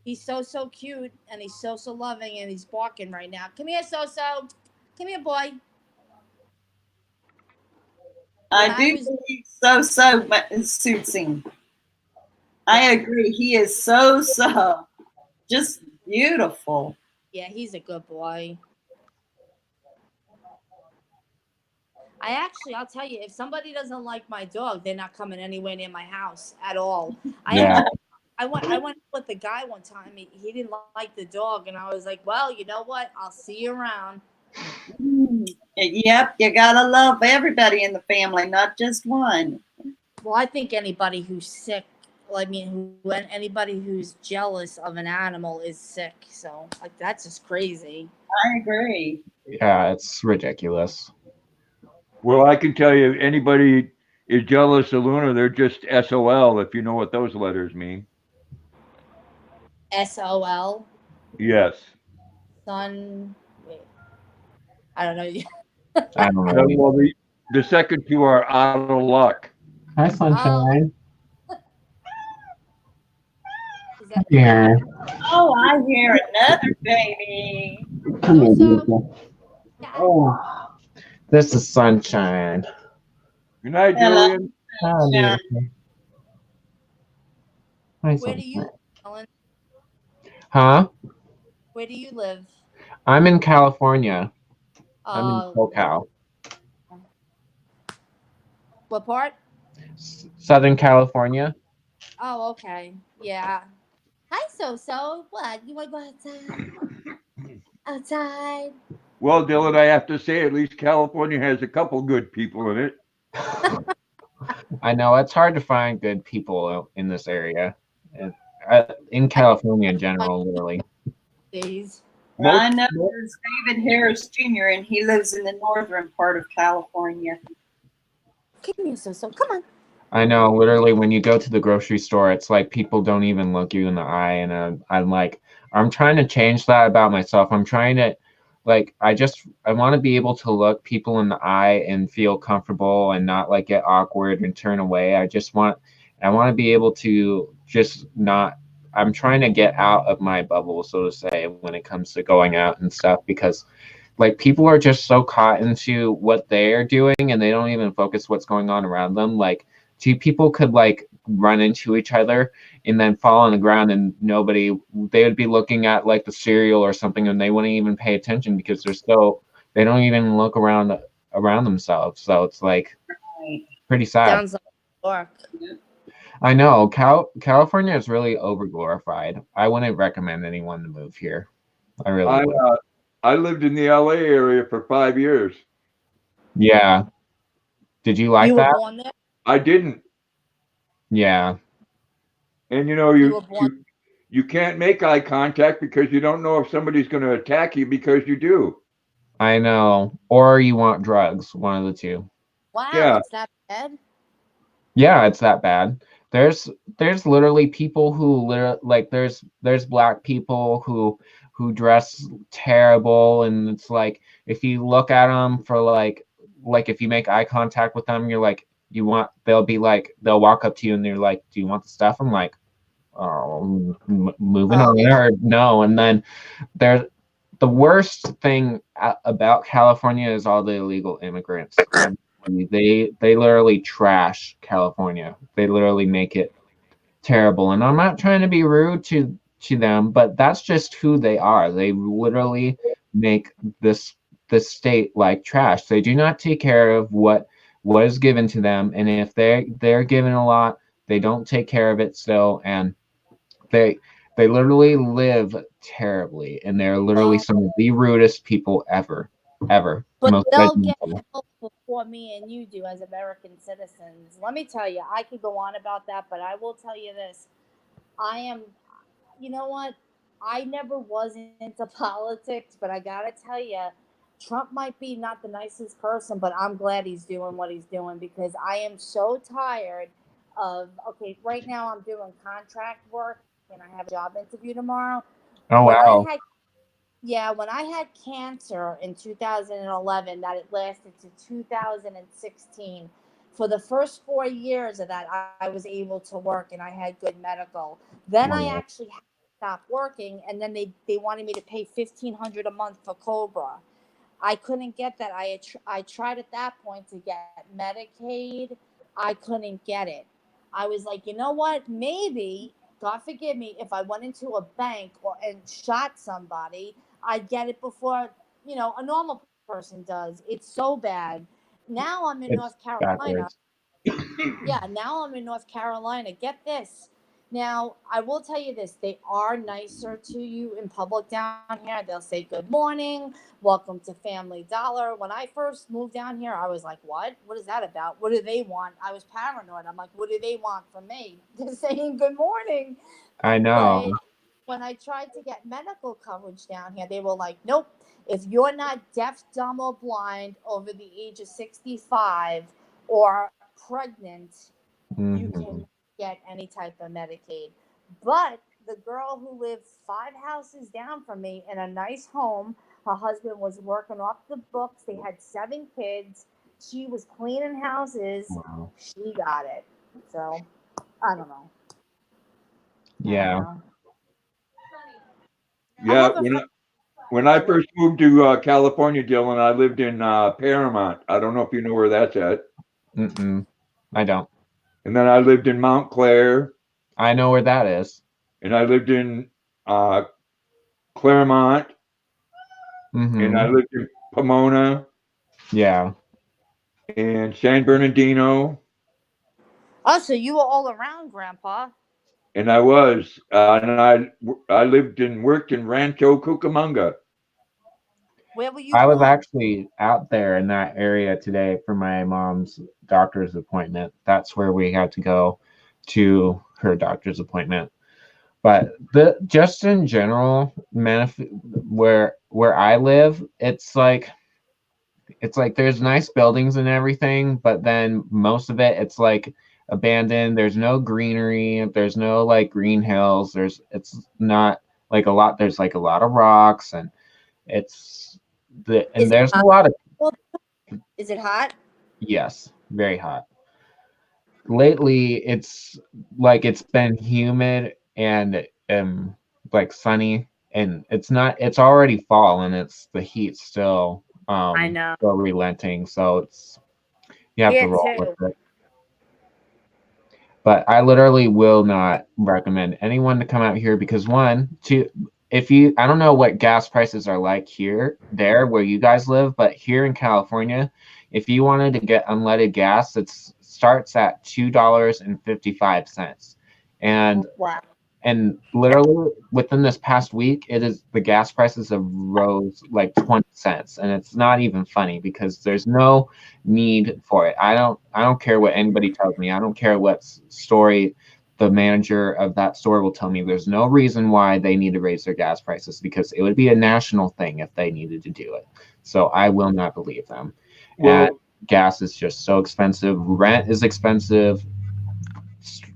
He's so cute and he's so loving and he's barking right now. Come here, So. Come here, boy.
I
When
do
I was-
believe So suits him. I agree. He is so just beautiful.
Yeah, he's a good boy. I'll tell you, if somebody doesn't like my dog, they're not coming anywhere near my house at all.
Yeah.
I went with the guy one time. He didn't like the dog, and I was like, "Well, you know what? I'll see you around."
Yep, you gotta love everybody in the family, not just one.
Well, I think anybody who's sick, anybody who's jealous of an animal is sick. So, like, that's just crazy.
I agree.
Yeah, it's ridiculous.
Well, I can tell you, if anybody is jealous of Luna, they're just SOL, if you know what those letters mean.
SOL.
Yes.
Son. Wait. I don't know.
I don't know.
Well, the second two are out of luck.
Hi, Sunshine.
Is that
Here.
Oh, I hear another baby.
Come here,
Also-
beautiful. Oh, this is Sunshine.
Good night,
Hello.
Julian.
Hi,
Yeah.
beautiful. Hi,
Where do you
Sunshine.
live, Ellen?
Huh?
Where do you live?
I'm in California. I'm in SoCal.
What part?
Southern California.
Oh, okay. Yeah. Hi, So. What? You want to go outside? Outside.
Well, Dylan, I have to say, at least California has a couple good people in it.
I know it's hard to find good people in this area. In California in general, literally.
Days.
Well, I know there's David Harris Jr. and he lives in the northern part of California.
Come here, So. Come on.
I know, literally, when you go to the grocery store, it's like people don't even look you in the eye, and I'm trying to change that about myself. I'm trying to, like, I want to be able to look people in the eye and feel comfortable and not like get awkward and turn away. I want to be able to just not. I'm trying to get out of my bubble, so to say, when it comes to going out and stuff, because like people are just so caught into what they're doing and they don't even focus what's going on around them. Like, two people could like run into each other and then fall on the ground and they would be looking at like the cereal or something and they wouldn't even pay attention because they don't even look around themselves. So it's like pretty sad.
Sounds like work.
I know California is really overglorified. I wouldn't recommend anyone to move here. I really would.
I lived in the LA area for 5 years.
Yeah. Did you like
You
that?
were born there?
I didn't.
Yeah.
And you know,
You were born-
you can't make eye contact because you don't know if somebody's going to attack you because you do.
I know. Or you want drugs, one of the two.
Wow,
Yeah.
it's that bad?
Yeah, it's that bad. There's literally people who there's black people who dress terrible, and it's like if you look at them for like if you make eye contact with them, you're like they'll walk up to you and they're like, do you want the stuff? I'm like, oh, moving on or no. And then the worst thing about California is all the illegal immigrants. They literally trash California. They literally make it terrible. And I'm not trying to be rude to them, but that's just who they are. They literally make this state like trash. They do not take care of what is given to them, and if they're given a lot, they don't take care of it still, and they literally live terribly, and they're literally some of the rudest people ever.
But
Most
they'll get
judgmental.
help before me and you do as American citizens. Let me tell you, I could go on about that, but I will tell you this. I am, you know what? I never was into politics, but I gotta tell you, Trump might be not the nicest person, but I'm glad he's doing what he's doing because I am so tired of, okay, right now I'm doing contract work and I have a job interview tomorrow.
Oh wow.
When I had cancer in 2011, that it lasted to 2016. For the first 4 years of that, I was able to work and I had good medical. Then I actually had to stop working, and then they wanted me to pay $1,500 a month for Cobra. I couldn't get that. I tried at that point to get Medicaid. I couldn't get it. I was like, you know what? Maybe, God forgive me, if I went into a bank and shot somebody, I'd get it before, a normal person does. It's so bad. Now I'm in North Carolina. Yeah, now I'm in North Carolina. Get this. Now, I will tell you this. They are nicer to you in public down here. They'll say good morning, welcome to Family Dollar. When I first moved down here, I was like, what? What is that about? What do they want? I was paranoid. I'm like, what do they want from me? They're saying good morning.
I know.
But when I tried to get medical coverage down here, they were like, nope. If you're not deaf, dumb, or blind over the age of 65 or pregnant, you can get any type of Medicaid. But the girl who lived 5 houses down from me in a nice home, her husband was working off the books. They had 7 kids. She was cleaning houses.
Wow.
She got it. So, I don't know.
Yeah.
Yeah, when I first moved to California, Dylan, I lived in Paramount. I don't know if you know where that's at.
I don't.
And then I lived in Montclair.
I know where that is.
And I lived in Claremont. And I lived in Pomona.
Yeah.
And San Bernardino.
Oh, so you were all around, Grandpa.
And I was. And I lived and worked in Rancho Cucamonga.
Where were you?
I was actually out there in that area today for my mom's doctor's appointment. That's where we had to go to her doctor's appointment. But just in general, where I live, it's like there's nice buildings and everything, but then most of it's like abandoned. There's no greenery. There's no like green hills. It's not like a lot. There's like a lot of rocks, and there's a lot of.
Is it hot?
Yes, very hot. Lately, it's been humid and like sunny, and it's already fall, and the heat still
I know.
still relenting, so you have to roll with it. But I literally will not recommend anyone to come out here because I don't know what gas prices are like there where you guys live, but here in California, if you wanted to get unleaded gas, it starts at $2.55. And
wow.
And literally within this past week, the gas prices have rose like 20 cents, and it's not even funny because there's no need for it. I don't care what anybody tells me. I don't care what story the manager of that store will tell me. There's no reason why they need to raise their gas prices because it would be a national thing if they needed to do it. So I will not believe them.
Well,
and gas is just so expensive. Rent is expensive.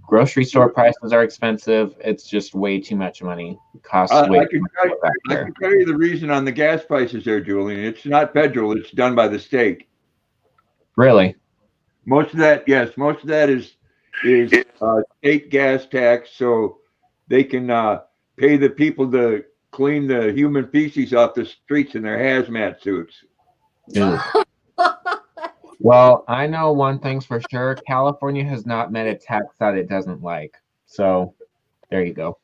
Grocery store prices are expensive. It's just way too much money. It costs way too much back there.
I can tell you the reason on the gas prices there, Julian. It's not federal. It's done by the state.
Really?
Most of that is state gas tax, so they can pay the people to clean the human feces off the streets in their hazmat suits.
Ew. Well, I know one thing's for sure. California has not met a tax that it doesn't like. So there you go.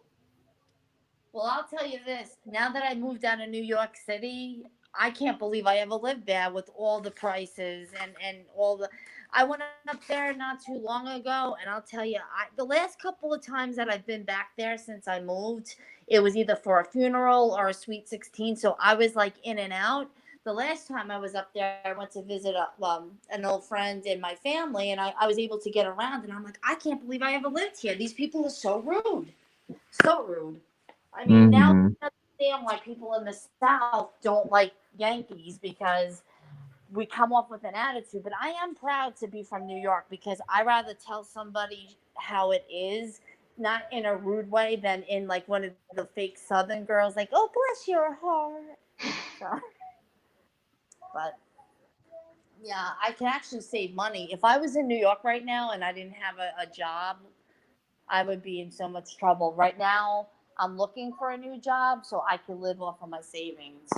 Well, I'll tell you this. Now that I moved out of New York City, I can't believe I ever lived there with all the prices and all the. I went up there not too long ago, and I'll tell you, the last couple of times that I've been back there since I moved, it was either for a funeral or a sweet 16. So I was like in and out. The last time I was up there, I went to visit an old friend and my family, and I was able to get around. And I'm like, I can't believe I ever lived here. These people are so rude. So rude. I mean, now
Mhm.
I understand why people in the South don't like Yankees because we come off with an attitude. But I am proud to be from New York because I rather tell somebody how it is, not in a rude way, than in like one of the fake Southern girls, like, "Oh, bless your heart." So, but yeah, I can actually save money. If I was in New York right now and I didn't have a job, I would be in so much trouble. Right now, I'm looking for a new job so I can live off of my savings.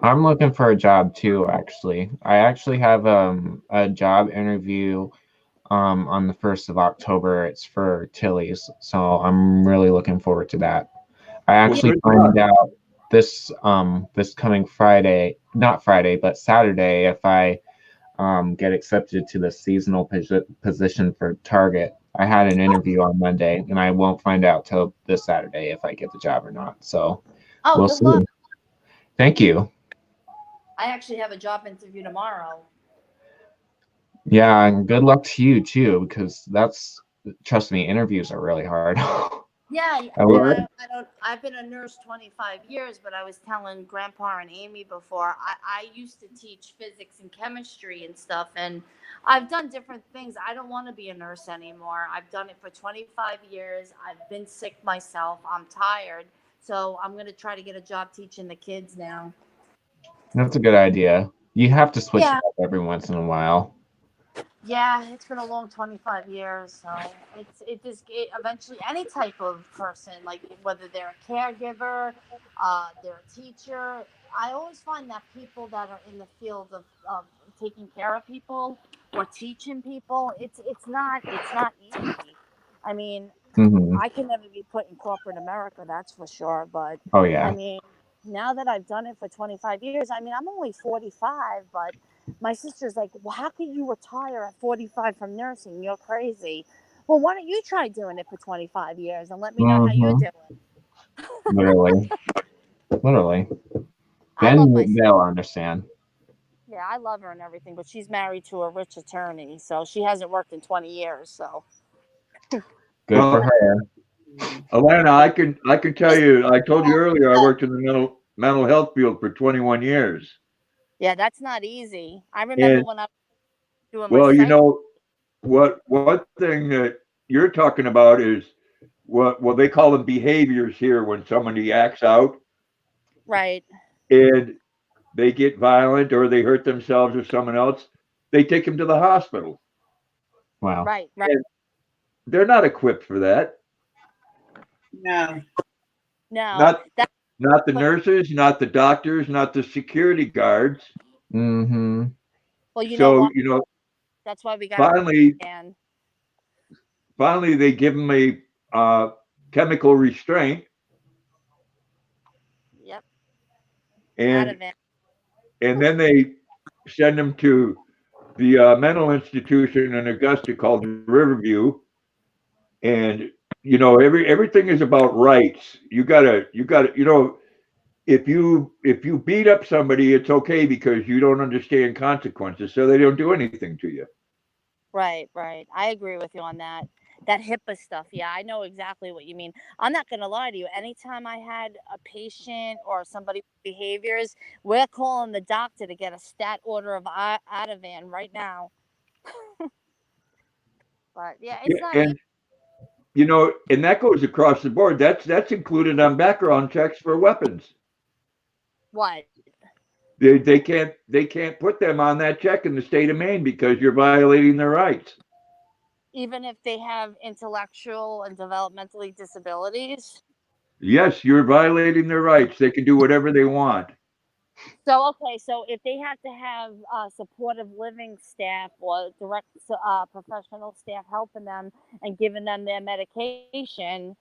I'm looking for a job too, actually. I actually have a job interview on the 1st of October. It's for Tilly's. So I'm really looking forward to that. I actually
good
find out this coming Friday, not Friday, but Saturday, if I get accepted to the seasonal position for Target. I had an interview on Monday, and I won't find out till this Saturday if I get the job or not. So
Oh,
we'll
good
see.
luck.
Thank you.
I actually have a job interview tomorrow.
Yeah, and good luck to you too, because trust me, interviews are really hard.
Yeah,
I
and
would-
I've been a nurse 25 years, but I was telling Grandpa and Amy before, I used to teach physics and chemistry and stuff, and I've done different things. I don't want to be a nurse anymore. I've done it for 25 years. I've been sick myself. I'm tired. So I'm going to try to get a job teaching the kids now.
That's a good idea. You have to switch
Yeah.
it up every once in a while.
Yeah, it's been a long 25 years, so it eventually any type of person, like whether they're a caregiver, they're a teacher. I always find that people that are in the field of taking care of people or teaching people, it's not easy. I mean,
Hmm.
I can never be put in corporate America, that's for sure. But
Oh
I
yeah.
mean, now that I've done it for 25 years, I mean, I'm only 45, but my sister's like, well, how could you retire at 45 from nursing? You're crazy. Well, why don't you try doing it for 25 years and let me know how you're
Mhm.
doing?
Literally. Literally.
I love my
Then they'll understand.
Yeah, I love her and everything, but she's married to a rich attorney, so she hasn't worked in 20 years. So
Good
Well,
for her.
Alana, I can tell you. I told you earlier. I worked in the mental health field for 21 years.
yeah, that's not easy. I remember
And
when I was doing my
well, you
psych.
know what? One thing that you're talking about is what they call them behaviors here when somebody acts out
Right,
and they get violent or they hurt themselves or someone else. They take them to the hospital.
Wow.
right.
And they're not equipped for that.
No.
No,
Not
that
not the nurses, not the doctors, not the security guards.
Mm-hmm.
well, you know
So
what?
you know,
That's why we got
finally,
and
they give them a chemical restraint,
yep,
and
Ativan.
then they send them to the mental institution in Augusta called Riverview, and you know everything is about rights. You gotta you know if you beat up somebody, it's okay because you don't understand consequences, so they don't do anything to you.
Right, right. I agree with you on that. That HIPAA stuff. Yeah, I know exactly what you mean. I'm not going to lie to you. Anytime I had a patient or somebody with behaviors, we're calling the doctor to get a stat order of Ativan right now. But yeah, it's
Yeah,
not easy.
and you know, and that goes across the board. That's included on background checks for weapons.
What?
They can't put them on that check in the state of Maine because you're violating their rights.
Even if they have intellectual and developmentally disabilities?
Yes, you're violating their rights. They can do whatever they want.
So okay, so if they have to have supportive living staff or direct professional staff helping them and giving them their medication,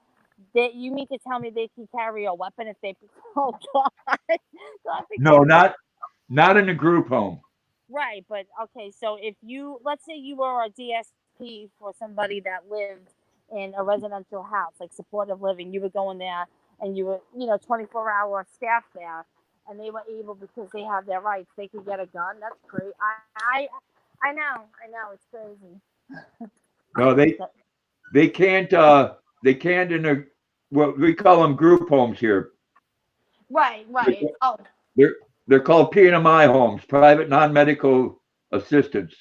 that you mean to tell me they can carry a weapon if they oh god, God
No,
forbid.
not in a group home.
Right, but okay, so if you let's say you were a DSP for somebody that lived in a residential house, like supportive living, you would go in there and you were, 24-hour staff there, and they were able because they have their rights, they could get a gun. That's great. I know, it's crazy.
No, they can't. They can't in a what we call them group homes here.
Right. Oh,
They're called PNMI homes, private non-medical assistance.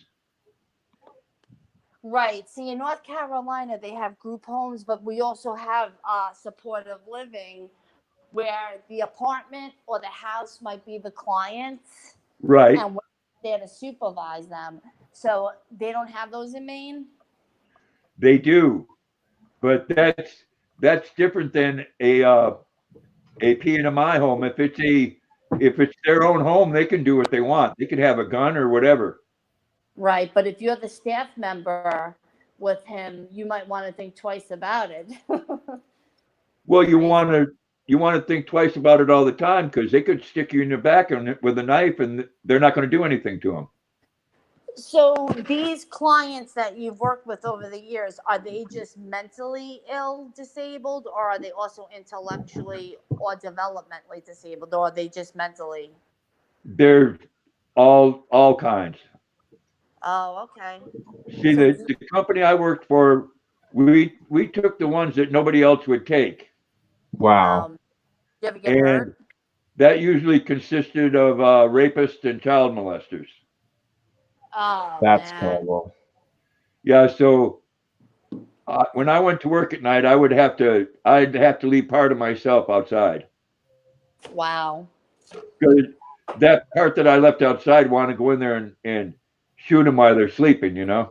right. See, in North Carolina, they have group homes, but we also have supportive living where the apartment or the house might be the clients
Right.
and we're there to supervise them. So they don't have those in Maine?
They do, but that's different than a PNMI home. If it's their own home, they can do what they want. They can have a gun or whatever.
Right. But if you're the staff member with him, you might want to think twice about it.
Well, you want to think twice about it all the time because they could stick you in the back with a knife and they're not going to do anything to them.
So these clients that you've worked with over the years, are they just mentally ill disabled, or are they also intellectually or developmentally disabled, or are they just mentally?
They're all kinds.
Oh, okay.
See,
So
the company I worked for, we took the ones that nobody else would take,
Wow.
you ever get
and
hurt?
that usually consisted of rapists and child molesters.
Oh,
That's
man.
terrible.
Yeah, so when I went to work at night, I'd have to leave part of myself outside
Wow.
because that part that I left outside wanted to go in there and shoot them while they're sleeping,
Yeah,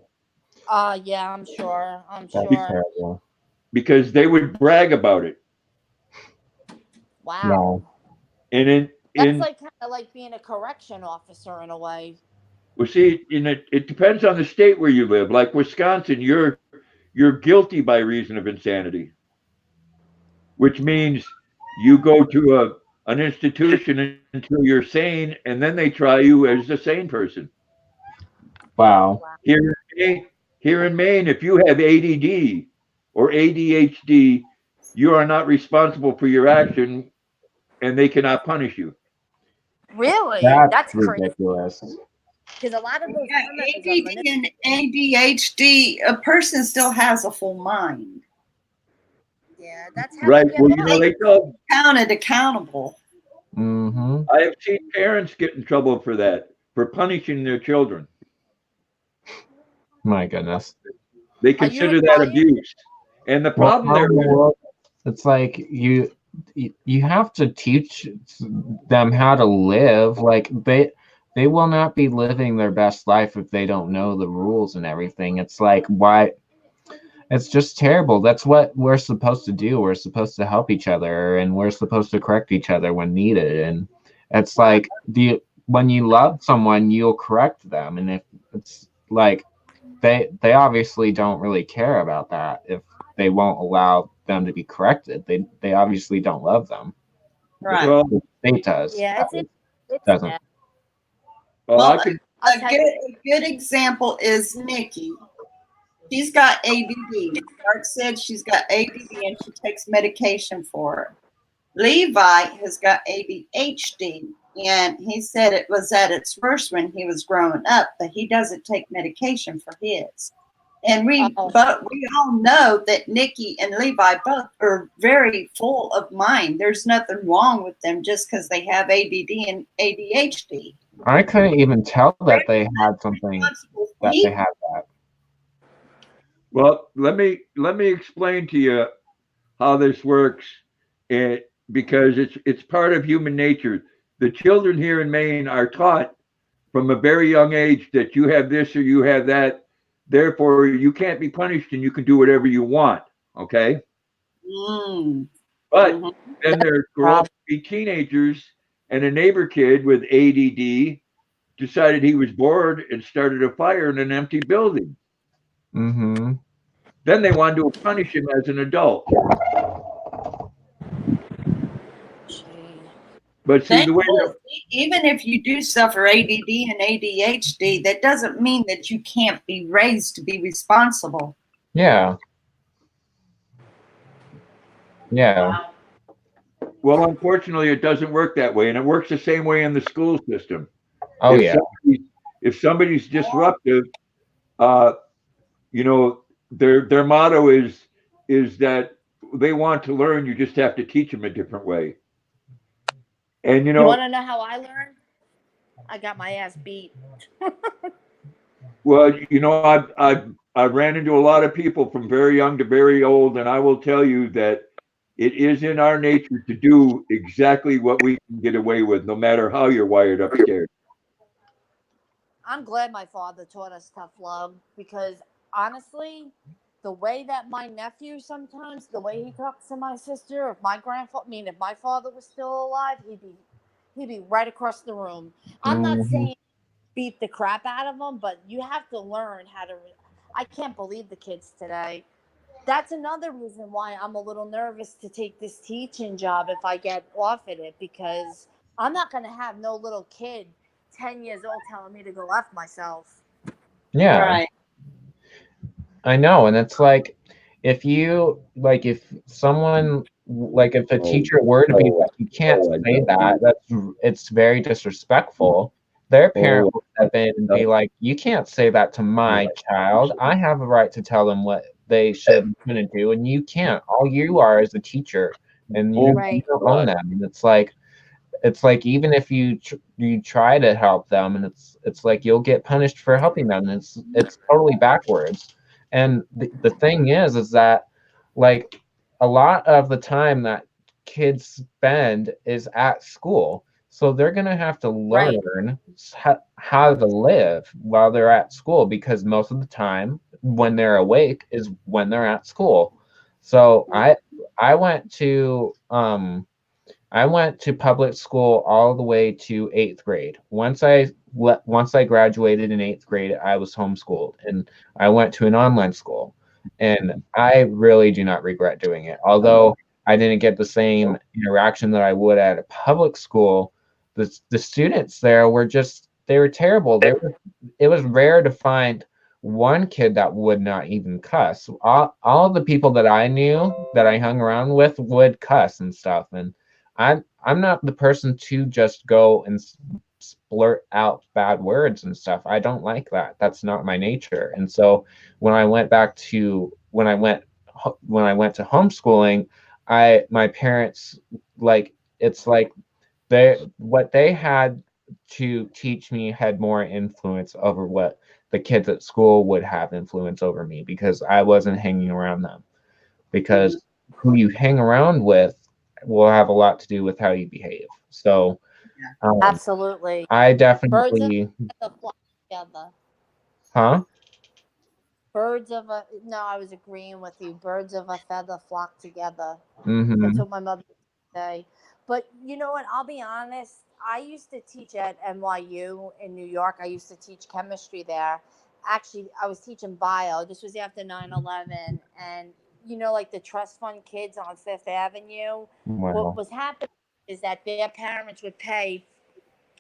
I'm sure. I'm
That's
sure.
terrible.
because they would brag about it.
Wow.
No.
And
That's like kind of like being a correction officer in a way.
well, see, it depends on the state where you live. Like Wisconsin, you're guilty by reason of insanity, which means you go to an institution until you're sane, and then they try you as a sane person.
Wow.
Here in Maine, if you have ADD or ADHD, you are not responsible for your action, and they cannot punish you.
Really?
That's
crazy.
ridiculous.
Because a lot of those
Yeah,
criminals are
ADD and ADHD, a person still has a full mind.
Yeah, that's how
Right.
they get
Well,
by.
they tell.
Counted accountable.
Mm-hmm.
I have seen parents get in trouble for that, for punishing their children.
My goodness.
They consider that
Italian?
abuse. And the problem
Well,
there is,
well, it's like you have to teach them how to live. Like they will not be living their best life if they don't know the rules and everything. It's like why it's just terrible. That's what we're supposed to do. We're supposed to help each other and we're supposed to correct each other when needed. And it's like when you love someone, you'll correct them. And if it's like they obviously don't really care about that if they won't allow them to be corrected. They obviously don't love them.
Right.
well,
The state does.
Yeah, it's
Doesn't.
sad.
I could,
I'll tell you.
A good example is Nikki. She's got ADD. Mark said she's got ADD and she takes medication for it. Levi has got ADHD, and he said it was at its worst when he was growing up, but he doesn't take medication for his. And we all know that Nikki and Levi both are very full of mind. There's nothing wrong with them just because they have ADD and ADHD.
I couldn't even tell that they had something that they had that.
well, let me explain to you how this works, because it's part of human nature. The children here in Maine are taught from a very young age that you have this or you have that. Therefore, you can't be punished and you can do whatever you want. Okay.
Mm.
But
Mhm.
then there grow up to be teenagers, and a neighbor kid with ADD decided he was bored and started a fire in an empty building.
Mm-hmm.
Then they wanted to punish him as an adult.
Gee.
But see,
Thing
the way
is,
that,
even if you do suffer ADD and ADHD, that doesn't mean that you can't be raised to be responsible.
Yeah. Yeah.
well, unfortunately, it doesn't work that way, and it works the same way in the school system.
Oh
If
yeah.
if somebody's disruptive, uh, you know, their motto is that they want to learn. You just have to teach them a different way. And
You want to know how I learned? I got my ass beat.
well, I ran into a lot of people from very young to very old, and I will tell you that it is in our nature to do exactly what we can get away with, no matter how you're wired upstairs.
I'm glad my father taught us tough love because honestly, the way that my nephew sometimes, the way he talks to my sister, if my grandfather, I mean, if my father was still alive, he'd be right across the room. I'm not
Mm-hmm.
saying beat the crap out of him, but you have to learn how to. I can't believe the kids today. That's another reason why I'm a little nervous to take this teaching job if I get offered it because I'm not going to have no little kid 10 years old telling me to go F myself.
Yeah.
Right.
I know, and it's like if someone like if a teacher were to be like, you can't say that, it's very disrespectful. Their parent will step in and be like, you can't say that to my child. I have a right to tell them what they should and shouldn't do, and you can't. All you are is a teacher, and you
Right.
don't own them. And it's like even if you try to help them, and it's like you'll get punished for helping them. And it's totally backwards. And the thing is that like a lot of the time that kids spend is at school, so they're gonna have to
Right.
learn how to live while they're at school because most of the time when they're awake is when they're at school. So I went to I went to public school all the way to 8th grade. Once I graduated in 8th grade, I was homeschooled and I went to an online school. And I really do not regret doing it. Although I didn't get the same interaction that I would at a public school, the students there were they were terrible. It was rare to find one kid that would not even cuss. All of the people that I knew that I hung around with would cuss and stuff. And I'm not the person to just go and splurt out bad words and stuff. I don't like that. That's not my nature. And so when I went when I went to homeschooling, my parents it's like what they had to teach me had more influence over what the kids at school would have influence over me because I wasn't hanging around them. Because who you hang around with will have a lot to do with how you behave. So
Absolutely.
I
Birds of
definitely,
a feather flock together.
huh?
No, I was agreeing with you. Birds of a feather flock together. That's
Mm-hmm.
what my mother used to say. But you know what? I'll be honest. I used to teach at NYU in New York. I used to teach chemistry there. Actually, I was teaching bio. This was after 9/11. And, like the trust fund kids on Fifth Avenue, what
Wow.
was happening is that their parents would pay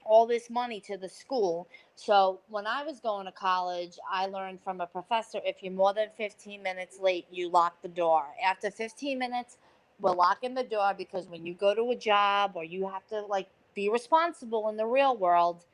all this money to the school. So when I was going to college, I learned from a professor if you're more than 15 minutes late, you lock the door. After 15 minutes, we're locking the door because when you go to a job or you have to be responsible in the real world,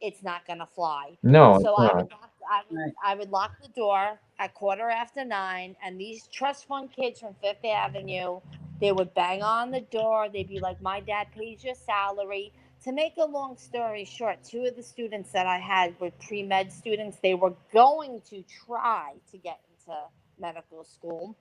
it's not going to fly.
No,
So
it's not.
Right.
I would lock the door at 9:15, and these trust fund kids from Fifth Avenue, they would bang on the door. They'd be like, "My dad pays your salary." To make a long story short, two of the students that I had were pre-med students. They were going to try to get into medical school.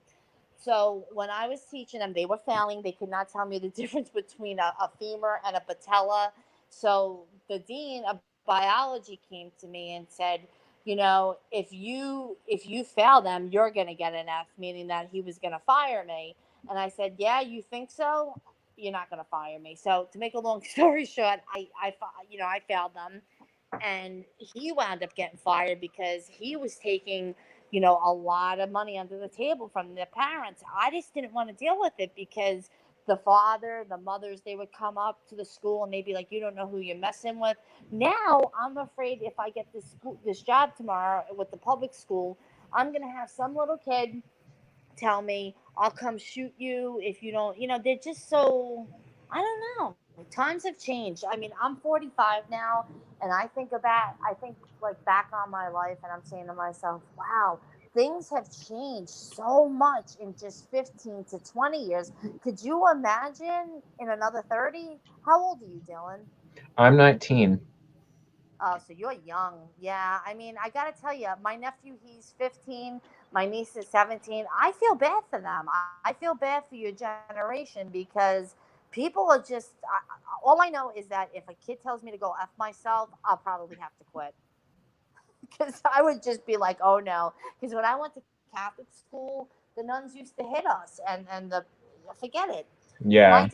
So when I was teaching them, they were failing. They could not tell me the difference between a femur and a patella. So the dean of biology came to me and said, if you fail them, you're going to get an F, meaning that he was going to fire me. And I said, yeah, you think so? You're not going to fire me. So to make a long story short, I failed them, and he wound up getting fired because he was taking, a lot of money under the table from the parents. I just didn't want to deal with it because the father, the mothers, they would come up to the school and they'd be like, you don't know who you're messing with. Now I'm afraid if I get this job tomorrow with the public school, I'm going to have some little kid tell me, I'll come shoot you if you don't, they're just so, I don't know. Times have changed. I mean, I'm 45 now, and I think like back on my life, and I'm saying to myself, wow, things have changed so much in just 15 to 20 years. Could you imagine in another 30? How old are you, Dylan?
I'm 19.
Oh, so you're young. Yeah. I mean, I got to tell you, my nephew, he's 15. My niece is 17. I feel bad for them. I feel bad for your generation because people are just, all I know is that if a kid tells me to go F myself, I'll probably have to quit. Because I would just be like, oh no. Because when I went to Catholic school, the nuns used to hit us and forget it.
Yeah.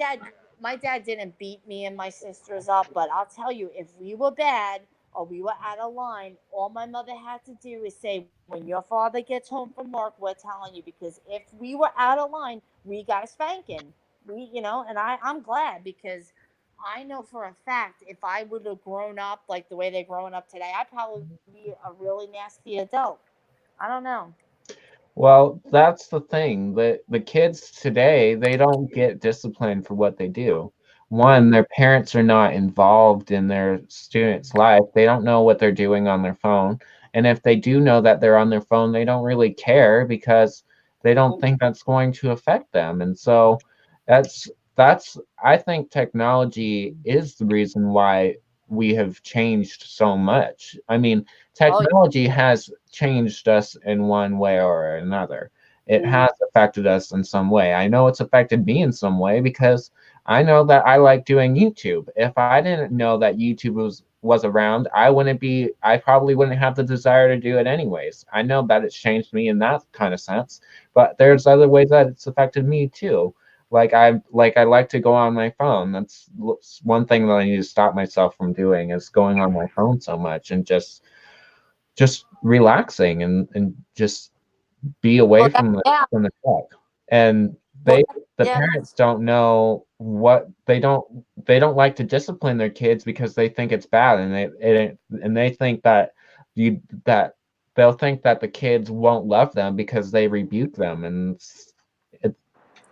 My dad didn't beat me and my sisters up, but I'll tell you, if we were bad or we were out of line, all my mother had to do is say, when your father gets home from work, we're telling you, because if we were out of line, we got a spanking. And I'm glad because I know for a fact if I would have grown up like the way they're growing up today, I'd probably be a really nasty adult. I don't know.
Well, that's the thing. The kids today, they don't get disciplined for what they do. One, their parents are not involved in their student's life. They don't know what they're doing on their phone. And if they do know that they're on their phone, they don't really care because they don't think that's going to affect them. And so that's that's I think technology is the reason why we have changed so much. I mean,
Oh,
technology has changed us in one way or another. It has affected us in some way. I know it's affected me in some way because I know that I like doing YouTube. If I didn't know that YouTube was around, I probably wouldn't have the desire to do it anyways. I know that it's changed me in that kind of sense, but there's other ways that it's affected me too. I like to go on my phone. That's one thing that I need to stop myself from doing is going on my phone so much and just relaxing and just be away
oh,
from the
yeah.
from the tech. And
Well,
the
yeah,
parents don't know what they don't like to discipline their kids because they think it's bad and they think that that they'll think that the kids won't love them because they rebuke them, and it's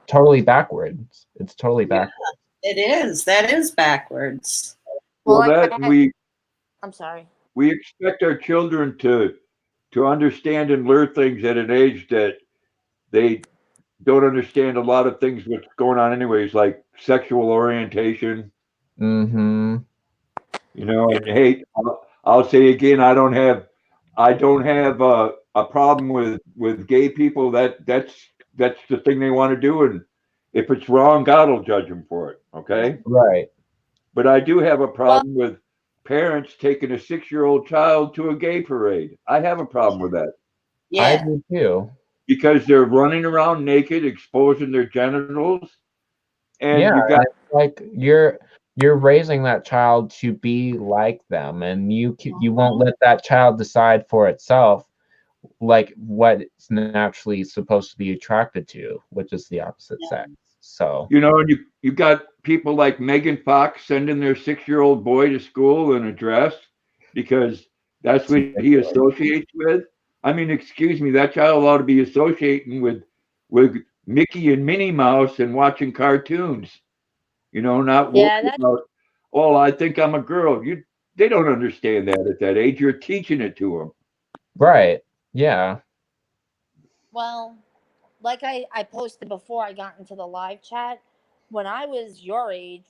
totally backwards. It's totally
Yeah,
backwards.
it is. That is backwards.
well,
Well,
like
that
I had, I'm sorry.
we expect our children to understand and learn things at an age that they don't understand a lot of things what's going on anyways, like sexual orientation,
Mm-hmm.
and hey, I'll say again, I don't have a problem with gay people. That's the thing they want to do, and if it's wrong, God will judge them for it. Okay,
Right.
but I do have a
Well,
problem with parents taking a 6-year-old child to a gay parade. I have a problem with that
I
Yeah.
do too.
because they're running around naked, exposing their genitals, and
Yeah,
you got
like you're raising that child to be like them, and you won't let that child decide for itself like what it's naturally supposed to be attracted to, which is the opposite
Yeah.
sex. So
and you got people like Megan Fox sending their 6-year-old boy to school in a dress because that's
it's
what he
ridiculous.
associates with. I mean, excuse me, that child ought to be associating with Mickey and Minnie Mouse and watching cartoons. Not worry
yeah, that
about, oh, I think I'm a girl. They don't understand that at that age. You're teaching it to them.
Right. Yeah.
well, like I posted before I got into the live chat, when I was your age,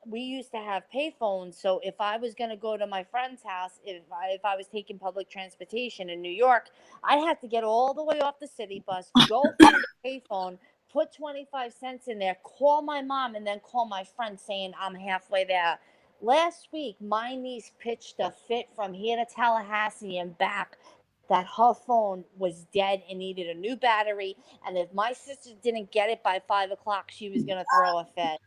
we used to have payphones. So if I was going to go to my friend's house, if I was taking public transportation in New York, I'd have to get all the way off the city bus, go find a payphone, put 25 cents in there, call my mom, and then call my friend saying I'm halfway there. Last week, my niece pitched a fit from here to Tallahassee and back that her phone was dead and needed a new battery. And if my sister didn't get it by 5 o'clock, she was going to throw a fit.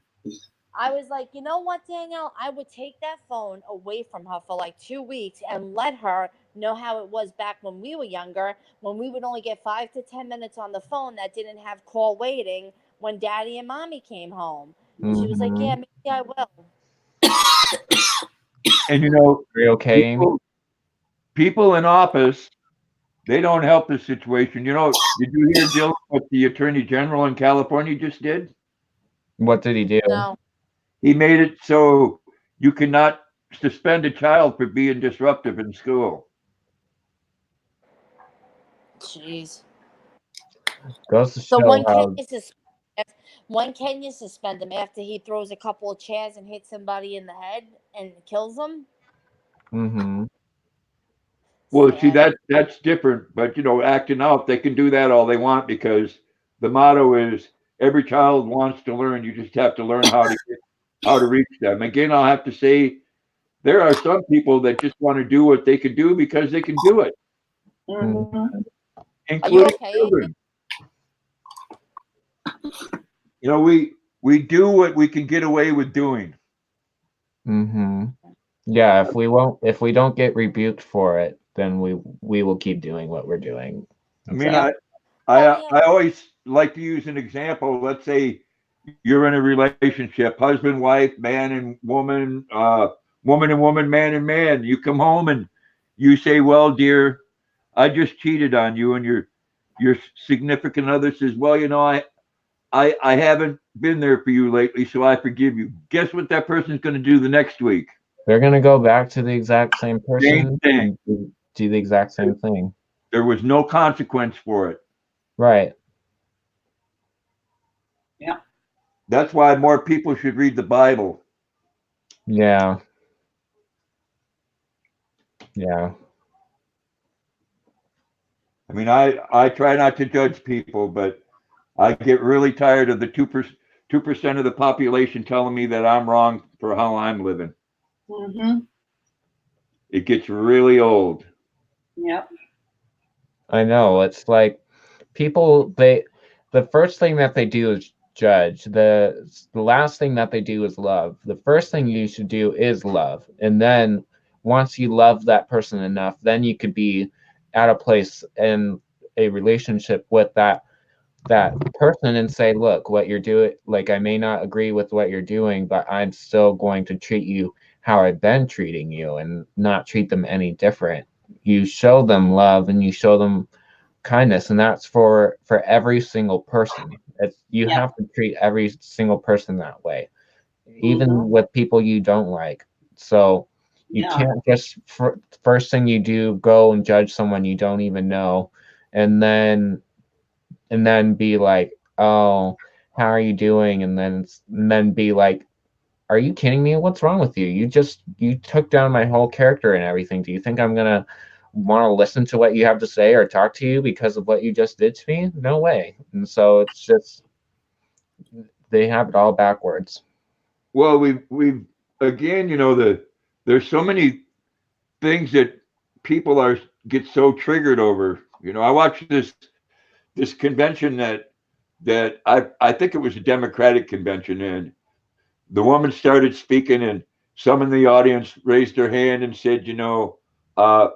I was like, you know what, Danielle? I would take that phone away from her for like 2 weeks and let her know how it was back when we were younger, when we would only get 5 to 10 minutes on the phone that didn't have call waiting when daddy and mommy came home. And she was like, yeah, maybe I will.
And you know,
Are you okay, Amy?
people in office, they don't help the situation. You know, did you hear, Jill, what the Attorney General in California just did?
What did he do?
No.
He made it so you cannot suspend a child for being disruptive in school.
Jeez.
Goes to
So
show
when
how.
can you suspend him after he throws a couple of chairs and hits somebody in the head and kills them?
Mm-hmm.
Well, see,
Sad.
that's different. But you know, acting out, they can do that all they want because the motto is every child wants to learn. You just have to learn how to reach them. Again, I'll have to say there are some people that just want to do what they can do because they can do it,
Mhm.
Are you
including
okay,
children. You know, we do what we can get away with doing.
Mm-hmm. Yeah, if we don't get rebuked for it, then we will keep doing what we're doing.
I mean,
Yeah.
I always like to use an example. Let's say you're in a relationship, husband, wife, man and woman, woman and woman, man and man. You come home and you say, "Well, dear, I just cheated on you," and your significant other says, "Well, you know, I haven't been there for you lately, so I forgive you." Guess what that person's going to do the next week?
They're gonna go back to the exact same
Same
person
thing.
and do the exact same thing.
There was no consequence for it.
Right.
That's why more people should read the Bible.
Yeah. Yeah.
I mean, I try not to judge people, but I get really tired of the 2% of the population telling me that I'm wrong for how I'm living.
Mhm.
It gets really old.
Yep.
I know. It's like people the first thing that they do is judge. The last thing that they do is love. The first thing you should do is love. And then once you love that person enough, then you could be at a place in a relationship with that person and say, look, what you're doing, like I may not agree with what you're doing, but I'm still going to treat you how I've been treating you and not treat them any different. You show them love and you show them kindness, and that's for every single person. You
Yeah.
have to treat every single person that way, even
Mhm.
with people you don't like. So you
Yeah.
can't just first thing you do go and judge someone you don't even know, and then be like, oh, how are you doing, and then be like, are you kidding me? What's wrong with you? You took down my whole character and everything. Do you think I'm gonna want to listen to what you have to say or talk to you because of what you just did to me? No way. And so it's just they have it all backwards.
Well, we've again, you know, there's so many things that people get so triggered over. You know, I watched this convention that I think it was a Democratic convention, and the woman started speaking, and some in the audience raised their hand and said, you know, uh,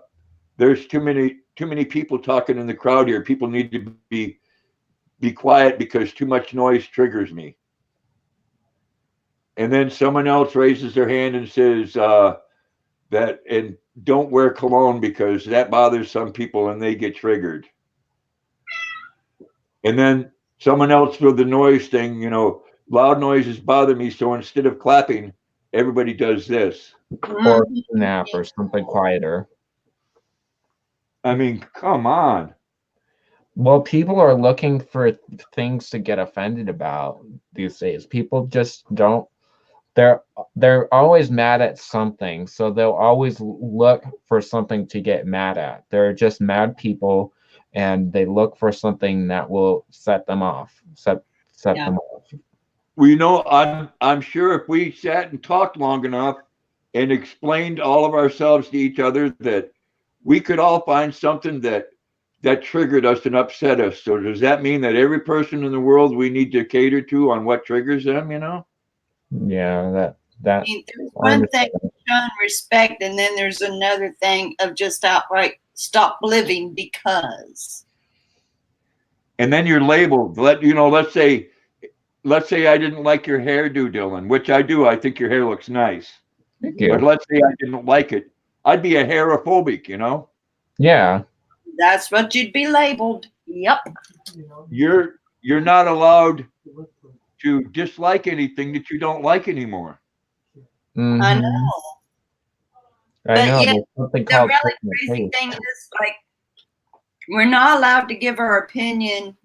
there's too many people talking in the crowd here. People need to be quiet because too much noise triggers me. And then someone else raises their hand and says that and don't wear cologne because that bothers some people and they get triggered. And then someone else with the noise thing, you know, loud noises bother me, so instead of clapping, everybody does this.
Or
Mhm.
snap or something quieter.
I mean, come on.
Well, people are looking for things to get offended about these days. People just don't. They're always mad at something, so they'll always look for something to get mad at. They're just mad people, and they look for something that will set them off. Set
Yeah.
them off.
Well, you know, I'm sure if we sat and talked long enough and explained all of ourselves to each other that we could all find something that triggered us and upset us. So does that mean that every person in the world we need to cater to on what triggers them, you know?
Yeah,
I
that
mean, there's
I
one thing
understand.
showing respect, and then there's another thing of just outright stop living because.
And then you're labeled. Let's say I didn't like your hairdo, Dylan, which I do. I think your hair looks nice.
Thank
But
you.
let's say I didn't like it. I'd be a hairophobic, you know?
Yeah.
That's what you'd be labeled. Yep.
You're not allowed to dislike anything that you don't like anymore.
I
Mhm.
know.
I
But
know.
yet,
There's something
The
called
really
personal
crazy
taste.
thing is, like, we're not allowed to give our opinion,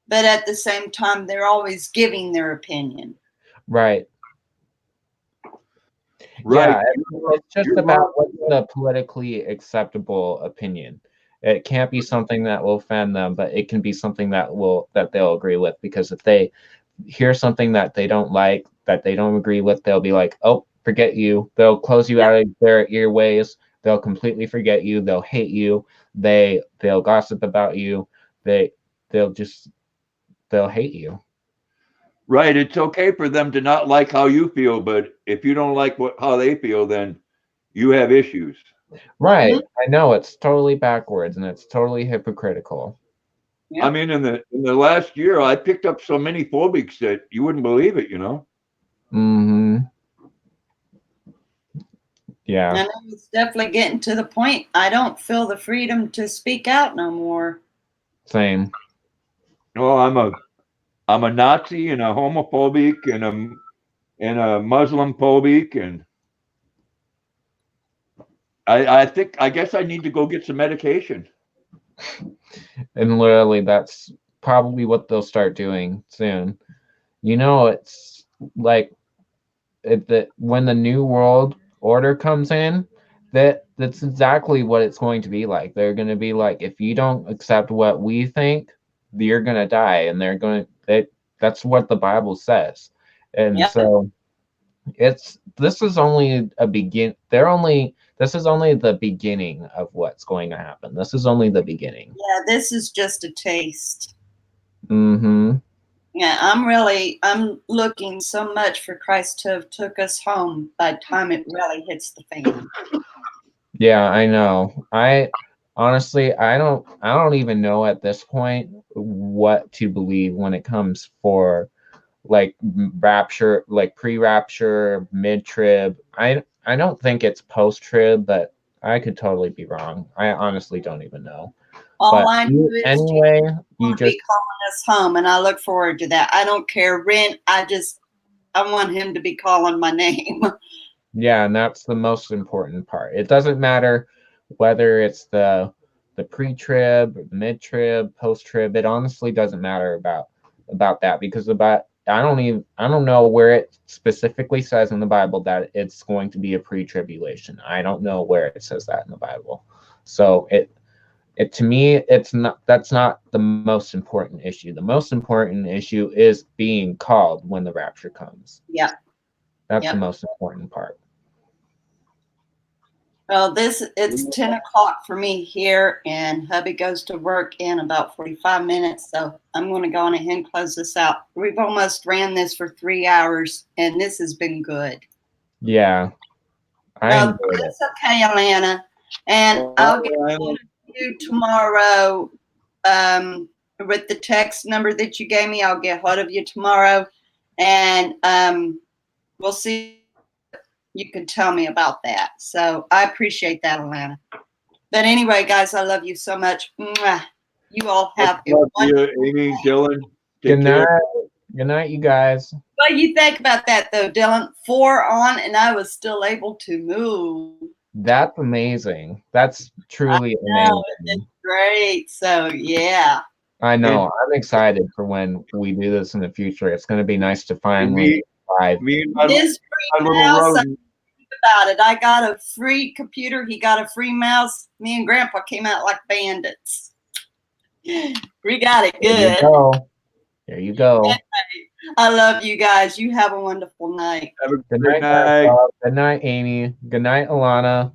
but at the same time, they're always giving their opinion.
Right.
Right.
Yeah, it's just
You're
about
wrong.
what's the politically acceptable opinion. It can't be something that will offend them, but it can be something that they'll agree with. Because if they hear something that they don't like, that they don't agree with, they'll be like, "Oh, forget you." They'll close you out of their earways. They'll completely forget you. They'll hate you. They'll gossip about you. They'll hate you.
Right. It's okay for them to not like how you feel, but if you don't like how they feel, then you have issues.
Right.
Mhm.
I know it's totally backwards and it's totally hypocritical.
Yeah.
I mean, in the last year, I picked up so many phobics that you wouldn't believe it, you know?
Mm-hmm. Yeah.
And it's definitely getting to the point I don't feel the freedom to speak out no more.
Same.
Oh, I'm a Nazi and a homophobic and a Muslim phobic, and I guess I need to go get some medication.
And literally, that's probably what they'll start doing soon. It's like when the new world order comes in, that's exactly what it's going to be like. They're going to be like, if you don't accept what we think, you're going to die, and that's what the Bible says. And
Yep.
so this is only a begin. This is only the beginning of what's going to happen. This is only the beginning.
Yeah, this is just a taste.
Mm-hmm.
Yeah, I'm looking so much for Christ to have took us home by the time it really hits the fan.
Yeah, I know. I honestly, I don't even know at this point what to believe when it comes for like rapture, like pre-rapture, mid-trib. I don't think it's post-trib, but I could totally be wrong. I honestly don't even know.
All
But
I know is
anyway,
Jesus
you
will
just
be calling us home, and I look forward to that. I don't care when. I want him to be calling my name.
yeah, and that's the most important part. It doesn't matter whether it's the pre-trib, the mid-trib, post-trib. It honestly doesn't matter about that because I don't know where it specifically says in the Bible that it's going to be a pre-tribulation. I don't know where it says that in the Bible. So it to me that's not the most important issue. The most important issue is being called when the rapture comes.
Yep.
That's
Yep.
the most important part.
Well, it's 10 o'clock for me here, and hubby goes to work in about 45 minutes. So I'm going to go on ahead and close this out. We've almost ran this for 3 hours, and this has been good.
Yeah. I enjoyed it.
That's okay, Alana. And I'll get hold of you tomorrow with the text number that you gave me. I'll get hold of you tomorrow, and we'll see. You can tell me about that. So I appreciate that, Alana. But anyway, guys, I love you so much. Mwah. You all have a
Love
wonderful
you, Amy, Dylan.
Good
Take care.
night. Good night, you guys.
What do you think about that, though, Dylan? 4 on, and I was still able to move.
That's amazing. That's truly
No,
amazing.
it's great. So yeah.
I know. I'm excited for when we do this in the future. It's going to be nice to finally live.
Me and my
This free
little
mouse,
Rose.
I think about it. I got a free computer. He got a free mouse. Me and Grandpa came out like bandits. We got it
There you
good.
go. There you go.
I love you guys. You have a wonderful night.
Have a
Good
great
night,
night.
Grandpa. Good night, Amy. Good night, Alana.